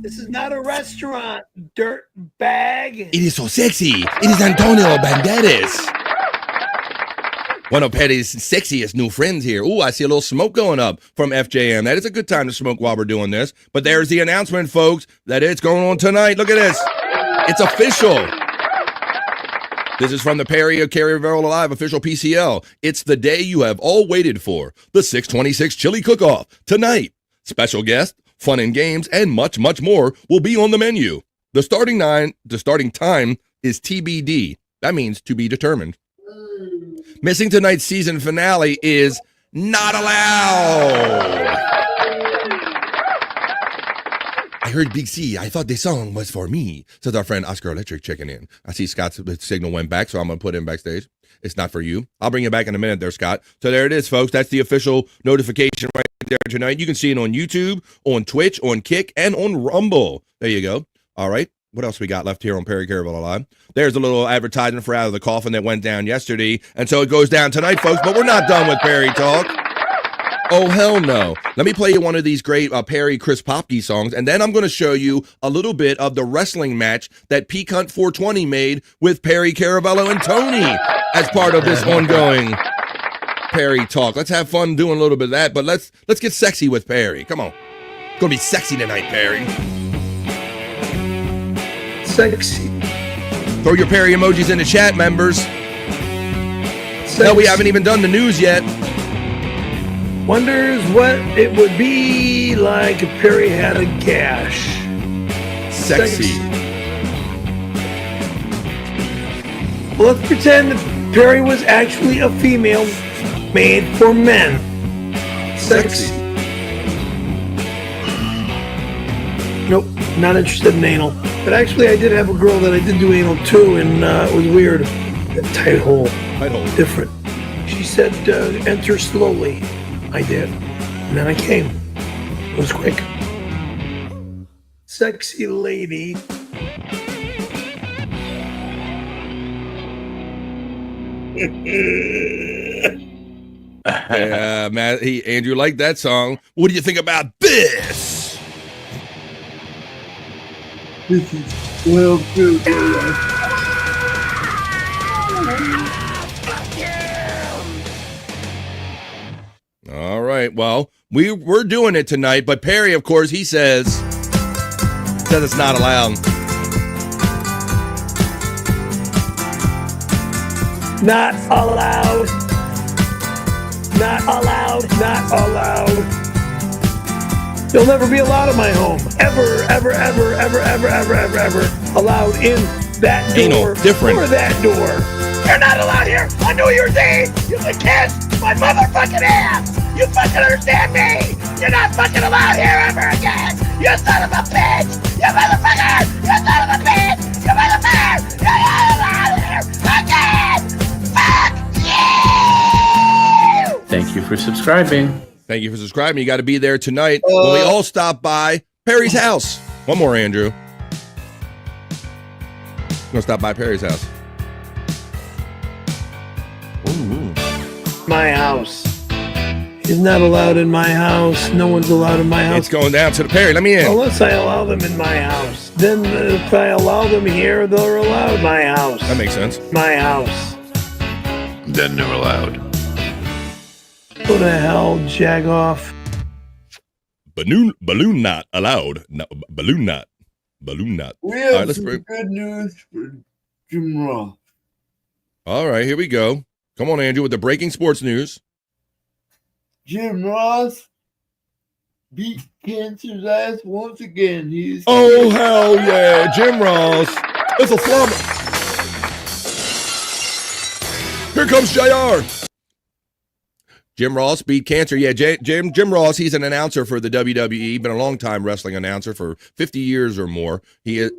This is not a restaurant, dirt bag. It is so sexy. It is Antonio Banderas. One of Petty's sexiest new friends here. Ooh, I see a little smoke going up from FJM. That is a good time to smoke while we're doing this. But there's the announcement, folks, that it's going on tonight. Look at this. It's official. This is from the Perry of Carrierville Alive official PCL. It's the day you have all waited for. The 626 Chili Cook-Off. Tonight, special guest, fun and games, and much, much more will be on the menu. The starting time is TBD. That means to be determined. Missing tonight's season finale is not allowed. I heard Big C. I thought the song was for me, says our friend Oscar Electric checking in. I see Scott's signal went back, so I'm going to put him backstage. It's not for you. I'll bring you back in a minute there, Scott. So there it is, folks. That's the official notification right there tonight. You can see it on YouTube, on Twitch, on Kick, and on Rumble. There you go. All right. What else we got left here on Perry Carrierville Alive? There's a little advertisement for Out of the Coffin that went down yesterday. And so it goes down tonight, folks. But we're not done with Perry Talk. Oh, hell no. Let me play you one of these great Perry Chris Popke songs, and then I'm going to show you a little bit of the wrestling match that Peak Hunt 420 made with Perry Caravello and Tony as part of this ongoing Perry Talk. Let's have fun doing a little bit of that, but let's get sexy with Perry. Come on. It's going to be sexy tonight, Perry. Sexy. Throw your Perry emojis in the chat, members. No, we haven't even done the news yet. Wonders what it would be like if Perry had a gash. Sexy. Well, let's pretend that Perry was actually a female made for men. Sexy. Nope, not interested in anal. But actually, I did have a girl that I did do anal to, and it was weird. A tight hole. Tight hole. Different. She said, enter slowly. I did. And then I came. It was quick. Sexy lady. Yeah, Matt, Andrew liked that song. What do you think about this? This is well good. All right. Well, we're doing it tonight, but Perry, of course, he says it's not allowed. Not allowed. Not allowed. Not allowed. You'll never be allowed in my home. Ever, ever, ever, ever, ever, ever, ever, ever allowed in that door. Anal, different. Or that door. You're not allowed here on New Year's Eve. You can kiss my motherfucking ass. You fucking understand me? You're not fucking allowed here ever again. You son of a bitch. You motherfucker. You son of a bitch. You motherfucker. You're not allowed here. for subscribing. Thank you for subscribing. You got to be there tonight when we all stop by Perry's house. One more, Andrew. We're going to stop by Perry's house. Ooh. My house. He's not allowed in my house. No one's allowed in my house. It's going down to the Perry. Let me in. Unless I allow them in my house. Then if I allow them here, they're allowed in my house. That makes sense. My house. Then they're allowed. Who the hell, Jagoff? Balloon not allowed. No, balloon not. We have some good news for Jim Ross. All right, here we go. Come on, Andrew, with the breaking sports news. Jim Ross beat cancer's ass once again. Oh, hell yeah. Jim Ross. It's a slumber. Here comes JR. Jim Ross beat cancer. Yeah, Jim Ross, he's an announcer for the WWE, been a long time wrestling announcer for 50 years or more. He's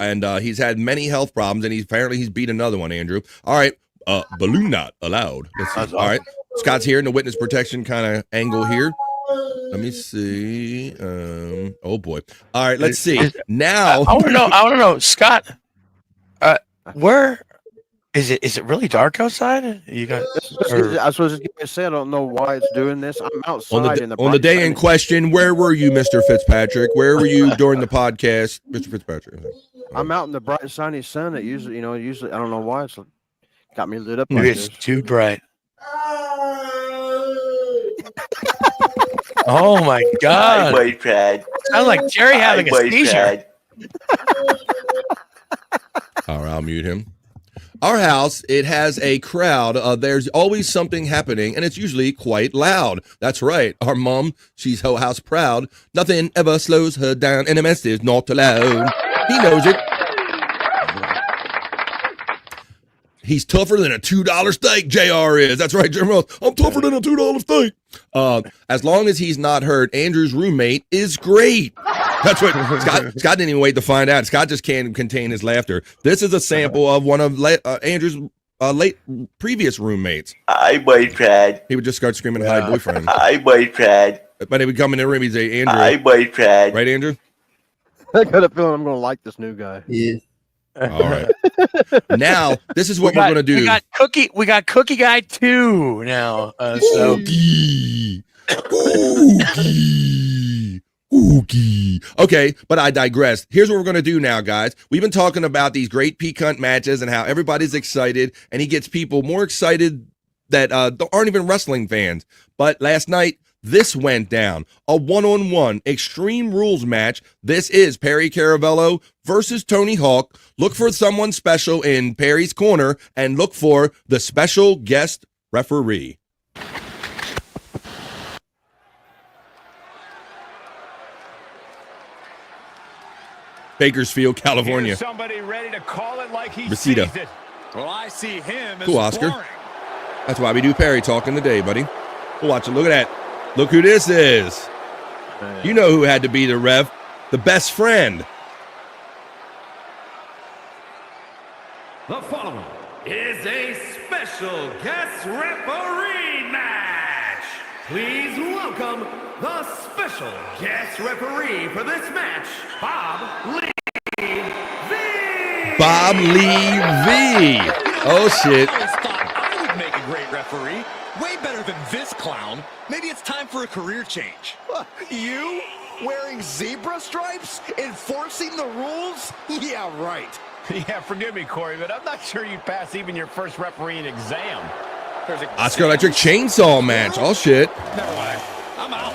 had many health problems, and he's beat another one, Andrew. All right, balloon not allowed. Let's see. All right, Scott's here in the witness protection kind of angle here. Let me see. Oh boy. All right, let's see. Now I want to know, Scott. Where is it? Is it really dark outside? You got. I was supposed to say I don't know why it's doing this. I'm outside on the day in question. Where were you, Mr. Fitzpatrick? Where were you during the podcast, Mr. Fitzpatrick? I'm out in the bright sunny sun. It usually I don't know why it's got me lit up. Maybe it's too bright. Oh my God! Sounds like Jerry having a seizure. All right, I'll mute him. Our house, it has a crowd. There's always something happening, and it's usually quite loud. That's right. Our mom, she's ho house proud. Nothing ever slows her down, and MS is not allowed. He knows it. He's tougher than a $2 steak, JR is. That's right, Jim Ross. I'm tougher than a $2 steak. As long as he's not hurt, Andrew's roommate is great. That's what Scott didn't even wait to find out. Scott just can't contain his laughter. This is a sample of one of Andrew's previous roommates. Hi, boyfriend. He would just start screaming, "Hi, boyfriend." Hi, boyfriend. But he would come in the room, he'd say, "Andrew." Hi, boyfriend. Right, Andrew? I got a feeling I'm going to like this new guy. Yeah. All right. Now, this is what we're going to do. We got Cookie Guy 2 now. Oogie. Okay, but I digress. Here's what we're going to do now, guys. We've been talking about these great piquant matches and how everybody's excited, and he gets people more excited that aren't even wrestling fans. But last night, this went down. A one-on-one Extreme Rules match. This is Perry Caravello versus Tony Hawk. Look for someone special in Perry's corner and look for the special guest referee. Bakersfield, California. Somebody ready to call it like he Reseda. sees it. Well, I see him as Cool, Oscar. boring. That's why we do Perry talking today, buddy. We'll watch it. Look at that. Look who this is. You know who had to be the ref. The best friend. The following is a special guest referee match. Please welcome the special guest referee for this match, Bob Lee V. Bob Lee V. Oh, shit. I always thought I would make a great referee. Way better than this clown. Maybe it's time for a career change. You? Wearing zebra stripes? Enforcing the rules? Yeah, right. Yeah, forgive me, Corey, but I'm not sure you'd pass even your first refereeing exam. There's a Oscar Electric Chainsaw match. Oh, shit. Never mind. I'm out.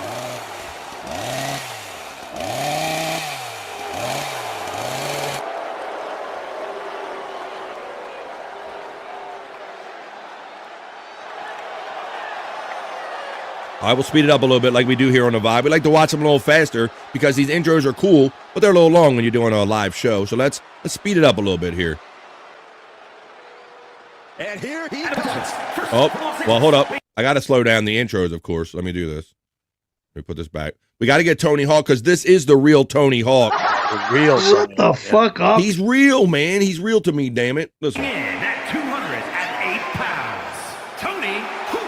I will speed it up a little bit like we do here on the Vibe. We like to watch them a little faster because these intros are cool, but they're a little long when you're doing a live show. So let's speed it up a little bit here. And here he comes. Oh, well, hold up. I got to slow down the intros, of course. Let me do this. Let me put this back. We got to get Tony Hawk because this is the real Tony Hawk. The real Shut the fuck up. He's real, man. He's real to me, damn it. Listen. In at 208 pounds, Tony Hawk.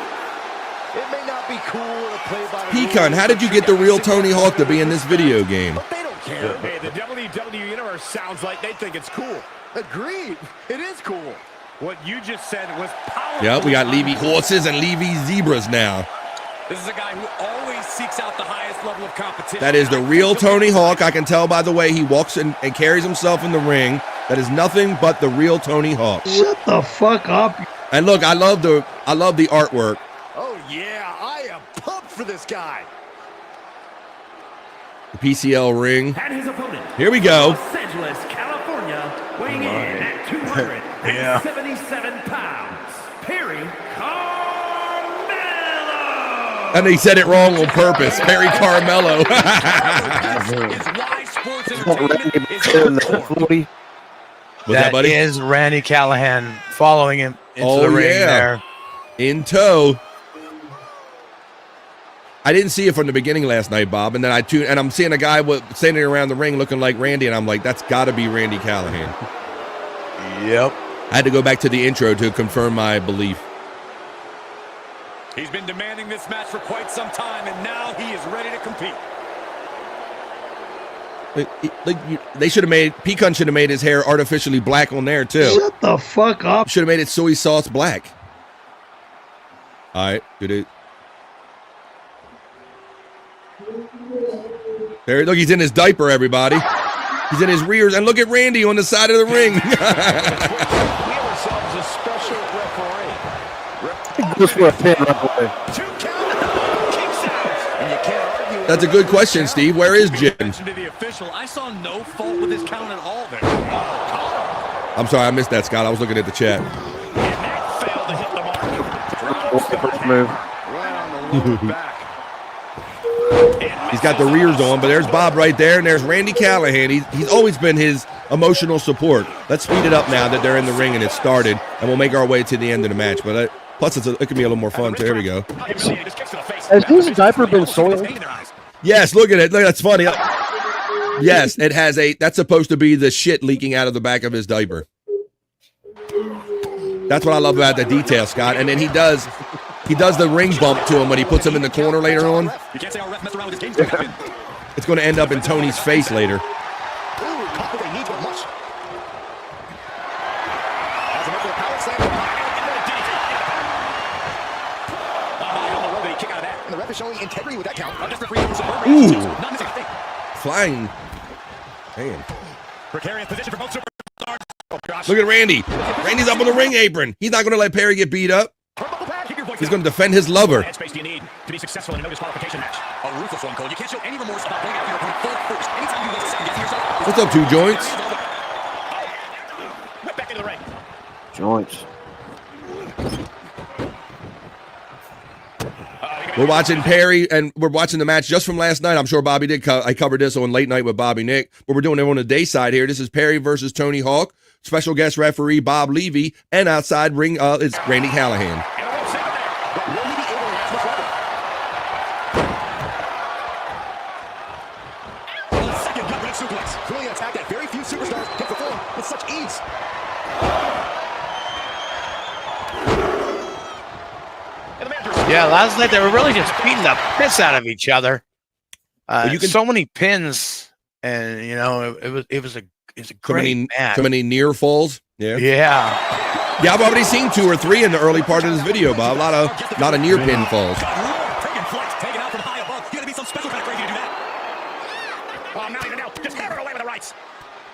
It may not not be cool or play by the Pecan, how did you get the real Tony Hawk to be in this video game? They don't care. Hey, the WWE Universe sounds like they think it's cool. Agreed. It is cool. What you just said was powerful. Yep, we got Levy horses and Levy zebras now. This is a guy who always seeks out the highest level of competition. That is the real Tony Hawk. I can tell by the way he walks and carries himself in the ring. That is nothing but the real Tony Hawk. Shut the fuck up. And look, I love the artwork. Oh yeah, I am pumped for this guy. The PCL ring. And his opponent. Here we go. Los Angeles, California, weighing in at 277 pounds, Perry Carmelo. And they said it wrong on purpose. Perry Carmelo. That is Randy Callahan following him into the ring there. In tow. I didn't see it from the beginning last night, Bob, and then I tuned, and I'm seeing a guy standing around the ring looking like Randy, and I'm like, that's got to be Randy Callahan. Yep. I had to go back to the intro to confirm my belief. He's been demanding this match for quite some time, and now he is ready to compete. They should have made Pecan should have made his hair artificially black on there too. Shut the fuck up. Should have made it soy sauce black. All right, good it. There, look, he's in his diaper, everybody. He's in his rears, and look at Randy on the side of the ring. We have ourselves a special referee. Just for a pin right away. That's a good question, Steve. Where is Jim? To the official, I saw no fault with his count at all there. I'm sorry, I missed that, Scott. I was looking at the chat. Failed to hit the First move. He's got the rears on, but there's Bob right there, and there's Randy Callahan. He's always been his emotional support. Let's speed it up now that they're in the ring and it started, and we'll make our way to the end of the match. But plus, it can be a little more fun, too. Here we go. Has his diaper been soiled? Yes, look at it. Look, that's funny. Yes, it has that's supposed to be the shit leaking out of the back of his diaper. That's what I love about the detail, Scott. And then he does the ring bump to him when he puts him in the corner later on. It's going to end up in Tony's face later. Ooh. Flying. Damn. Precarious position for both superstars. Oh, gosh. Look at Randy. Randy's up on the ring apron. He's not going to let Perry get beat up. He's going to defend his lover. Headspace do you need to be successful in a no disqualification match? A ruthless one, Cole. You can't show any remorse about going after your opponent full force. Anytime you second guessing yourself. What's up, 2 Joints? Whip back into the ring. Joints. We're watching Perry, and we're watching the match just from last night. I'm sure Bobby did. I covered this on Late Night with Bobby Nick, but we're doing it on the day side here. This is Perry versus Tony Hawk. Special guest referee Bob Levy, and outside ring is Randy Callahan. Clearly an attack that very few superstars can perform with such ease. Yeah, last night they were really just beating the piss out of each other. So many pins, and you know it was a great match. So many near falls. Yeah. I've already seen 2 or 3 in the early part of this video, Bob. A lot of near pin falls. Taking flight, taken out from high above. You gotta be some special kind of crazy to do that. Oh, not even now. Just hammer away with the rights.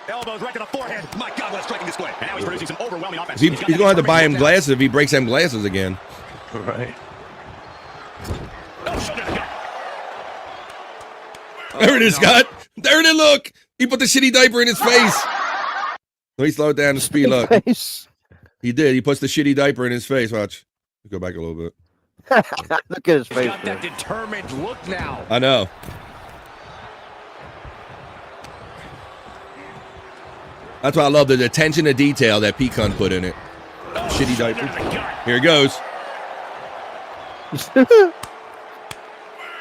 Elbows right to the forehead. My God, what a striking display. And now he's producing some overwhelming offense. He's going to have to buy him glasses if he breaks them glasses again. Right. There it is, Scott. There it is, look. He put the shitty diaper in his face. Let me slow it down to speed up. He did. He puts the shitty diaper in his face. Watch. Let's go back a little bit. Look at his face. He's got that determined look now. I know. That's why I love the attention to detail that Pecan put in it. Shitty diaper. Here it goes.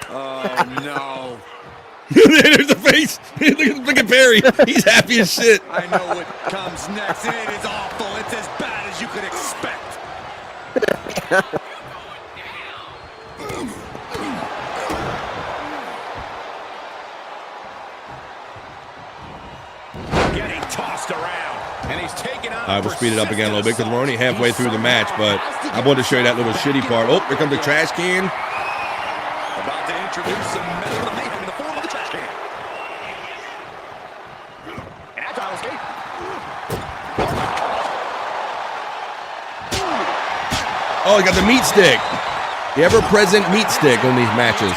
Oh, no. There's the face. Look at Perry. He's happy as shit. I know what comes next, and it is awful. It's as bad as you could expect. All right, we'll speed it up again a little bit because we're only halfway through the match, but I wanted to show you that little shitty part. Oh, here comes the trash can. About to introduce some metal of mayhem in the form of the trash can. Agile escape. Oh, he got the meat stick. The ever-present meat stick on these matches.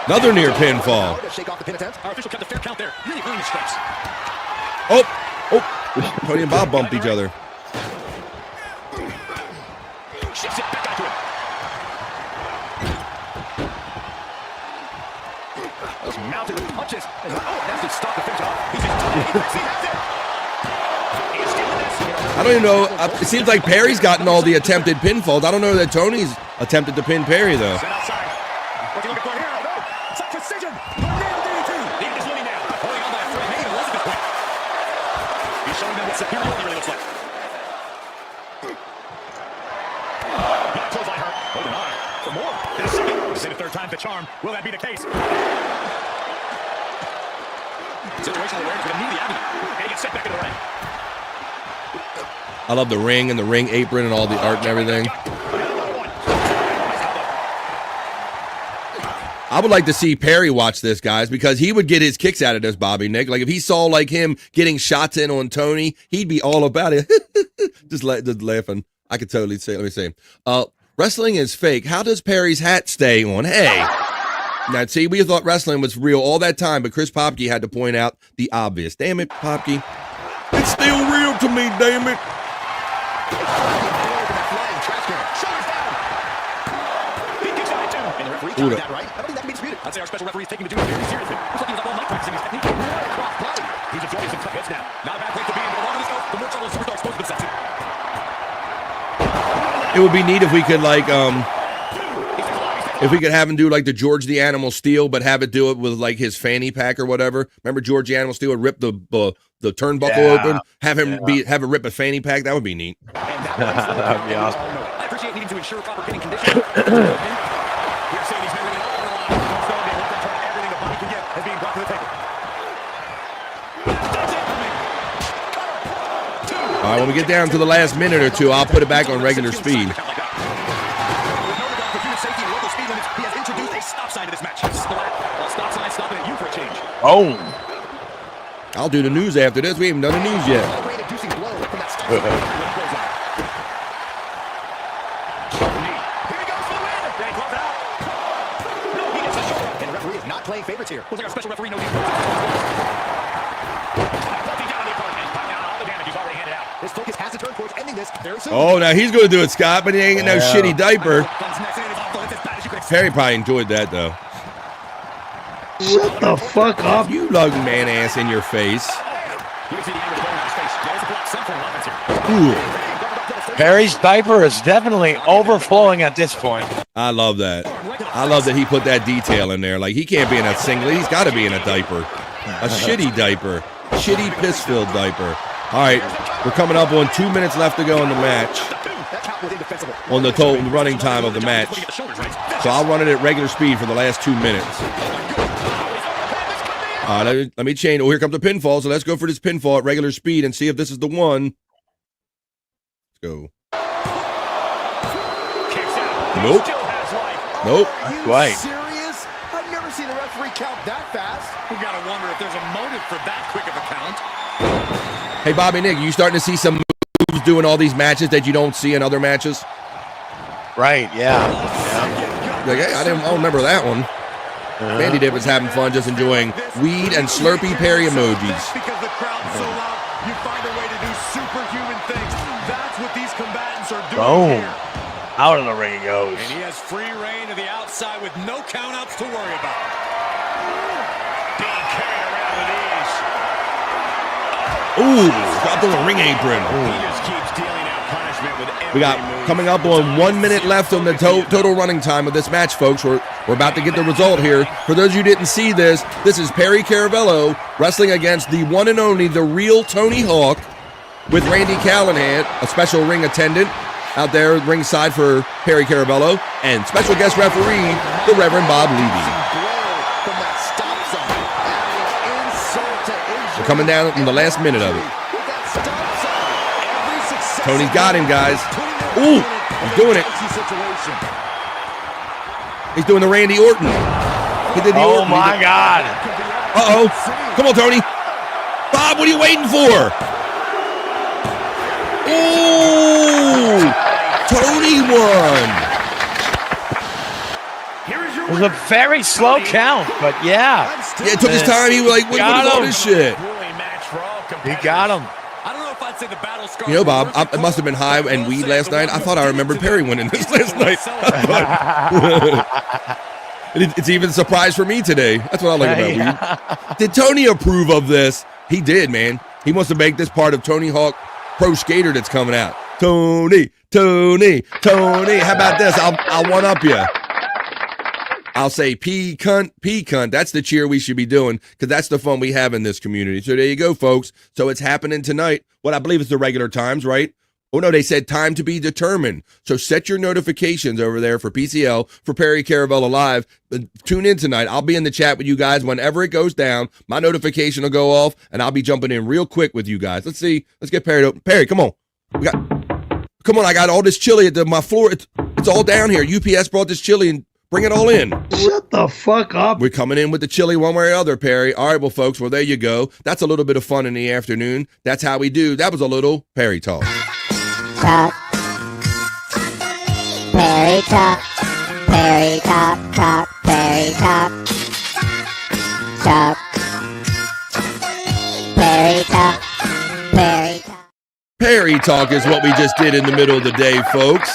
Another near pinfall. Shake off the pin attempt. Our official kept a fair count there. Really earning the stripes. Oh, Tony and Bob bumped each other. Shifts it back onto him. Those mounted with punches. Oh, that's to stop the finish off. He has it. He's stealing this. I don't even know. It seems like Perry's gotten all the attempted pinfalls. I don't know that Tony's attempted to pin Perry, though. Set outside. What's he looking for here? No. It's a precision. A nail DDT. Leaving his money now. Holding on by a thread. Maybe it wasn't this quick. He's showing them what superiority really looks like. Clothesline her. Holding on for more. And a second. Say the third time's the charm. Will that be the case? Situational awareness with immediate avenue. And he gets set back in the ring. I love the ring and the ring apron and all the art and everything. I would like to see Perry watch this, guys, because he would get his kicks out of this, Bobby Nick. Like if he saw like him getting shots in on Tony, he'd be all about it. just laughing. I could totally say. Let me say, wrestling is fake. How does Perry's hat stay on? Hey, now see, we thought wrestling was real all that time, but Chris Popke had to point out the obvious. Damn it, Popke, it's still real to me. Damn it. I'd say our special referee is taking the duty very seriously. Looks like he was up all night practicing his technique. He's enjoying some tough hits now. Not a bad place to be. And the longer this goes, the more trouble the superstar exposed to themselves. It would be neat if we could like if we could have him do like the George the Animal Steel, but have it do it with like his fanny pack or whatever. Remember George the Animal Steel would rip the turnbuckle open, have him have it rip a fanny pack. That would be neat. That would be awesome. I appreciate needing to ensure proper hitting conditions. We're seeing these men really all on the line. Everything the body can get is being brought to the table. All right, when we get down to the last minute or two, I'll put it back on regular speed. He has introduced a stop sign to this match. Stop sign stopping at you for a change. Oh. I'll do the news after this. We haven't done the news yet. And the referee is not playing favorites here. Looks like our special referee knows he's his focus has to turn towards ending this very soon. Oh, now he's going to do it, Scott, but he ain't getting no shitty diaper. Perry probably enjoyed that, though. Shut the fuck up. You lug man ass in your face. Ooh. Perry's diaper is definitely overflowing at this point. I love that. I love that he put that detail in there. Like, he can't be in a singlet. He's got to be in a diaper. A shitty diaper. Shitty piss-filled diaper. All right, we're coming up on 2 minutes left to go in the match. On the total running time of the match. So I'll run it at regular speed for the last 2 minutes. Let me change. Oh, here comes the pinfall. So let's go for this pinfall at regular speed and see if this is the one. Let's go. Nope. Nope. Right. Serious? I've never seen a referee count that fast. We gotta wonder if there's a motive for that quick of a count. Hey, Bobby Nick, you starting to see some moves doing all these matches that you don't see in other matches? Right, yeah. Like, hey, I don't remember that one. Mandy Dip was having fun just enjoying weed and Slurpee Perry emojis. Because the crowd's so loud, you find a way to do superhuman things. That's what these combatants are doing here. Out of the ring he goes. And he has free reign to the outside with no countouts to worry about. Being carried around with ease. Ooh, dropped on the ring apron. He just keeps dealing out punishment with every We got coming up on 1 minute left on the total running time of this match, folks. We're about to get the result here. For those of you who didn't see this, this is Perry Caravello wrestling against the one and only, the real Tony Hawk, with Randy Callahan, a special ring attendant out there ringside for Perry Caravello, and special guest referee, the Reverend Bob Levy. coming down in the last minute of it. Tony's got him, guys. Ooh, he's doing it. He's doing the Randy Orton. He did the Orton. Oh, my God. Uh-oh. Come on, Tony. Bob, what are you waiting for? Ooh, Tony won. It was a very slow count, but yeah. Yeah, it took his time. He was like, what is all this shit? He got him. You know, Bob, it must have been high and weed last night. I thought I remembered Perry winning this last night. It's even a surprise for me today. That's what I like about weed. Did Tony approve of this? He did, man. He wants to make this part of Tony Hawk Pro Skater that's coming out. Tony. How about this? I'll one up you. I'll say P cunt. That's the cheer we should be doing because that's the fun we have in this community. So there you go, folks. So it's happening tonight. What I believe is the regular times, right? Oh, no, they said time to be determined. So set your notifications over there for PCL, for Perry Caravella Live. Tune in tonight. I'll be in the chat with you guys whenever it goes down. My notification will go off, and I'll be jumping in real quick with you guys. Let's see. Let's get Perry open. Perry, come on. Come on, I got all this chili at my floor. It's all down here. UPS brought this chili and bring it all in. Shut the fuck up. We're coming in with the chili one way or other, Perry. All right, well, folks, well, there you go. That's a little bit of fun in the afternoon. That's how we do. That was a little Perry talk. Talk. Perry talk. Perry talk. Perry talk. Talk. Perry talk. Perry talk. Perry talk is what we just did in the middle of the day, folks.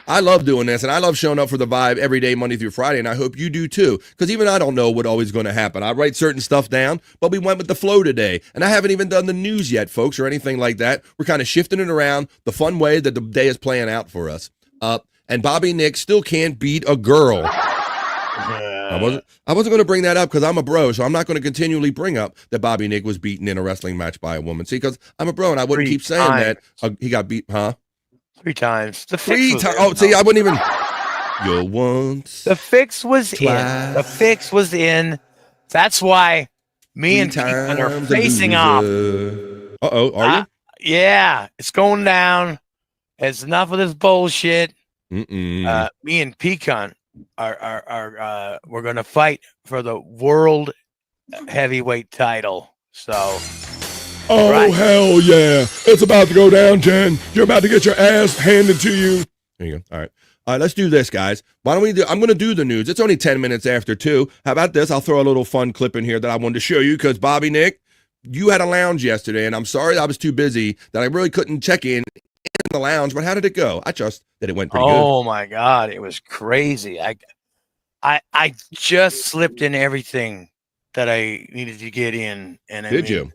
I love doing this, and I love showing up for the vibe every day, Monday through Friday, and I hope you do too, because even I don't know what's always going to happen. I write certain stuff down, but we went with the flow today, and I haven't even done the news yet, folks, or anything like that. We're kind of shifting it around the fun way that the day is playing out for us. And Bobby Nick still can't beat a girl. I wasn't going to bring that up because I'm a bro, so I'm not going to continually bring up that Bobby Nick was beaten in a wrestling match by a woman. See, because I'm a bro, and I wouldn't keep saying that he got beat, huh? 3 times. Three times. Oh, see, I wouldn't even. You'll once. The fix was in. The fix was in. That's why me and Ethan are facing off. Uh-oh, are you? Yeah, it's going down. It's enough of this bullshit. Me and Pecan are we're gonna fight for the world heavyweight title. So. Oh, right. Hell yeah. It's about to go down, Jen. You're about to get your ass handed to you. There you go. All right. Let's do this, guys. Why don't we do, I'm going to do the news. It's only 10 minutes after 2. How about this? I'll throw a little fun clip in here that I wanted to show you because, Bobby Nick, you had a lounge yesterday, and I'm sorry I was too busy that I really couldn't check in the lounge, but how did it go? I trust that it went pretty good. Oh, my God. It was crazy. I just slipped in everything that I needed to get in. And Did you?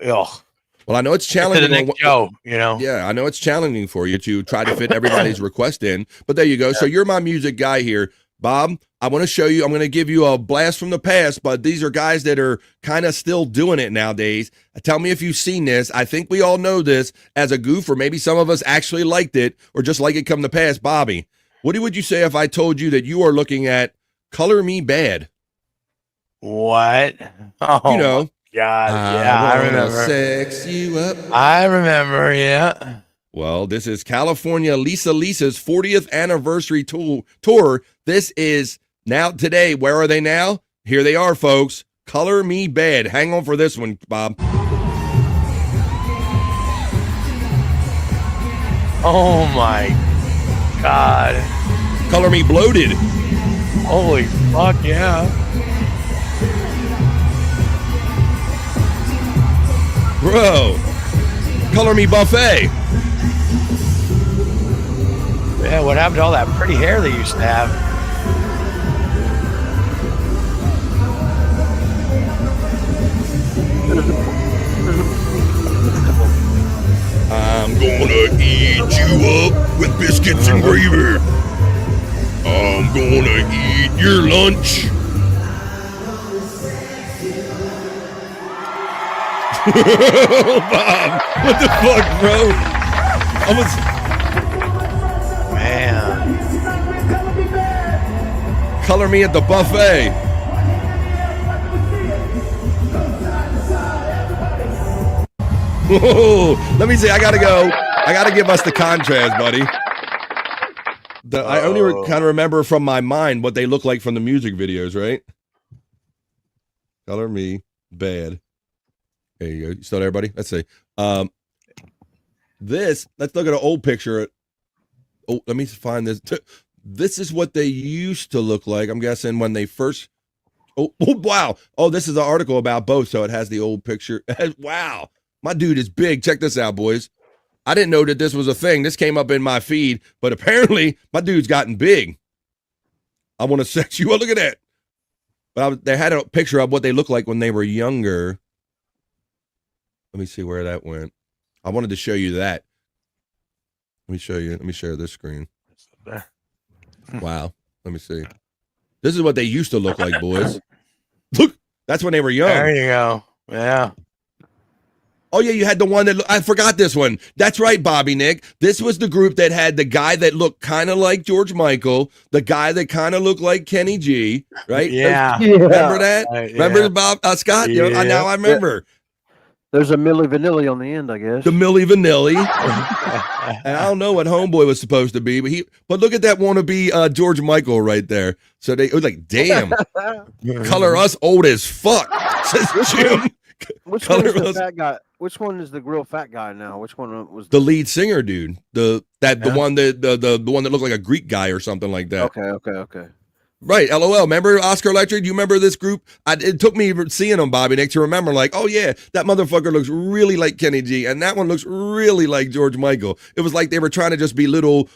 Oh. Well, I know it's challenging. The next show, you know. Yeah, I know it's challenging for you to try to fit everybody's request in, but there you go. Yeah. So you're my music guy here, Bob. I want to show you. I'm going to give you a blast from the past, but these are guys that are kind of still doing it nowadays. Tell me if you've seen this. I think we all know this as a goof, or maybe some of us actually liked it, or just like it come to pass. Bobby, what would you say if I told you that you are looking at "Color Me Bad"? What? Oh, you know. God, yeah, I remember. Sex you up. I remember, yeah. Well, this is California Lisa's 40th anniversary tour. This is now today. Where are they now? Here they are, folks. Color Me Bad. Hang on for this one, Bob. Oh my God. Color Me Bloated. Holy fuck, yeah. Bro, Color Me Buffet. Yeah, what happened to all that pretty hair they used to have? I'm gonna eat you up with biscuits and gravy. I'm gonna eat your lunch. Bob, what the fuck, bro? Man. Color Me at the buffet. Whoa, let me see. I gotta go. I gotta give us the contrast, buddy. I only kind of remember from my mind what they look like from the music videos, right? Color me bad. There you go. You still there, buddy? Let's see. Let's look at an old picture. Oh, let me find this. This is what they used to look like. I'm guessing when they first. Oh, wow. Oh, this is an article about both, so it has the old picture. Wow. My dude is big. Check this out, boys. I didn't know that this was a thing. This came up in my feed, but apparently my dude's gotten big. I want to sex you. Oh, look at that. But they had a picture of what they looked like when they were younger. Let me see where that went. I wanted to show you that. Let me show you. Let me share this screen. Wow. Let me see. This is what they used to look like, boys. Look, that's when they were young. There you go. Yeah. Oh, yeah, you had the one that, I forgot this one. That's right, Bobby Nick. This was the group that had the guy that looked kind of like George Michael, the guy that kind of looked like Kenny G, right? Yeah. Remember that? Yeah. Remember Bob Scott? Yeah. You know, now I remember. There's a Milli Vanilli on the end, I guess. The Milli Vanilli. And I don't know what Homeboy was supposed to be, but look at that wannabe George Michael right there. So it was like, damn, color us old as fuck, says Jim. Which one is the fat guy? Which one is the real fat guy now? Which one was the lead singer, dude? The one that one that looked like a Greek guy or something like that. Okay. Right, LOL. Remember Oscar Electric? Do you remember this group? It took me seeing them, Bobby Nick, to remember, like, oh yeah, that motherfucker looks really like Kenny G, and that one looks really like George Michael. It was like they were trying to just be little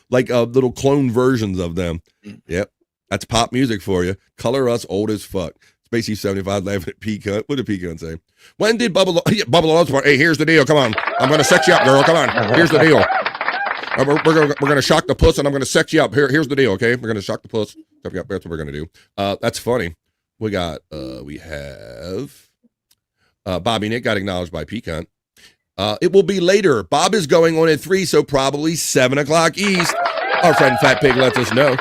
clone versions of them. Yep, that's pop music for you. Color us old as fuck. Spacey 75 laughing at P-Cunt. What did P-Cunt say? When did Bubba Love? Hey, here's the deal. Come on, I'm gonna sex you up, girl. Come on. Here's the deal. We're gonna shock the puss, and I'm gonna sex you up. Here's the deal. Okay, we're gonna shock the puss. That's what we're gonna do. That's funny. We have Bobby Nick got acknowledged by P-Cunt. It will be later. Bob is going on at 3, so probably 7 o'clock East. Our friend Fat Pig lets us know.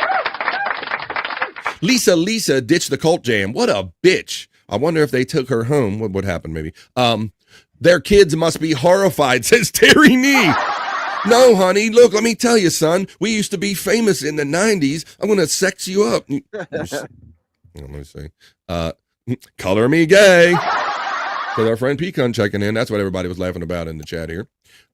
Lisa ditched the cult jam. What a bitch. I wonder if they took her home. What would happen? Maybe. Their kids must be horrified, says Terry Nee. No, honey, look, let me tell you, son. We used to be famous in the 90s. I'm going to sex you up. Let me see. Color me gay. With our friend Pecan checking in. That's what everybody was laughing about in the chat here.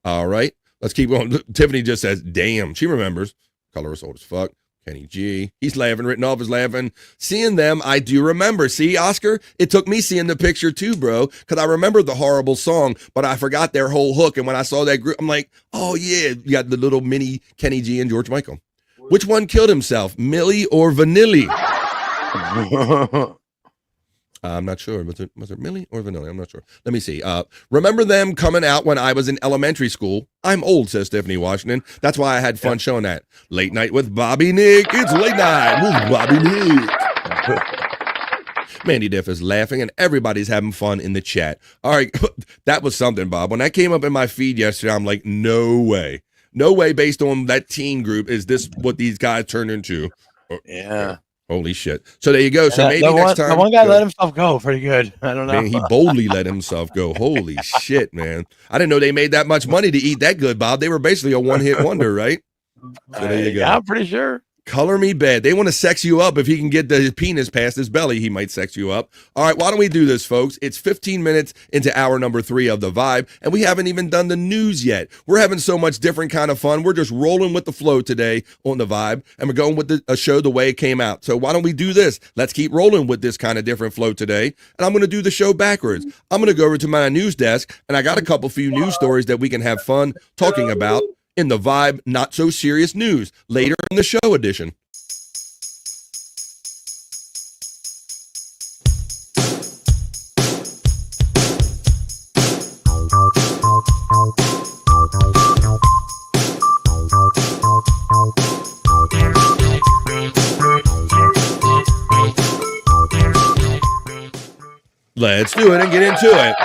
All right, let's keep going. Tiffany just says, damn. She remembers. Color us old as fuck. Kenny G. He's laughing. Written off is laughing. Seeing them, I do remember. See, Oscar? It took me seeing the picture too, bro, because I remember the horrible song, but I forgot their whole hook. And when I saw that group, I'm like, oh, yeah, you got the little mini Kenny G and George Michael. Which one killed himself, Millie or Vanilli? I'm not sure. Was it Millie or Vanilli? I'm not sure. Let me see. Remember them coming out when I was in elementary school? I'm old, says Tiffany Washington. That's why I had fun showing that. Late night with Bobby Nick. It's late night with Bobby Nick. Mandy Diff is laughing and everybody's having fun in the chat. All right. That was something, Bob. When that came up in my feed yesterday, I'm like, no way. No way based on that teen group is this what these guys turned into. Yeah. Holy shit. So there you go. So maybe next time. The one guy let himself go pretty good. I don't know. Man, he boldly let himself go. Holy shit, man. I didn't know they made that much money to eat that good, Bob. They were basically a one-hit wonder, right? So there you go. Yeah, I'm pretty sure. Color me bad. They want to sex you up. If he can get the penis past his belly, he might sex you up. All right, why don't we do this, folks? It's 15 minutes into hour number 3 of The Vibe, and we haven't even done the news yet. We're having so much different kind of fun. We're just rolling with the flow today on The Vibe, and we're going with a show the way it came out. So why don't we do this? Let's keep rolling with this kind of different flow today, and I'm going to do the show backwards. I'm going to go over to my news desk, and I got a few news stories that we can have fun talking about in the Vibe Not So Serious News later in the show edition. Let's do it and get into it.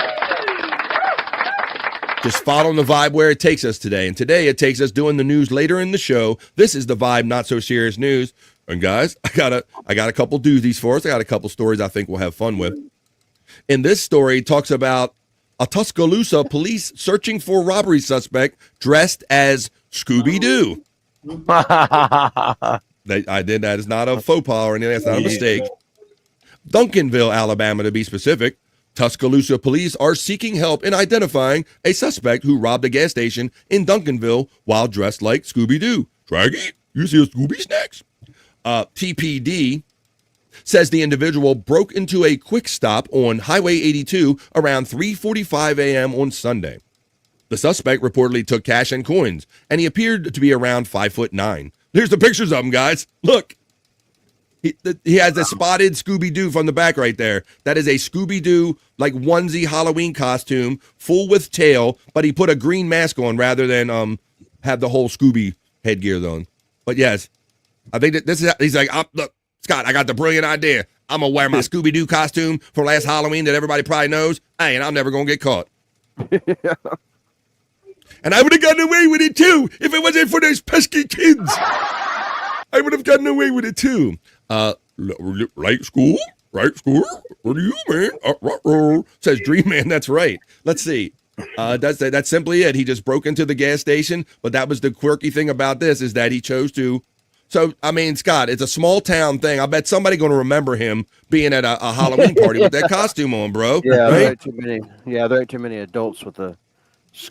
Just following the vibe where it takes us today. And today it takes us doing the news later in the show. This is the Vibe Not So Serious News. And guys, I got a couple doozies for us. I got a couple stories I think we'll have fun with. And this story talks about A Tuscaloosa police searching for robbery suspect dressed as Scooby-Doo. I did that. It's not a faux pas or anything. That's not a mistake. Duncanville, Alabama, to be specific. Tuscaloosa police are seeking help in identifying a suspect who robbed a gas station in Duncanville while dressed like Scooby-Doo. Draggy, you see a Scooby snacks? TPD says the individual broke into a quick stop on Highway 82 around 3:45 a.m. on Sunday. The suspect reportedly took cash and coins, and he appeared to be around 5'9". Here's the pictures of him, guys. Look. He has a spotted Scooby-Doo from the back right there. That is a Scooby-Doo, like, onesie Halloween costume, full with tail, but he put a green mask on rather than have the whole Scooby headgear on. But yes, I think that this is, he's like, look, Scott, I got the brilliant idea. I'm going to wear my Scooby-Doo costume from last Halloween that everybody probably knows. Hey, and I'm never going to get caught. And I would have gotten away with it, too, if it wasn't for those pesky kids. I would have gotten away with it, too. Right school? What are you, man? Says Dream Man. That's right. Let's see. That's simply it. He just broke into the gas station, but that was the quirky thing about this is that he chose to. So, I mean, Scott, it's a small town thing. I bet somebody going to remember him being at a Halloween party with that costume on, bro. Yeah, right? there ain't too many. Yeah, there ain't too many adults with the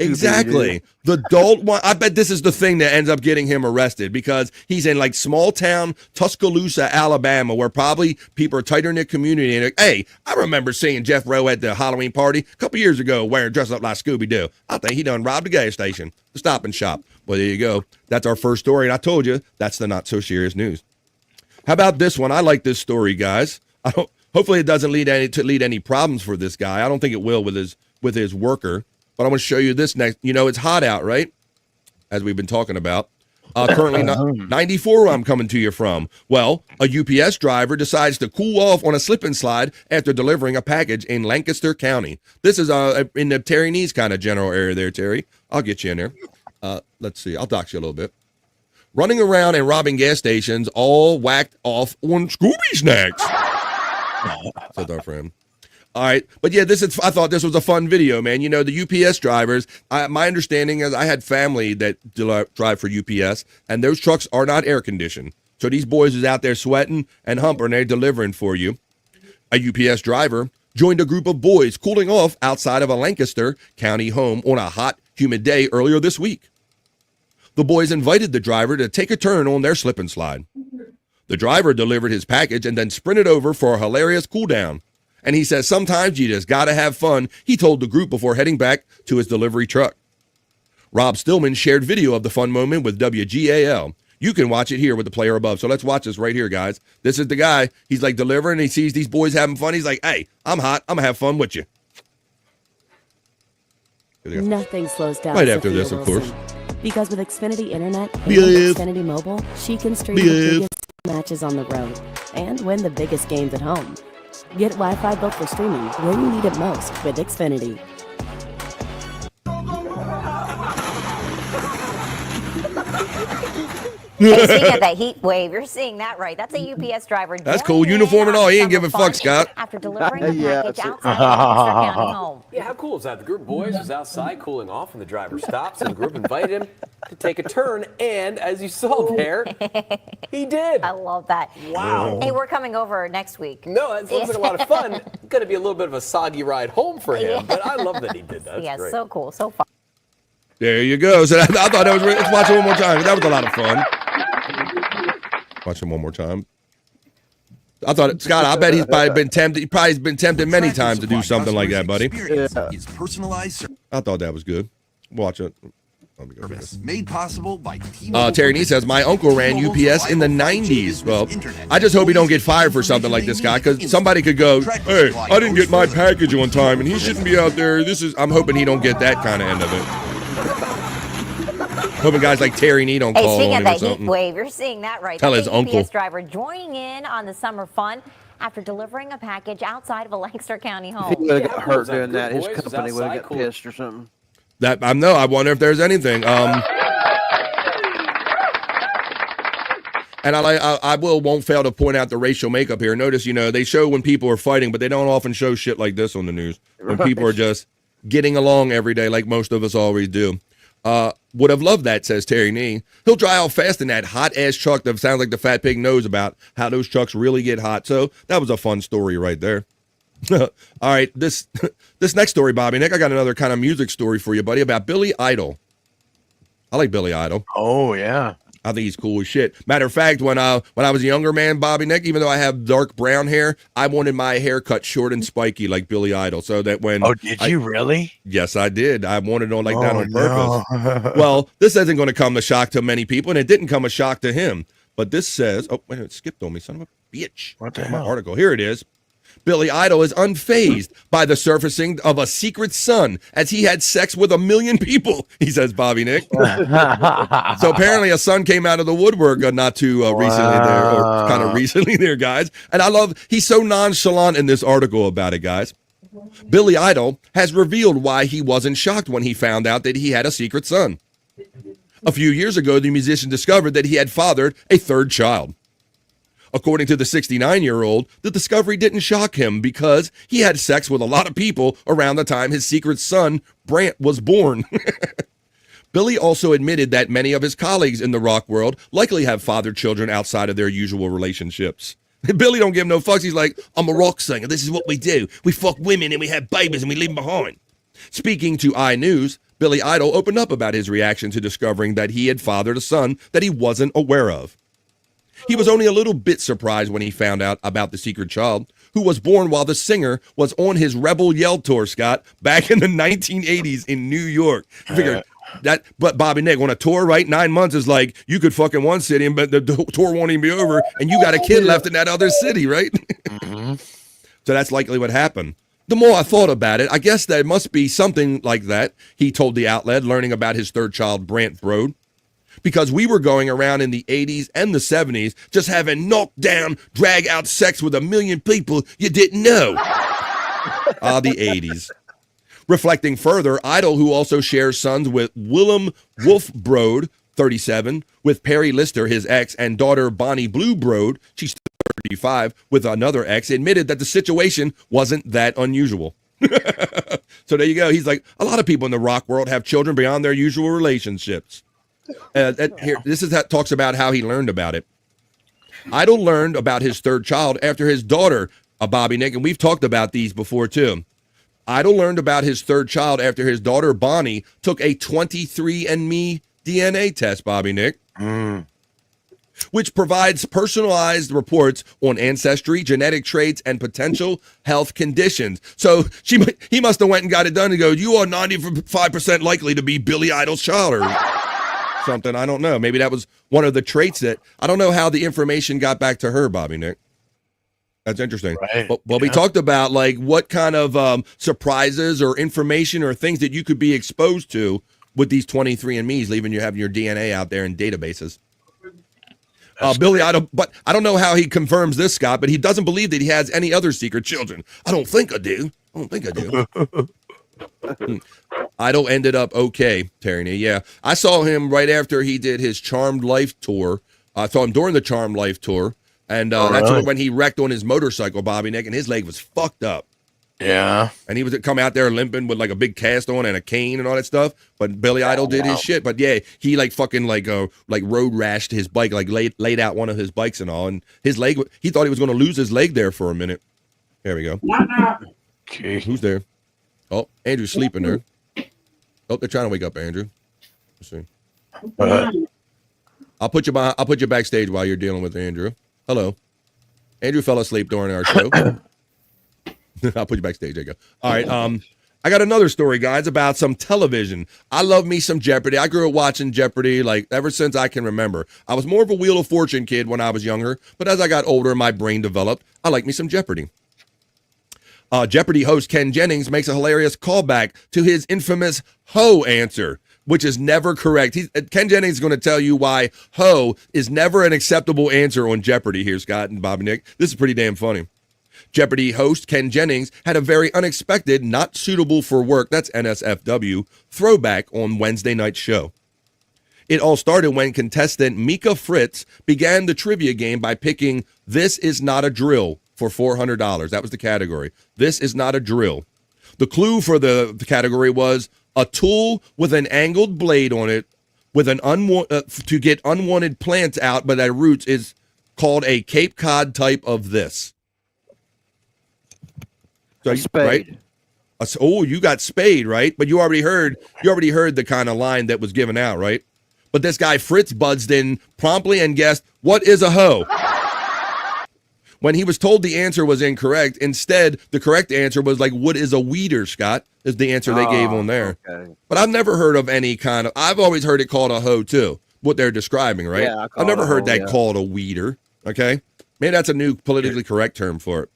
Exactly. The adult one, I bet this is the thing that ends up getting him arrested because he's in like small town Tuscaloosa, Alabama, where probably people are tighter knit community. And like, hey, I remember seeing Jeff Rowe at the Halloween party a couple years ago wearing dressed up like Scooby-Doo. I think he done robbed a gas station, the Stop and Shop. Well, there you go. That's our first story. And I told you that's the not so serious news. How about this one? I like this story, guys. Hopefully it doesn't lead any problems for this guy. I don't think it will with his worker. But I'm going to show you this next. You know, it's hot out, right? As we've been talking about. Currently 94 where I'm coming to you from. Well, a UPS driver decides to cool off on a slip and slide after delivering a package in Lancaster County. This is in the Terry Nees kind of general area there, Terry. I'll get you in there. Let's see. I'll dox you a little bit. Running around and robbing gas stations, all whacked off on Scooby snacks. Said our friend. All right. But yeah, I thought this was a fun video, man. You know, the UPS drivers, my understanding is I had family that drive for UPS, and those trucks are not air conditioned. So these boys is out there sweating and humping, and they're delivering for you. A UPS driver joined a group of boys cooling off outside of a Lancaster County home on a hot, humid day earlier this week. The boys invited the driver to take a turn on their slip and slide. The driver delivered his package and then sprinted over for a hilarious cool down. And he says, sometimes you just got to have fun, he told the group before heading back to his delivery truck. Rob Stillman shared video of the fun moment with WGAL. You can watch it here with the player above. So let's watch this right here, guys. This is the guy. He's like delivering. He sees these boys having fun. He's like, hey, I'm hot. I'm going to have fun with you. Nothing slows down. Right after this, of course. Because with Xfinity Internet and Yes. Xfinity Mobile, she can stream the biggest matches on the road and win the biggest games at home. Get Wi-Fi built for streaming where you need it most with Xfinity. Hey, speaking of that heat wave, you're seeing that right. That's a UPS driver. That's cool. Uniform and all. He ain't giving fuck, Scott. After delivering a package outside of Lancaster County home. Yeah, how cool is that? The group of boys was outside cooling off when the driver stops, and the group invited him to take a turn. And as you saw there, he did. I love that. Wow. Hey, we're coming over next week. No, that looks like a lot of fun. Going to be a little bit of a soggy ride home for him, but I love that he did that. Yeah, great. so cool, so fun. There you go. So I thought that was great. Let's watch it one more time. That was a lot of fun. Watch him one more time. I thought, Scott, I bet he's probably been tempted. He probably has been tempted many times to do something like that, buddy. Is personalized I thought that was good. Watch it. service made possible by T-Mobile. Terry Nee says, my uncle ran UPS in the 90s. Well, I just hope he don't get fired for something like this guy, because somebody could go, hey, I didn't get my package on time, and he shouldn't be out there. I'm hoping he don't get that kind of end of it. Hoping guys like Terry Nee don't call speaking on of him or that heat something. wave, you're seeing that right. Tell That's his a uncle. UPS driver joining in on the summer fun after delivering a package outside of a Lancaster County home. If he would have got hurt doing that, his company would have got pissed or something. I wonder if there's anything. And I won't fail to point out the racial makeup here. Notice, they show when people are fighting, but they don't often show shit like this on the news. When people are just getting along every day like most of us always do. Would have loved that, says Terry Nee. He'll dry out fast in that hot-ass truck that sounds like the Fat Pig knows about how those trucks really get hot. So that was a fun story right there. All right, this next story, Bobby Nick, I got another kind of music story for you, buddy, about Billy Idol. I like Billy Idol. Oh, yeah. I think he's cool as shit. Matter of fact, when I was a younger man, Bobby Nick, even though I have dark brown hair, I wanted my hair cut short and spiky like Billy Idol, so that when you really? Yes, I did. I wanted it like that on purpose. Well, this isn't going to come a shock to many people, and it didn't come a shock to him. But this says, oh wait, it skipped on me, son of a bitch. What the My hell? article here it is. Billy Idol is unfazed by the surfacing of a secret son as he had sex with 1 million people, he says, Bobby Nick. So apparently a son came out of the woodwork not too recently there, or kind of recently there, guys. And I love, he's so nonchalant in this article about it, guys. Billy Idol has revealed why he wasn't shocked when he found out that he had a secret son. A few years ago, the musician discovered that he had fathered a third child. According to the 69-year-old, the discovery didn't shock him because he had sex with a lot of people around the time his secret son, Brant, was born. Billy also admitted that many of his colleagues in the rock world likely have fathered children outside of their usual relationships. Billy don't give no fucks. He's like, I'm a rock singer. This is what we do. We fuck women and we have babies and we leave them behind. Speaking to iNews, Billy Idol opened up about his reaction to discovering that he had fathered a son that he wasn't aware of. He was only a little bit surprised when he found out about the secret child, who was born while the singer was on his Rebel Yell tour, Scott, back in the 1980s in New York. Figured that, but Bobby Nick, on a tour, right? 9 months is like, you could fuck in one city, but the tour won't even be over, and you got a kid left in that other city, right? So that's likely what happened. The more I thought about it, I guess there must be something like that, he told the outlet, learning about his third child, Brant Brode. Because we were going around in the 80s and the 70s just having knockdown, drag out sex with 1 million people you didn't know. The 80s. Reflecting further, Idol, who also shares sons with Willem Wolf Brode, 37, with Perry Lister, his ex, and daughter Bonnie Blue Brode, she's 35, with another ex, admitted that the situation wasn't that unusual. So there you go. He's like, a lot of people in the rock world have children beyond their usual relationships. This is that talks about how he learned about it. Idol learned about his third child after his daughter, Bobby Nick, and we've talked about these before too. Idol learned about his third child after his daughter Bonnie took a 23andMe DNA test, Bobby Nick, which provides personalized reports on ancestry, genetic traits, and potential health conditions. So he must have went and got it done and go, you are 95% likely to be Billy Idol's child or something. I don't know. Maybe that was one of the traits that, I don't know how the information got back to her, Bobby Nick. That's interesting. Right. Well, we talked about like what kind of surprises or information or things that you could be exposed to with these 23andMe's, leaving you having your DNA out there in databases. Billy Idol, but I don't know how he confirms this, Scott, but he doesn't believe that he has any other secret children. I don't think I do. Idol ended up okay, Terry. Yeah, I saw him right after he did his Charmed Life tour. I saw him during the Charmed Life tour, and that's when he wrecked on his motorcycle, Bobby Nick, and his leg was fucked up. Yeah, and he was come out there limping with like a big cast on and a cane and all that stuff. But Billy Idol did his shit. But yeah, he like fucking like road rashed his bike, like laid out one of his bikes and all, and his leg. He thought he was going to lose his leg there for a minute. There we go. Okay, who's there? Oh, Andrew's sleeping there. Oh, they're trying to wake up Andrew. Let's see. I'll put you backstage while you're dealing with Andrew. Hello. Andrew fell asleep during our show. I'll put you backstage. There you go. All right. I got another story, guys, about some television. I love me some Jeopardy. I grew up watching Jeopardy like ever since I can remember. I was more of a Wheel of Fortune kid when I was younger, but as I got older, my brain developed. I like me some Jeopardy. Jeopardy host Ken Jennings makes a hilarious callback to his infamous ho answer, which is never correct. Ken Jennings is going to tell you why ho is never an acceptable answer on Jeopardy here, Scott and Bobby Nick. This is pretty damn funny. Jeopardy host Ken Jennings had a very unexpected, not suitable for work, that's NSFW, throwback on Wednesday night's show. It all started when contestant Mika Fritz began the trivia game by picking This Is Not a Drill for $400. That was the category. This is not a drill. The clue for the category was a tool with an angled blade on it with an to get unwanted plants out by their roots is called a Cape Cod type of this. So, A spade. Right? Oh, you got spade, right? But you already heard the kind of line that was given out, right? But this guy Fritz buzzed in promptly and guessed, what is a hoe? When he was told the answer was incorrect, instead, the correct answer was like, what is a weeder, Scott? Is the answer they gave on there. Okay. But I've never heard of any kind of, I've always heard it called a hoe too, what they're describing, right? Yeah, I've never heard that hoe, yeah. called a weeder, okay? Maybe that's a new politically correct term for it.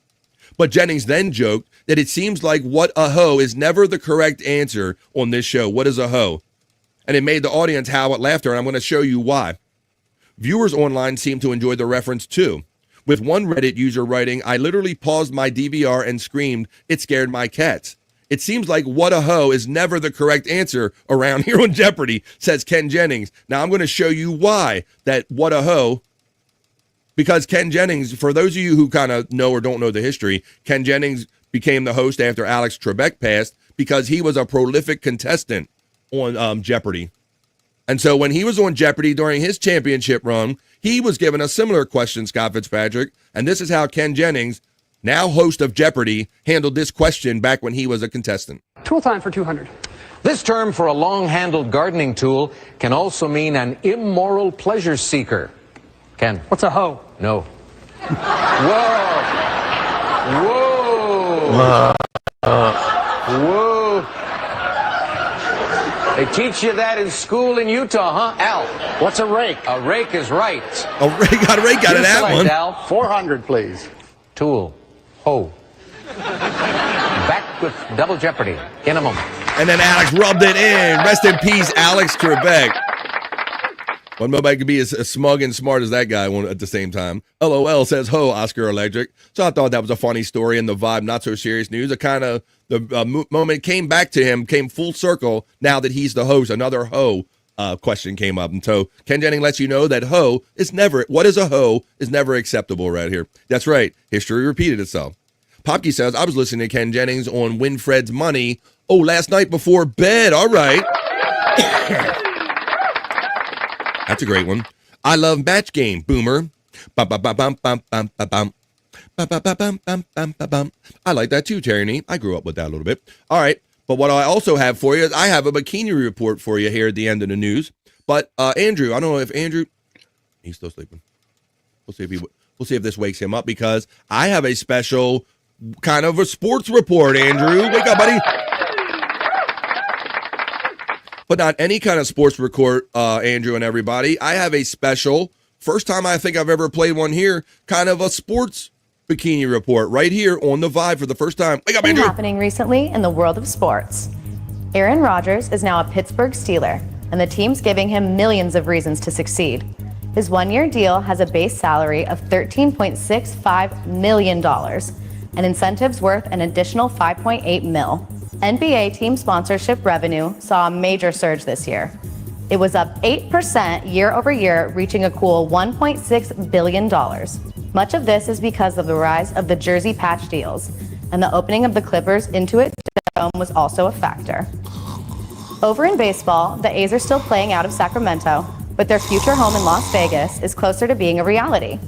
But Jennings then joked that it seems like what a hoe is never the correct answer on this show. What is a hoe? And it made the audience howl at laughter, and I'm going to show you why. Viewers online seem to enjoy the reference too, with one Reddit user writing, I literally paused my DVR and screamed, it scared my cats. It seems like what a hoe is never the correct answer around here on Jeopardy, says Ken Jennings. Now I'm going to show you why that what a hoe, because Ken Jennings, for those of you who kind of know or don't know the history, Ken Jennings became the host after Alex Trebek passed because he was a prolific contestant on Jeopardy. And so when he was on Jeopardy during his championship run, he was given a similar question, Scott Fitzpatrick, and this is how Ken Jennings, now host of Jeopardy, handled this question back when he was a contestant. Tool time for 200. This term for a long-handled gardening tool can also mean an immoral pleasure seeker. Ken. What's a hoe? No. Whoa. Whoa. Whoa. They teach you that in school in Utah, huh? Al, what's a rake? A rake is right. A rake got it, that one. Al, 400, please. Tool. Hoe. Back with Double Jeopardy in a moment. And then Alex rubbed it in. Rest in peace, Alex Trebek. Well, nobody could be as smug and smart as that guy at the same time. LOL says, ho, Oscar Electric. So I thought that was a funny story in the vibe, not so serious news. It kind of, the moment came back to him, came full circle now that he's the host. Another ho question came up. And so Ken Jennings lets you know that ho is never, what is a ho is never acceptable right here. That's right. History repeated itself. Popke says, I was listening to Ken Jennings on Winfred's Money. Oh, last night before bed. All right. That's a great one. I love Match Game, Boomer. I like that too, Tyranny. I grew up with that a little bit. All right. But what I also have for you is I have a bikini report for you here at the end of the news. But Andrew, I don't know if Andrew, he's still sleeping. We'll see if this wakes him up because I have a special kind of a sports report, Andrew. Wake up, buddy. But not any kind of sports report, Andrew and everybody. I have a special, first time I think I've ever played one here, kind of a sports bikini report right here on The Vibe for the first time. Wake up, Andrew. Happening recently in the world of sports. Aaron Rodgers is now a Pittsburgh Steeler, and the team's giving him millions of reasons to succeed. His one-year deal has a base salary of $13.65 million, and incentives worth an additional $5.8 million. NBA team sponsorship revenue saw a major surge this year. It was up 8% year over year, reaching a cool $1.6 billion. Much of this is because of the rise of the jersey patch deals, and the opening of the Clippers Intuit Dome was also a factor. Over in baseball, the A's are still playing out of Sacramento, but their future home in Las Vegas is closer to being a reality.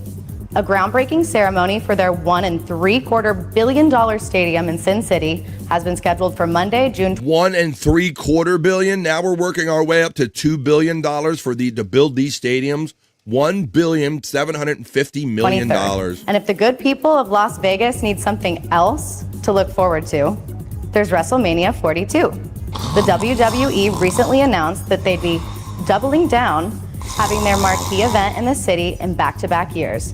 A groundbreaking ceremony for their $1.75 billion stadium in Sin City has been scheduled for Monday, June. $1.75 billion. Now we're working our way up to $2 billion to build these stadiums. $1.75 billion. 23rd. And if the good people of Las Vegas need something else to look forward to, there's WrestleMania 42. The WWE recently announced that they'd be doubling down, having their marquee event in the city in back-to-back years.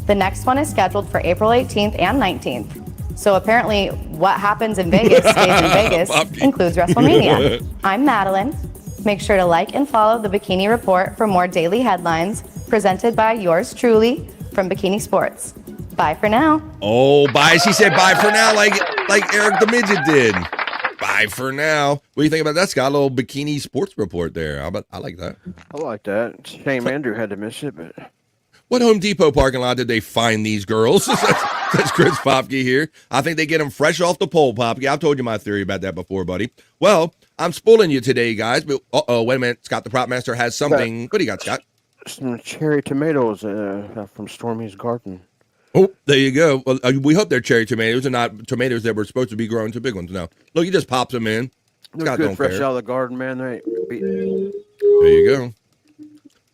The next one is scheduled for April 18th and 19th. So apparently what happens in Vegas stays in Vegas includes WrestleMania. I'm Madeline. Make sure to like and follow the Bikini Report for more daily headlines presented by yours truly from Bikini Sports. Bye for now. Oh, bye. She said bye for now like Eric the Midget did. Bye for now. What do you think about that, Scott? A little Bikini Sports Report there. I like that. I like that. Shame Andrew had to miss it, but... What Home Depot parking lot did they find these girls? That's Chris Popke here. I think they get them fresh off the pole, Popke. I've told you my theory about that before, buddy. Well, I'm spoiling you today, guys. But wait a minute. Scott the Prop Master has something. What do you got, Scott? Some cherry tomatoes from Stormy's garden. Oh, there you go. Well, we hope they're cherry tomatoes and not tomatoes that were supposed to be grown to big ones. No. Look, he just pops them in. They're Scott good don't fresh care. out of the garden, man. They There you go.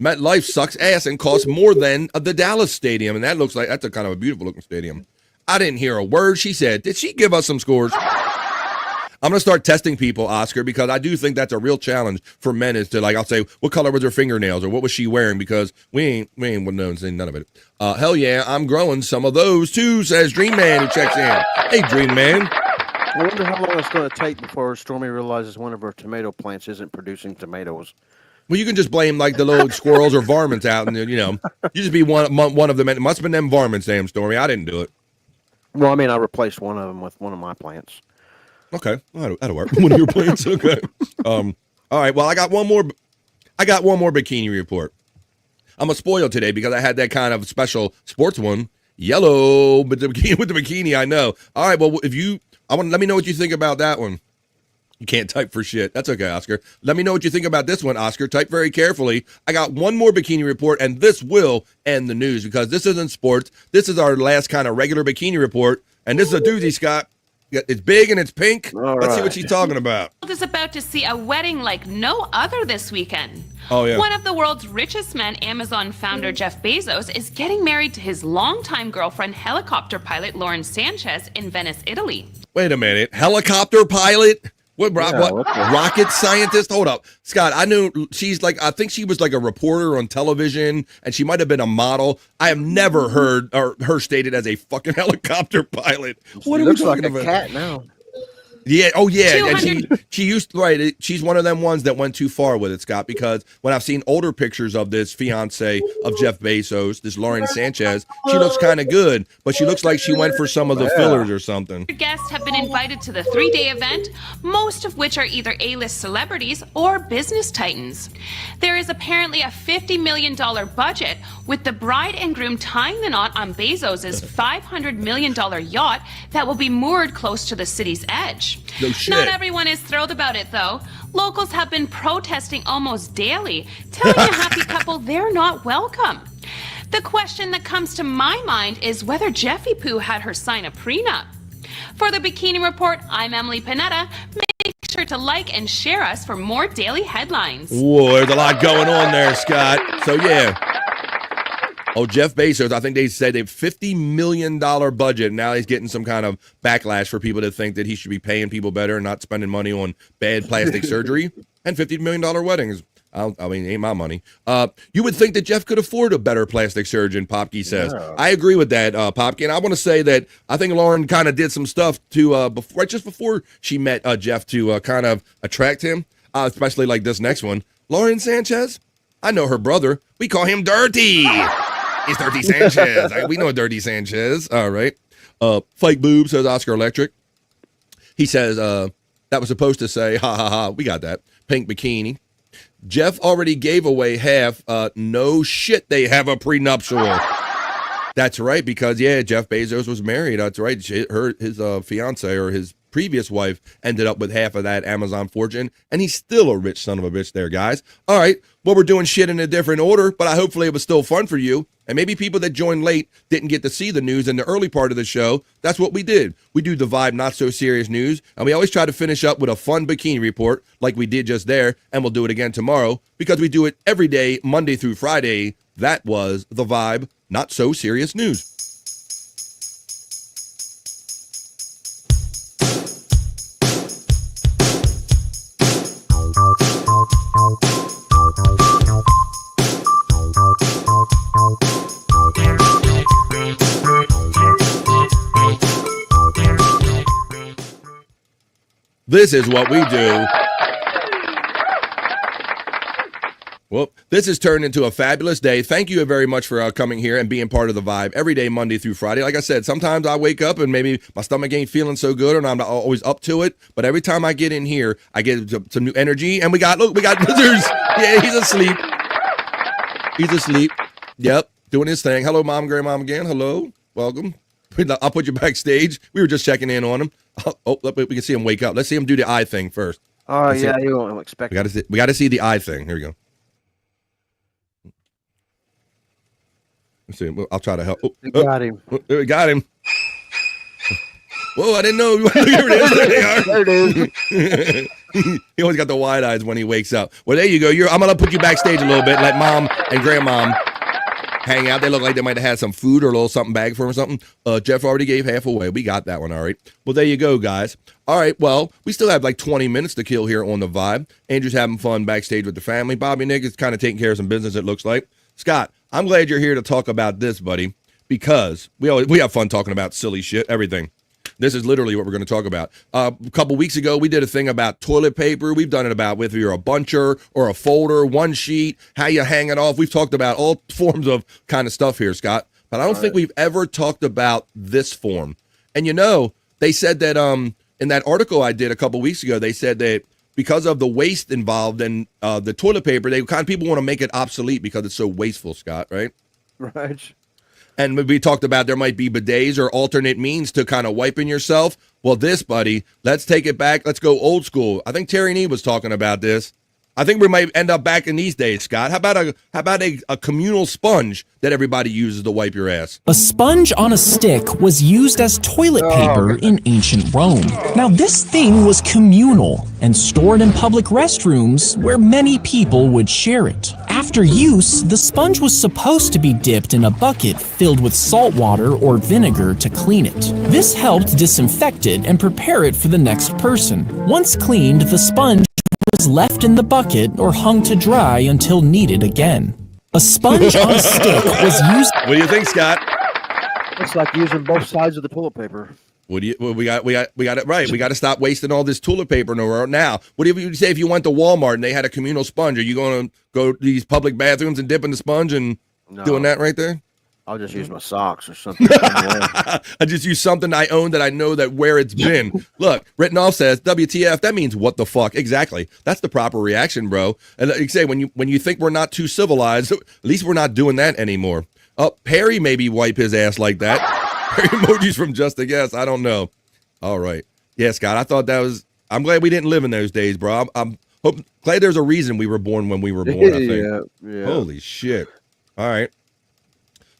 MetLife sucks ass and costs more than the Dallas Stadium, and that's a kind of a beautiful looking stadium. I didn't hear a word she said. Did she give us some scores? I'm gonna start testing people, Oscar, because I do think that's a real challenge for men. Is to I'll say, what color was her fingernails or what was she wearing? Because we ain't known none of it. Hell yeah, I'm growing some of those too, says Dream Man who checks in. Hey, Dream Man. I wonder how long it's going to take before Stormy realizes one of her tomato plants isn't producing tomatoes. Well, you can just blame the little squirrels or varmints out, and you just be one of them. It must have been them varmints, damn Stormy. I didn't do it. Well, I mean, I replaced one of them with one of my plants. Okay, that'll work. One of your plants. Okay. All right. Well, I got one more bikini report. I'm a spoiled today because I had that kind of special sports one, yellow, but with the bikini. I know. All right. Well, let me know what you think about that one. You can't type for shit. That's okay, Oscar. Let me know what you think about this one, Oscar. Type very carefully. I got one more bikini report, and this will end the news because this isn't sports. This is our last kind of regular bikini report, and this is a doozy, Scott. It's big and it's pink. Let's see what she's talking about. The world is about to see a wedding like no other this weekend. Oh, yeah. One of the world's richest men, Amazon founder Jeff Bezos, is getting married to his longtime girlfriend, helicopter pilot Lauren Sanchez in Venice, Italy. Wait a minute. Helicopter pilot? What rocket scientist? Hold up. Scott, I knew I think she was like a reporter on television, and she might have been a model. I have never heard her stated as a fucking helicopter pilot. What are we talking about? Like a cat now. Yeah. Oh, yeah. And she used she's one of them ones that went too far with it, Scott. Because when I've seen older pictures of this fiance of Jeff Bezos, this Lauren Sanchez, she looks kind of good, but she looks like she went for some of the fillers or something. Guests have been invited to the 3-day event, most of which are either A-list celebrities or business titans. There is apparently a $50 million budget, with the bride and groom tying the knot on Bezos' $500 million yacht that will be moored close to the city's edge. No shit. Not everyone is thrilled about it, though. Locals have been protesting almost daily, telling the happy couple they're not welcome. The question that comes to my mind is whether Jeffy Poo had her sign a prenup. For the Bikini Report, I'm Emily Panetta. Make sure to like and share us for more daily headlines. Whoa, there's a lot going on there, Scott. So, yeah. Oh, Jeff Bezos, I think they said they have $50 million budget. Now he's getting some kind of backlash for people that think that he should be paying people better and not spending money on bad plastic surgery and $50 million weddings. I mean, ain't my money. You would think that Jeff could afford a better plastic surgeon, Popke says. Yeah. I agree with that, Popke. And I want to say that I think Lauren kind of did some stuff to just before she met Jeff to kind of attract him, especially like this next one. Lauren Sanchez, I know her brother. We call him Dirty. He's Dirty Sanchez. We know Dirty Sanchez. All right. Fake boob, says Oscar Electric. He says, that was supposed to say, ha, ha, ha. We got that. Pink bikini. Jeff already gave away half. No shit, they have a prenuptial. That's right, because, Jeff Bezos was married. That's right. His fiance or his previous wife ended up with half of that Amazon fortune, and he's still a rich son of a bitch there, guys. All right, well, we're doing shit in a different order, but hopefully it was still fun for you. And maybe people that joined late didn't get to see the news in the early part of the show. That's what we did. We do the Vibe Not So Serious news, and we always try to finish up with a fun bikini report like we did just there, and we'll do it again tomorrow because we do it every day, Monday through Friday. That was the Vibe Not So Serious news. This is what we do. Well, this has turned into a fabulous day. Thank you very much for coming here and being part of the Vibe every day, Monday through Friday. Like I said, sometimes I wake up and maybe my stomach ain't feeling so good and I'm not always up to it. But every time I get in here, I get some new energy. And we got Lizards. Yeah, he's asleep. He's asleep. Yep. doing his thing. Hello, Mom, Grandmom again. Hello, welcome. I'll put you backstage. We were just checking in on him. Oh, we can see him wake up. Let's see him do the eye thing first. Oh, yeah, you won't expect it. We got to see the eye thing. Here we go. Let's see. I'll try to help. We got him. We got him. Whoa, I didn't know. Here it is. There they are. There it is. He always got the wide eyes when he wakes up. Well, there you go. I'm going to put you backstage a little bit. Let Mom and Grandmom hang out. They look like they might have had some food or a little something bag for him or something. Jeff already gave half away. We got that one. All right. Well, there you go, guys. All right. Well, we still have like 20 minutes to kill here on The Vibe. Andrew's having fun backstage with the family. Bobby Nick is kind of taking care of some business, it looks like. Scott, I'm glad you're here to talk about this, buddy, because we have fun talking about silly shit, everything. This is literally what we're going to talk about. A couple weeks ago, we did a thing about toilet paper. We've done it about whether you're a buncher or a folder, one sheet, how you hang it off. We've talked about all forms of kind of stuff here, Scott. But I don't think we've ever talked about this form. And they said that in that article I did a couple weeks ago, they said that because of the waste involved in the toilet paper, people want to make it obsolete because it's so wasteful, Scott, right? Right. And we talked about there might be bidets or alternate means to kind of wiping yourself. Well, this, buddy, let's take it back. Let's go old school. I think Terry Nee was talking about this. I think we might end up back in these days, Scott. How about a communal sponge that everybody uses to wipe your ass? A sponge on a stick was used as toilet paper in ancient Rome. Now, this thing was communal and stored in public restrooms where many people would share it. After use, the sponge was supposed to be dipped in a bucket filled with salt water or vinegar to clean it. This helped disinfect it and prepare it for the next person. Once cleaned, the sponge was left in the bucket or hung to dry until needed again. A sponge on a stick was used. What do you think, Scott? It's like using both sides of the toilet paper. We got it right. We got to stop wasting all this toilet paper now. What do you say if you went to Walmart and they had a communal sponge? Are you going to go to these public bathrooms and dip in the sponge and doing that right there? I'll just use my socks or something. I just use something I own that I know that where it's been. Look, written off says WTF. That means what the fuck? Exactly. That's the proper reaction, bro. And like you say, when you think we're not too civilized, at least we're not doing that anymore. Perry maybe wipe his ass like that. Perry emojis from Just a Guess. I don't know. All right. Yeah, Scott. I thought that was. I'm glad we didn't live in those days, bro. I'm glad there's a reason we were born when we were born. I think. Yeah. Holy shit. All right.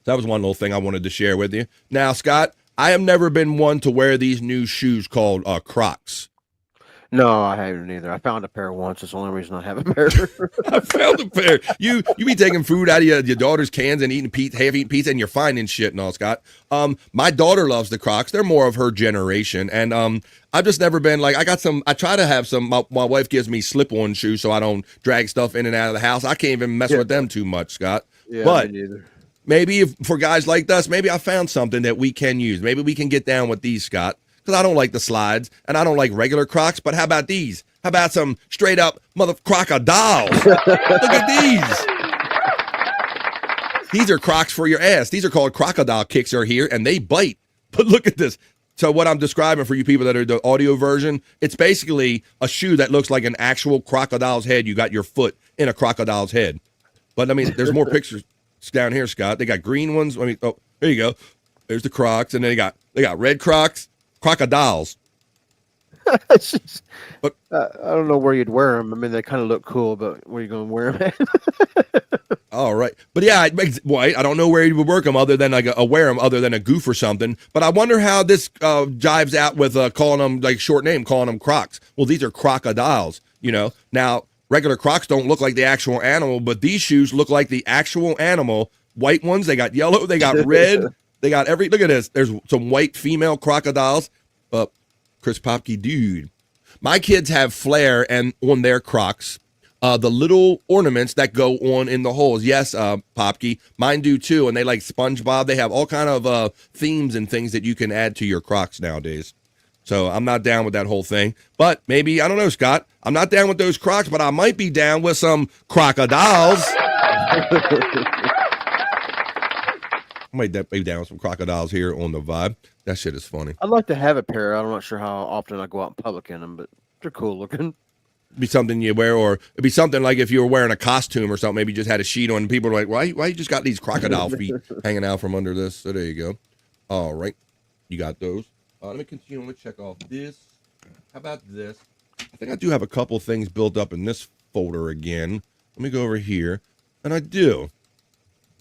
That was one little thing I wanted to share with you. Now, Scott, I have never been one to wear these new shoes called Crocs. No, I haven't either. I found a pair once. It's the only reason I have a pair. I found a pair. You be taking food out of your daughter's cans and eating half-eaten pizza, and you're finding shit and all, Scott. My daughter loves the Crocs. They're more of her generation, and I've just never been like. I try to have some. My wife gives me slip-on shoes so I don't drag stuff in and out of the house. I can't even mess with them too much, Scott. Yeah, but me neither. Maybe for guys like us, maybe I found something that we can use. Maybe we can get down with these, Scott. Because I don't like the slides, and I don't like regular Crocs, but how about these? How about some straight-up mother crocodiles? Look at these. These are Crocs for your ass. These are called crocodile kicks are here, and they bite. But look at this. So what I'm describing for you people that are the audio version, it's basically a shoe that looks like an actual crocodile's head. You got your foot in a crocodile's head. But, I mean, there's more pictures down here, Scott. They got green ones. I mean, oh, there you go. There's the Crocs, and then they got red Crocs. Crocodiles. But I don't know where you'd wear them. I mean, they kind of look cool, but where are you going to wear them at? All right. But yeah, I don't know where you would work them other than like wear them other than a goof or something. But I wonder how this jives out with calling them like short name, calling them Crocs. Well, these are crocodiles, Now, regular Crocs don't look like the actual animal, but these shoes look like the actual animal. White ones, they got yellow, they got red. They got look at this. There's some white female crocodiles. Chris Popke, dude. My kids have flair and on their Crocs, the little ornaments that go on in the holes. Yes, Popke, mine do too. And they like SpongeBob. They have all kind of themes and things that you can add to your Crocs nowadays. So I'm not down with that whole thing. But maybe, I don't know, Scott. I'm not down with those Crocs, but I might be down with some crocodiles. I might be down with some crocodiles here on The Vibe. That shit is funny. I'd like to have a pair. I'm not sure how often I go out in public in them, but they're cool looking. Be something you wear, or it'd be something like if you were wearing a costume or something, maybe you just had a sheet on and people are like, why you just got these crocodile feet hanging out from under this? So there you go. All right. You got those. Let me continue. Let me check off this. How about this? I think I do have a couple things built up in this folder again. Let me go over here. And I do.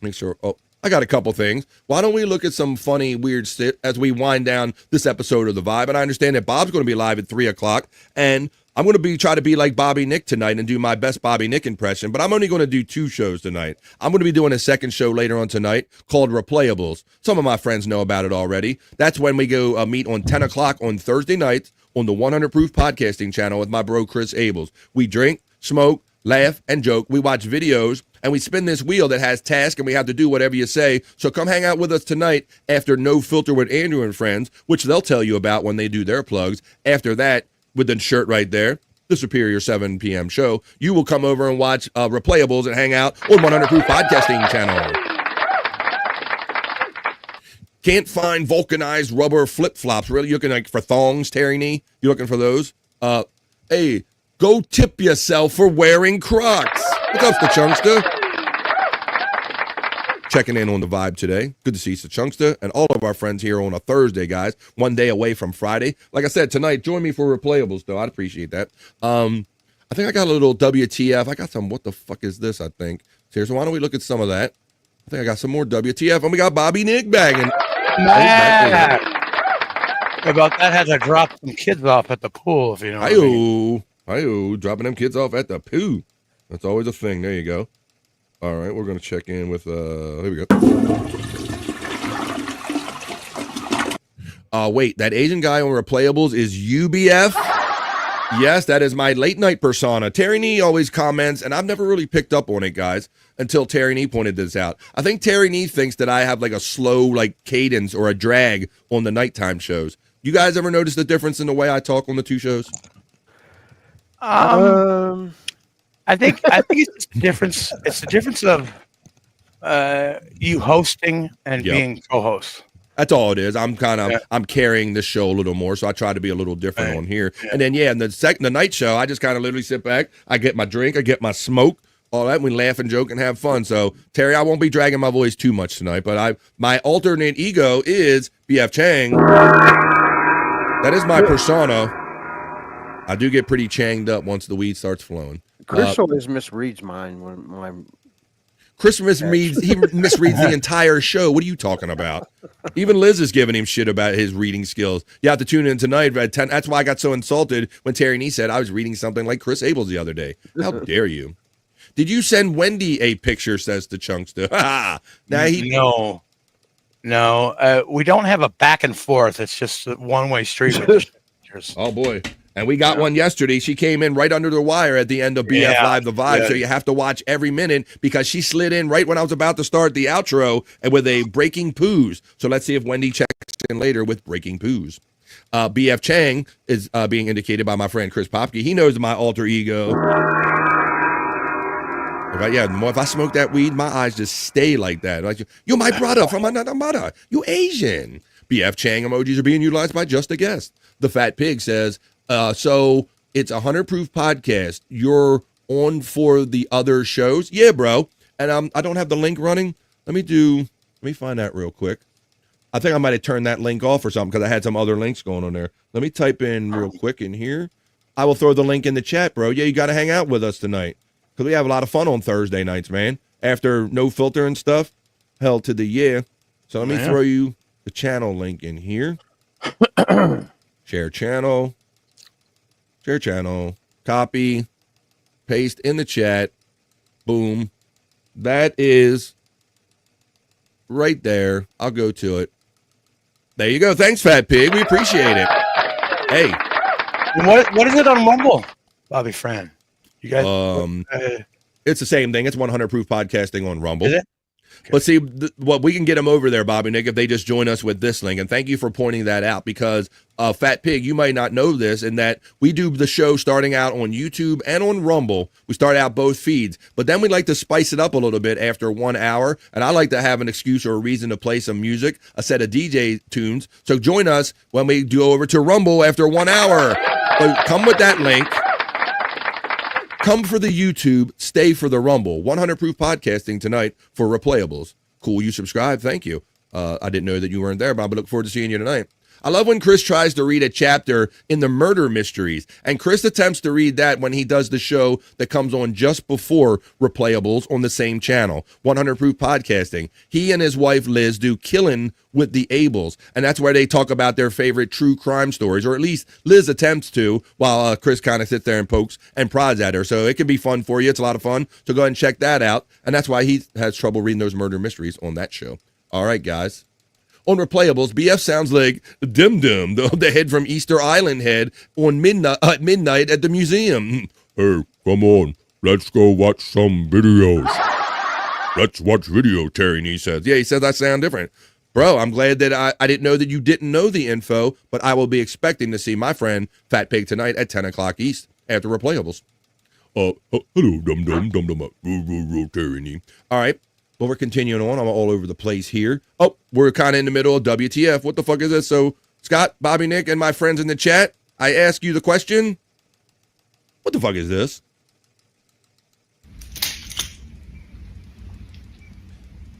Make sure. Oh, I got a couple things. Why don't we look at some funny, weird shit as we wind down this episode of The Vibe? And I understand that Bob's going to be live at 3 o'clock. And I'm going to try to be like Bobby Nick tonight and do my best Bobby Nick impression, but I'm only going to do 2 shows tonight. I'm going to be doing a second show later on tonight called Replayables. Some of my friends know about it already. That's when we go meet on 10 o'clock on Thursday nights on the 100 Proof Podcasting channel with my bro Chris Abels. We drink, smoke, laugh, and joke. We watch videos, and we spin this wheel that has tasks, and we have to do whatever you say. So come hang out with us tonight after No Filter with Andrew and Friends, which they'll tell you about when they do their plugs. After that, with the shirt right there, the Superior 7 p.m. show, you will come over and watch Replayables and hang out on 100 Proof Podcasting channel. Can't find vulcanized rubber flip-flops. Really, you're looking like for thongs, Terry Knee? You looking for those? Hey, go tip yourself for wearing Crocs. What's up, the Chunkster? Checking in on The Vibe today. Good to see the Chunkster and all of our friends here on a Thursday, guys. One day away from Friday. Like I said, tonight, join me for Replayables, though. I'd appreciate that. I think I got a little WTF. I got some, what the fuck is this, I think. So why don't we look at some of that? I think I got some more WTF. And we got Bobby Nick bagging. About that, had to drop some kids off at the pool, if you know what I mean. Hi-oh, dropping them kids off at the poo. That's always a thing. There you go. All right, we're going to check in with, here we go. Wait, that Asian guy on Replayables is UBF? Yes, that is my late night persona. Terry Nee always comments, and I've never really picked up on it, guys, until Terry Nee pointed this out. I think Terry Nee thinks that I have like a slow like cadence or a drag on the nighttime shows. You guys ever notice the difference in the way I talk on the 2 shows? I think it's just the difference. It's the difference of you hosting and being co-host. That's all it is. I'm I'm carrying this show a little more, so I try to be a little different on here. And then in the night show, I just kind of literally sit back. I get my drink, I get my smoke, all that. We laugh and joke and have fun. So Terry, I won't be dragging my voice too much tonight, but my alternate ego is BF Chang. That is my persona. I do get pretty changed up once the weed starts flowing. Chris always misreads mine when my Chris misreads the entire show. What are you talking about? Even Liz is giving him shit about his reading skills. You have to tune in tonight at 10. That's why I got so insulted when Terry Nee said I was reading something like Chris Abels the other day. How dare you? Did you send Wendy a picture, says the Chunkster? No. We don't have a back and forth. It's just a one-way street with the pictures. Oh, boy. And we got one yesterday. She came in right under the wire at the end of BF Live The Vibe, so you have to watch every minute because she slid in right when I was about to start the outro and with a breaking poos. So let's see if Wendy checks in later with breaking poos. BF Chang is being indicated by my friend Chris Popke. He knows my alter ego. If I smoke that weed, my eyes just stay like that. Like, you're my brother from another mother. You Asian. BF Chang emojis are being utilized by just a guest. The Fat Pig says, so it's a 100 Proof podcast. You're on for the other shows? Yeah, bro. And I don't have the link running. Let me find that real quick. I think I might have turned that link off or something because I had some other links going on there. Let me type in real quick in here. I will throw the link in the chat, bro. Yeah, you got to hang out with us tonight because we have a lot of fun on Thursday nights, man. After No Filter and stuff. Hell to the yeah. So let me throw you the channel link in here. Share channel. Share channel, copy, paste in the chat, boom. That is right there. I'll go to it. There you go. Thanks, Fat Pig. We appreciate it. Hey. What is it on Rumble, Bobby Fran? You guys? It's the same thing. It's 100 Proof Podcasting on Rumble. Is it? Okay. But see, we can get them over there, Bobby Nick, if they just join us with this link. And thank you for pointing that out because, Fat Pig, you might not know this, in that we do the show starting out on YouTube and on Rumble. We start out both feeds, but then we like to spice it up a little bit after 1 hour. And I like to have an excuse or a reason to play some music, a set of DJ tunes. So join us when we go over to Rumble after 1 hour. So come with that link. Come for the YouTube, stay for the Rumble. 100 Proof Podcasting tonight for Replayables. Cool, you subscribe. Thank you. I didn't know that you weren't there, but I look forward to seeing you tonight. I love when Chris tries to read a chapter in the murder mysteries, and Chris attempts to read that when he does the show that comes on just before Replayables on the same channel, 100 Proof Podcasting. He and his wife Liz do Killing with the Ables, and that's where they talk about their favorite true crime stories, or at least Liz attempts to, while Chris kind of sits there and pokes and prods at her. So it can be fun for you. It's a lot of fun. So go ahead and check that out, and that's why he has trouble reading those murder mysteries on that show. All right, guys. On Replayables, BF sounds like Dim Dim, the head from Easter Island head on midnight at the museum. Hey, come on, let's go watch some videos. Let's watch video, Terry Nee says. Yeah, he says I sound different. Bro, I'm glad that I didn't know that you didn't know the info, but I will be expecting to see my friend Fat Pig tonight at 10 o'clock East after Replayables. Hello, Dum Dum, Dum Dum, Terry Nee. All right. Well, we're continuing on. I'm all over the place here. Oh, we're kind of in the middle of WTF. What the fuck is this? So, Scott, Bobby, Nick, and my friends in the chat, I ask you the question. What the fuck is this?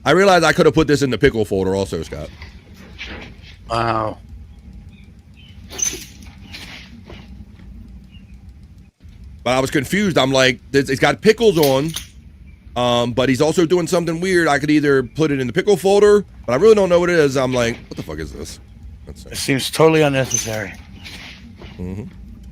I realized I could have put this in the pickle folder also, Scott. Wow. But I was confused. I'm like, it's got pickles on. But he's also doing something weird. I could either put it in the pickle folder, but I really don't know what it is. I'm like, what the fuck is this? It seems totally unnecessary. Mm-hmm.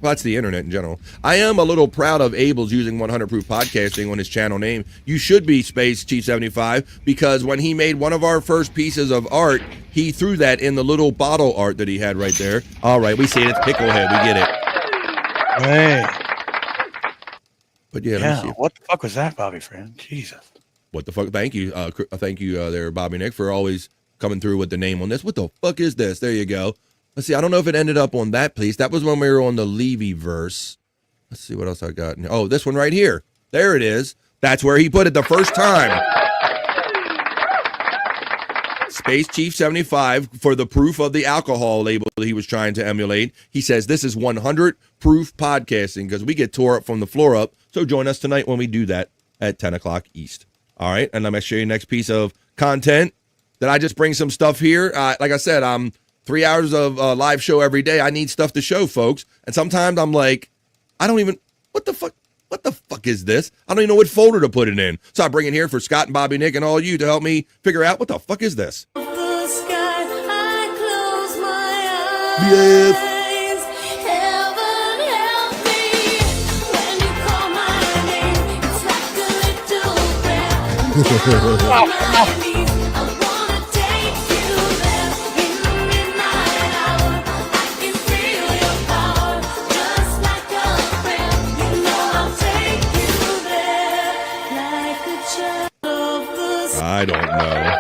Well, that's the internet in general. I am a little proud of Abel's using 100 Proof Podcasting on his channel name. You should be, Space Chief 75, because when he made one of our first pieces of art, he threw that in the little bottle art that he had right there. All right, we see it. It's Picklehead. We get it. Hey. But yeah, Yeah, what the fuck was that, Bobby friend? Jesus. What the fuck? Thank you. Thank you there, Bobby Nick, for always coming through with the name on this. What the fuck is this? There you go. Let's see. I don't know if it ended up on that piece. That was when we were on the Levy verse. Let's see what else I got. Oh, this one right here. There it is. That's where he put it the first time. Space Chief 75 for the proof of the alcohol label that he was trying to emulate. He says this is 100 Proof Podcasting because we get tore up from the floor up. So join us tonight when we do that at 10 o'clock East. All right. And I'm going to show you the next piece of content that I just bring some stuff here. Like I said, I'm 3 hours of live show every day. I need stuff to show folks. And sometimes I'm like, I don't even, what the fuck is this? I don't even know what folder to put it in. So I bring it here for Scott and Bobby Nick and all you to help me figure out what the fuck is this. BF. I don't know.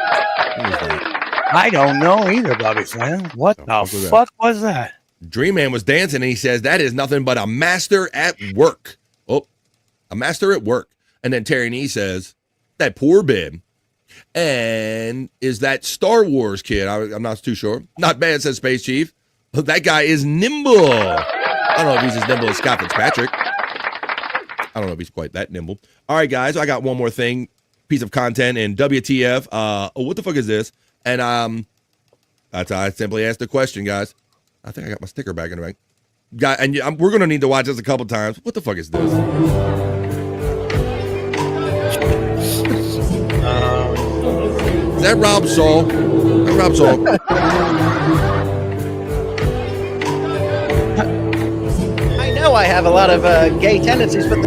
I don't know either, Bobby friend. What the fuck was that? Dream Man was dancing and he says that is nothing but a master at work. Oh, a master at work. And then Terry Nee says, that poor bib. And is that Star Wars kid? I'm not too sure. Not bad, says Space Chief. That guy is nimble. I don't know if he's as nimble as Scott Fitzpatrick. I don't know if he's quite that nimble. All right, guys, I got one more thing, piece of content in WTF. What the fuck is this? And that's how I simply asked the question, guys. I think I got my sticker back in the back. And we're going to need to watch this a couple times. What the fuck is this? Is that Rob Saul? That's Rob Saul. I know I have a lot of gay tendencies, but...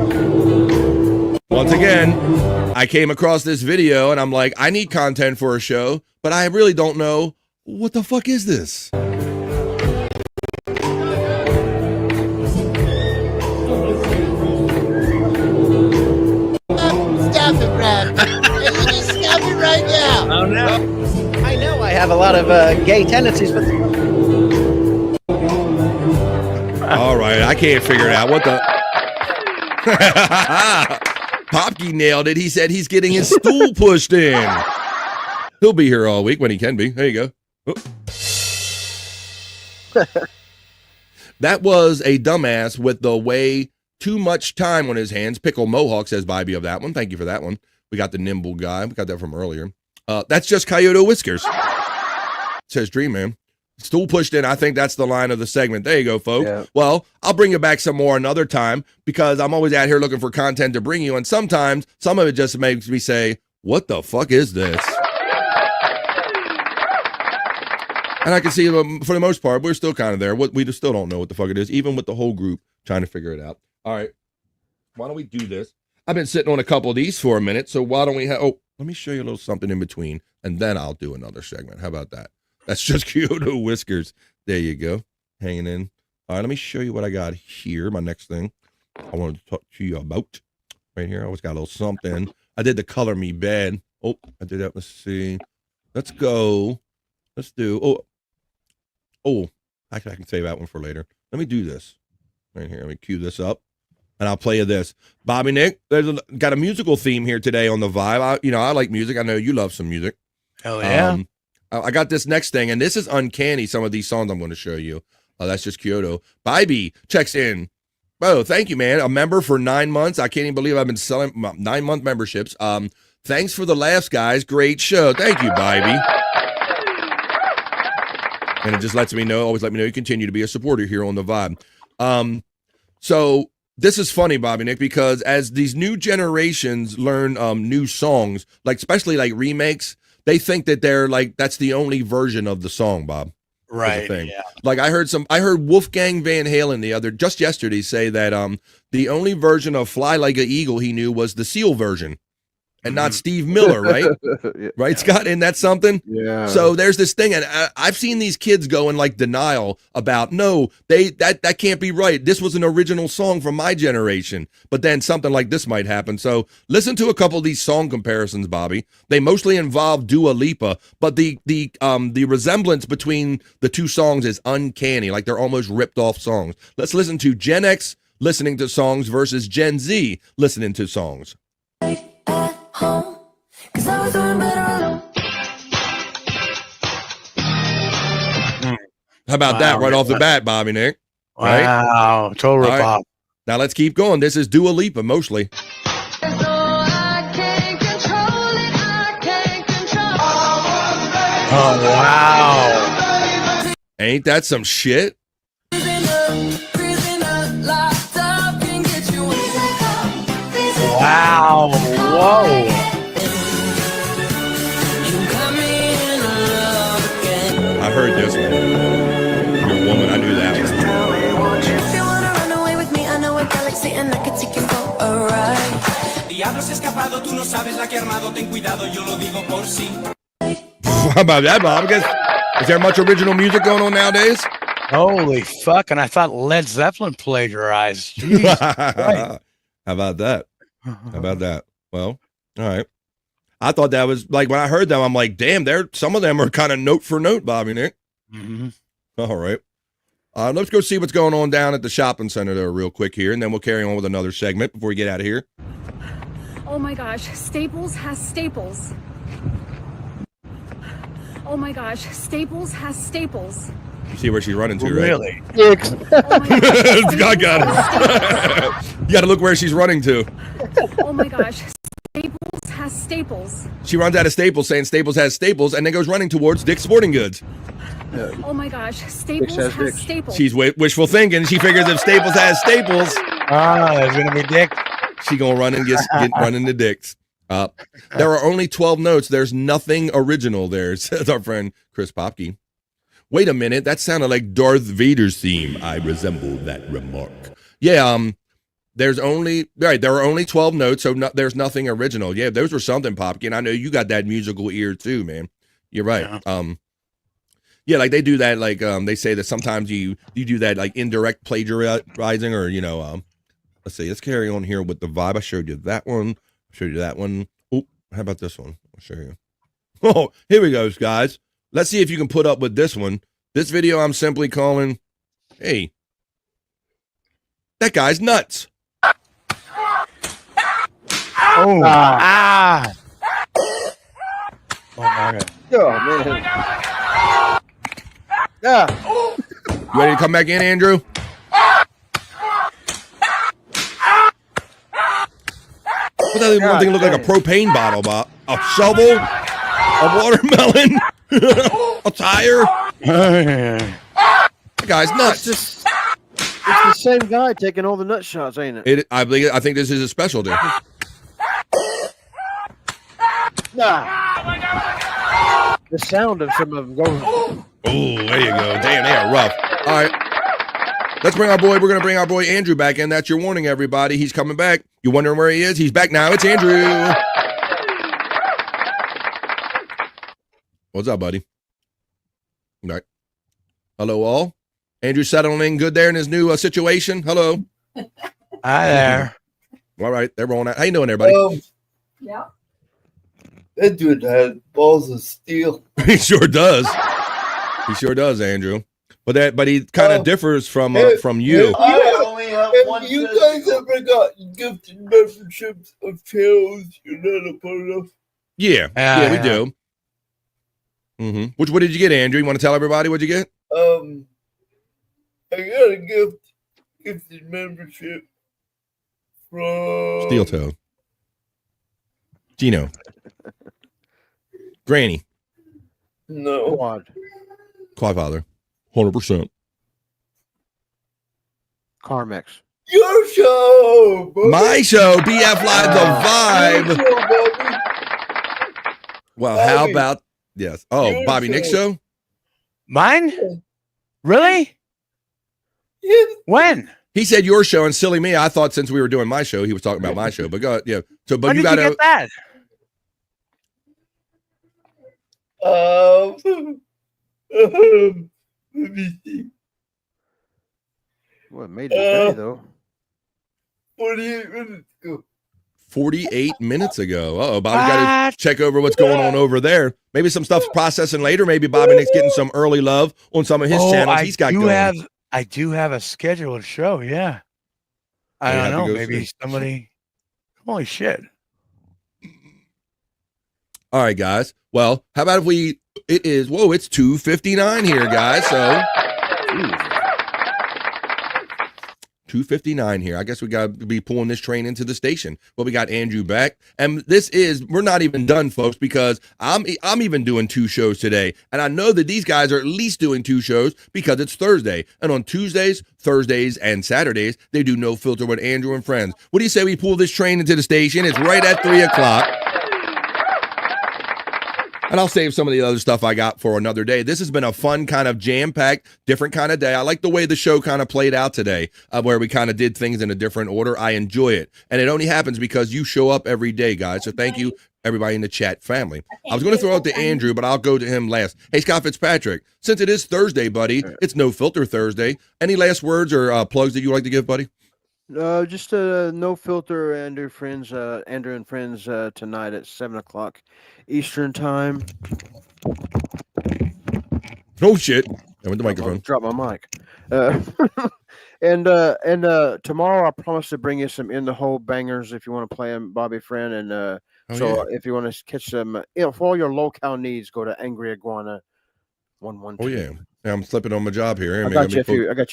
Once again, I came across this video and I'm like, I need content for a show, but I really don't know what the fuck is this? Stop it, Brad. You just stop it right now. Oh, no. I know I have a lot of gay tendencies, but... All right, I can't figure it out. What the... Popke nailed it. He said he's getting his stool pushed in. He'll be here all week when he can be. There you go. Oh. That was a dumbass with the way too much time on his hands. Pickle Mohawk says Bobby of that one. Thank you for that one. We got the nimble guy. We got that from earlier. That's just Coyote Whiskers. Says Dream Man. Stool pushed in. I think that's the line of the segment. There you go, folks. Yeah. Well, I'll bring you back some more another time because I'm always out here looking for content to bring you. And sometimes some of it just makes me say, what the fuck is this? And I can see for the most part, we're still kind of there. We just still don't know what the fuck it is, even with the whole group trying to figure it out. All right. Why don't we do this? I've been sitting on a couple of these for a minute. So why don't we let me show you a little something in between and then I'll do another segment. How about that? That's just Kyoto Whiskers. There you go. Hanging in. All right, let me show you what I got here. My next thing I wanted to talk to you about. Right here, I always got a little something. I did the Color Me Bad. Oh, I did that. Let's see. Let's go. Let's do. Oh, actually, I can save that one for later. Let me do this. Right here. Let me cue this up. And I'll play you this. Bobby Nick, got a musical theme here today on the vibe. I like music. I know you love some music. Hell yeah. I got this next thing, and this is uncanny, some of these songs I'm going to show you. That's just Kyoto. Bybee checks in. Oh, thank you, man. A member for 9 months. I can't even believe I've been selling 9-month memberships. Thanks for the laughs, guys. Great show. Thank you, Bybee. And it just lets me know, always let me know you continue to be a supporter here on the vibe. So this is funny, Bobby Nick, because as these new generations learn new songs, like especially like remakes, they think that they're like that's the only version of the song, Bob. Right. Yeah. Like I heard Wolfgang Van Halen just yesterday say that the only version of Fly Like an Eagle he knew was the Seal version. And not Steve Miller, right? Right, Scott? Isn't that something? Yeah. So there's this thing, and I've seen these kids go in like denial about, no, that can't be right. This was an original song from my generation. But then something like this might happen. So listen to a couple of these song comparisons, Bobby. They mostly involve Dua Lipa, but the resemblance between the two songs is uncanny. Like they're almost ripped off songs. Let's listen to Gen X listening to songs versus Gen Z listening to songs. Home, 'cause I was doing better alone. How about that right off the bat, Bobby Nick? Right? Wow, total rip off. Now let's keep going. This is Dua Lipa mostly. Oh, wow. Ain't that some shit? Wow. Whoa. I heard this one. You're a woman. I knew that one. If you wanna run away with me, I know a galaxy and I can take you for a ride. Diablo se escapado, tú no sabes la que armado, ten cuidado, yo lo digo por sí. How about that, Bob? Is there much original music going on nowadays? Holy fuck. And I thought Led Zeppelin plagiarized. Jeez. How about that? How about that? Well, all right. I thought that was like when I heard them, I'm like, damn, some of them are kind of note for note, Bobby Nick. Mm-hmm. All right. Let's go see what's going on down at the shopping center there real quick here, and then we'll carry on with another segment before we get out of here. Oh my gosh, Staples has Staples. Oh my gosh, Staples has Staples. You see where she's running to, right? Really? I got it. You got to look where she's running to. Oh my gosh, Staples has Staples. She runs out of Staples saying Staples has Staples and then goes running towards Dick's Sporting Goods. Oh my gosh, Staples has Staples. She's wishful thinking. She figures if Staples has Staples, there's going to be Dick. She going to run and get running to Dick's. There are only 12 notes. There's nothing original there, says our friend Chris Popke. Wait a minute, that sounded like Darth Vader's theme. I resemble that remark. Yeah, there are only 12 notes, so there's nothing original. Yeah, those were something, Popke, and I know you got that musical ear too, man. You're right. Yeah, like they do that, like they say that sometimes you do that like indirect plagiarizing, or let's see, let's carry on here with the vibe. I showed you that one. Oh, how about this one? I'll show you. Oh, here we go, guys. Let's see if you can put up with this one. This video I'm simply calling, hey, that guy's nuts. Oh, ah. Oh, my God. Oh, man. Yeah. You ready to come back in, Andrew? What that one thing look like a propane bottle, Bob? A shovel, a watermelon, a tire. That guy's nuts. It's the same guy taking all the nut shots, ain't it? I think this is a specialty. Nah. The sound of some of them going. Oh, there you go. Damn, they are rough. All right. Let's bring our boy. We're going to bring our boy Andrew back in. That's your warning, everybody. He's coming back. You're wondering where he is? He's back now. It's Andrew. What's up, buddy? All right. Hello, all. Andrew settling in good there in his new situation. Hello. Hi there. All right. They're rolling out. How you doing there, buddy? Yeah. That dude had balls of steel. He sure does. He sure does, Andrew. But he kind of differs from you. You guys ever got gifted memberships of channels you're not a part of? Yeah, we do. Mm-hmm. What did you get, Andrew? You want to tell everybody what you get? I got a gifted membership from Steel Toe. Gino. Granny. No. Quad Father. 100%. Carmex. Your show, buddy. My show, BF Live, the vibe. Well, how about yes? Oh, Bobby Nick's show. Mine? Really? Yeah. When? He said your show and silly me. I thought since we were doing my show, he was talking about my show. But go, yeah. So, but When you did got you get that? Let me see. Well, it made it day, though. 48 minutes ago. 48 minutes ago. Oh, Bobby got to check over what's going on over there. Maybe some stuff's processing later. Maybe Bobby Nick's getting some early love on some of his channels he's got going. I do have a scheduled show. Yeah. I don't know. Maybe somebody. Holy shit. All right, guys. Well, how about if it's 2:59 here, guys. So 2:59 here. I guess we got to be pulling this train into the station. Well, we got Andrew back. And we're not even done, folks, because I'm even doing 2 shows today. And I know that these guys are at least doing 2 shows because it's Thursday. And on Tuesdays, Thursdays, and Saturdays, they do No Filter with Andrew and Friends. What do you say we pull this train into the station? It's right at 3 o'clock. And I'll save some of the other stuff I got for another day. This has been a fun kind of jam-packed, different kind of day. I like the way the show kind of played out today, where we kind of did things in a different order. I enjoy it. And it only happens because you show up every day, guys. So thank you, everybody in the chat family. I was going to throw out to Andrew, but I'll go to him last. Hey, Scott Fitzpatrick, since it is Thursday, buddy, it's No Filter Thursday. Any last words or plugs that you like to give, buddy? Just No Filter Andrew and Friends tonight at 7 o'clock Eastern time. Oh shit! I went the microphone. Drop my mic. And tomorrow I promise to bring you some In the Hole bangers if you want to play them, Bobby Friend. And if you want to catch them, for all your local needs, go to Angry Iguana 112. Oh yeah. I'm slipping on my job here. I got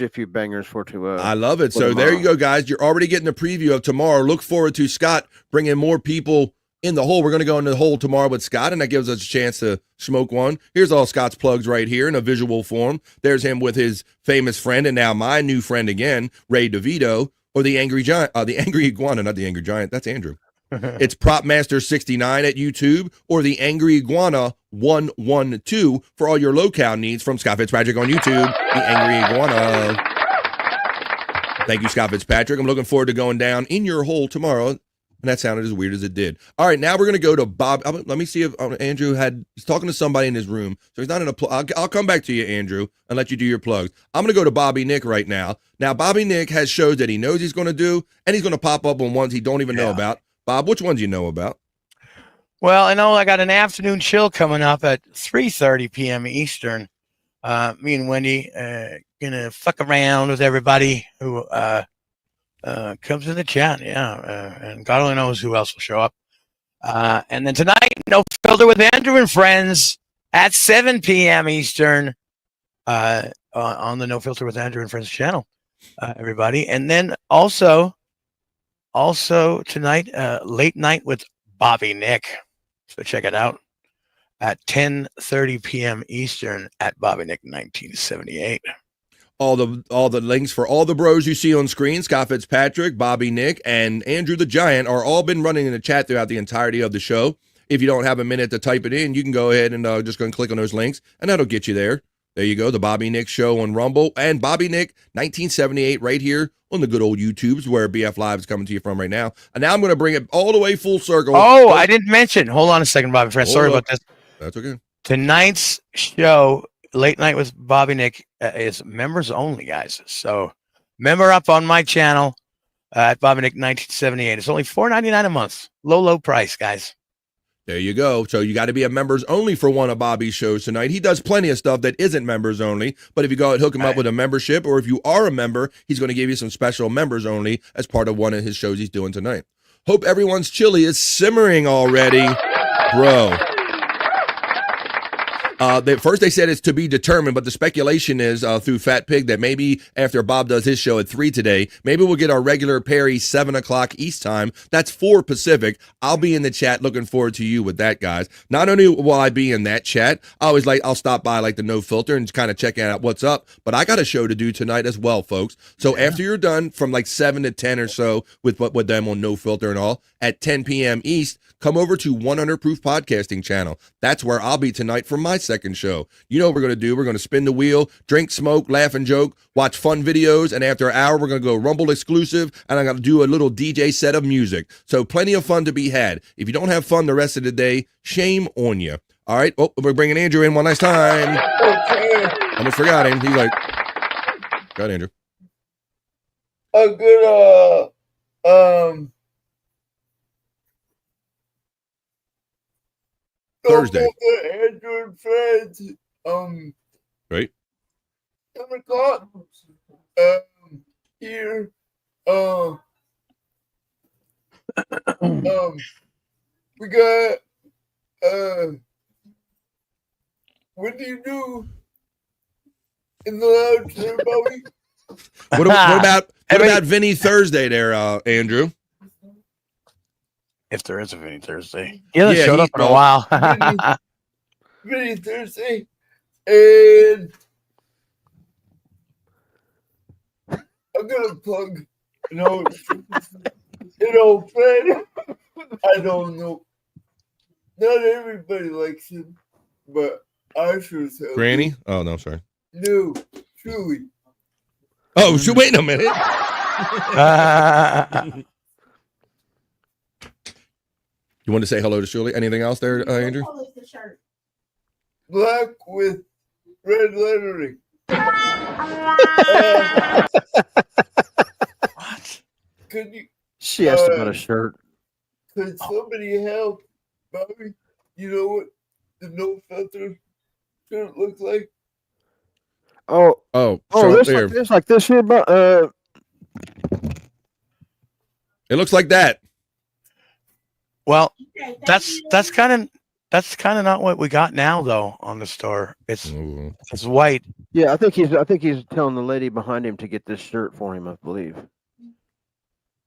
you a few bangers for to. I love it. So there you go, guys. You're already getting a preview of tomorrow. Look forward to Scott bringing more people in the hole. We're going to go into the hole tomorrow with Scott, and that gives us a chance to smoke one. Here's all Scott's plugs right here in a visual form. There's him with his famous friend, and now my new friend again, Ray DeVito, or the Angry Giant, the Angry Iguana, not the Angry Giant. That's Andrew. It's PropMaster69 at YouTube or the Angry Iguana 112 for all your locale needs from Scott Fitzpatrick on YouTube. The Angry Iguana. Thank you, Scott Fitzpatrick. I'm looking forward to going down in your hole tomorrow. And that sounded as weird as it did. All right, now we're going to go to Bob. Let me see if Andrew he's talking to somebody in his room. So he's not in a plug. I'll come back to you, Andrew, and let you do your plugs. I'm going to go to Bobby Nick right now. Now, Bobby Nick has shows that he knows he's going to do, and he's going to pop up on ones he don't even know about. Bob, which ones do you know about? Well, I know I got an afternoon chill coming up at 3:30 p.m. Eastern. Me and Wendy gonna fuck around with everybody who comes in the chat. And God only knows who else will show up. And then tonight, No Filter with Andrew and Friends at 7 p.m. Eastern on the No Filter with Andrew and Friends channel, everybody. And then also Also tonight, late night with Bobby Nick. So check it out at 10:30 p.m. Eastern at Bobby Nick 1978. All the links for all the bros you see on screen, Scott Fitzpatrick, Bobby Nick, and Andrew the Giant, are all been running in the chat throughout the entirety of the show. If you don't have a minute to type it in, you can go ahead and just go and click on those links, and that'll get you there. There you go, the Bobby Nick Show on Rumble, and Bobby Nick 1978 right here on the good old YouTubes, where BF Live is coming to you from right now. And now I'm going to bring it all the way full circle. Oh, I didn't mention. Hold on a second, Bobby friend. Sorry about this. That's okay. Tonight's show, Late Night with Bobby Nick, is members only, guys. So member up on my channel at Bobby Nick 1978. It's only $4.99 a month. Low price, guys. There you go. So you got to be a members only for one of Bobby's shows tonight. He does plenty of stuff that isn't members only, but if you go and hook him up with a membership, or if you are a member, he's going to give you some special members only as part of one of his shows he's doing tonight. Hope everyone's chili is simmering already, bro. First they said it's to be determined, but the speculation is through Fat Pig that maybe after Bob does his show at 3 today, maybe we'll get our regular Perry 7 o'clock East time. That's 4 Pacific. I'll be in the chat. Looking forward to you with that, guys. Not only will I be in that chat, I'll stop by like the No Filter and kind of check out what's up, but I got a show to do tonight as well, folks. So after you're done from like 7 to 10 or so with them on No Filter and all, at 10 p.m. East, come over to 100 Proof Podcasting channel. That's where I'll be tonight for my second show. You know what we're going to do. We're going to spin the wheel, drink, smoke, laugh, and joke, watch fun videos, and after an hour, we're going to go Rumble exclusive, and I'm going to do a little DJ set of music. So plenty of fun to be had. If you don't have fun the rest of the day, shame on you. All right? Oh, we're bringing Andrew in one last time. Okay. Almost forgot him. He's like, go ahead, Andrew. A good, Thursday. Andrew and friends, Right? 7 o'clock, here, we got, what do you do in the lounge there, Bobby? What about Vinny Thursday there, Andrew? If there is a Vinny Thursday. He hasn't showed up in a while. Vinny Thursday, and I'm gonna plug an old friend. I don't know. Not everybody likes him, but I sure so. Granny? Oh, no, sorry. No, truly. Oh, so wait a minute. You want to say hello to Shirley? Anything else there, Andrew? Black with red lettering. What? Could you? She asked about a shirt. Could somebody help, Bobby? You know what the No Filter shirt looks like? Oh, it's like this here, but it looks like that. Well, that's kind of not what we got now though on the store. It's white. Yeah, I think he's telling the lady behind him to get this shirt for him, I believe.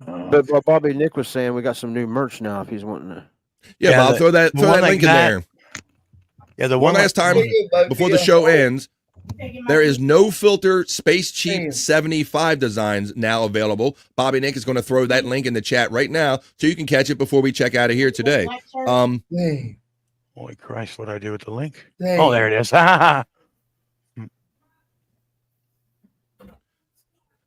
But Bobby Nick was saying we got some new merch now if he's wanting to. Yeah, Bob, throw that link in there. Yeah, the one last time before the show ends. There is No Filter Space Cheap 75 designs now available. Bobby Nick is going to throw that link in the chat right now so you can catch it before we check out of here today. Holy Christ, what do I do with the link? Oh, there it is. I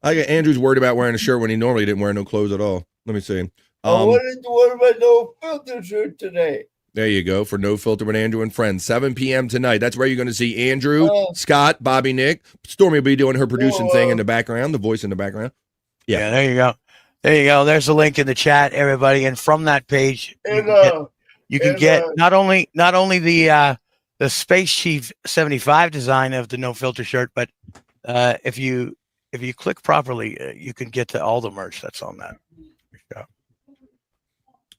get Andrew's worried about wearing a shirt when he normally didn't wear no clothes at all. Let me see. I wanted to wear my No Filter shirt today. There you go, for No Filter with Andrew and Friends, 7 p.m. tonight. That's where you're going to see Andrew, Scott, Bobby Nick. Stormy will be doing her producing thing in the background, the voice in the background. Yeah, there you go. There you go. There's the link in the chat, everybody. And from that page, you can get not only the Space Chief 75 design of the No Filter shirt, but if you click properly, you can get to all the merch that's on that.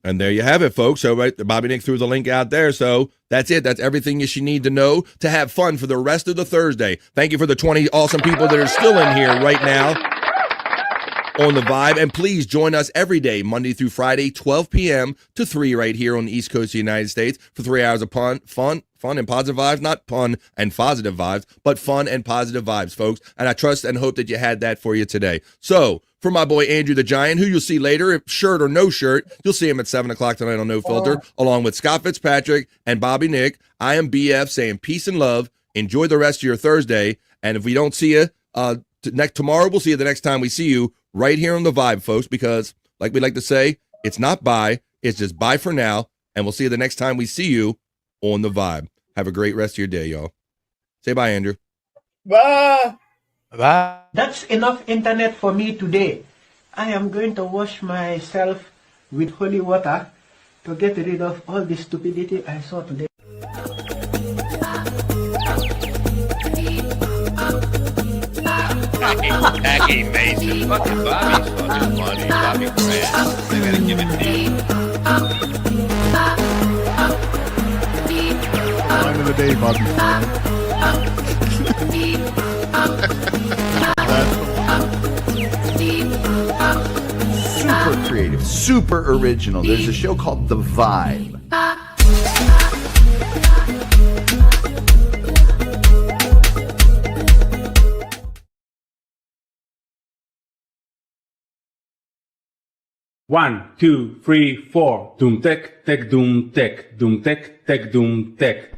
And there you have it, folks. So Bobby Nick threw the link out there. So that's it. That's everything you should need to know to have fun for the rest of the Thursday. Thank you for the 20 awesome people that are still in here right now. on the Vibe. And please join us every day, Monday through Friday, 12 p.m. to 3 right here on the East Coast of the United States for 3 hours of fun and positive vibes. Not pun and positive vibes, but fun and positive vibes, folks. And I trust and hope that you had that for you today. So for my boy Andrew the Giant, who you'll see later, if shirt or no shirt, you'll see him at 7 o'clock tonight on No Filter, along with Scott Fitzpatrick and Bobby Nick. I am BF saying peace and love. Enjoy the rest of your Thursday. And if we don't see you tomorrow, we'll see you the next time we see you right here on the Vibe, folks, because like we like to say, it's not bye, it's just bye for now. And we'll see you the next time we see you on the Vibe. Have a great rest of your day, y'all. Say bye, Andrew. Bye. Bye. That's enough internet for me today. I am going to wash myself with holy water to get rid of all the stupidity I saw today. Jackie Mason. Fucking Bobby's fucking funny. Bobby Grant. I gotta give it to you. Line of the day, Bobby Super creative, super original. There's a show called The Vibe. One, 2, 3, 4. Doom tech, doom tech, doom tech, doom tech.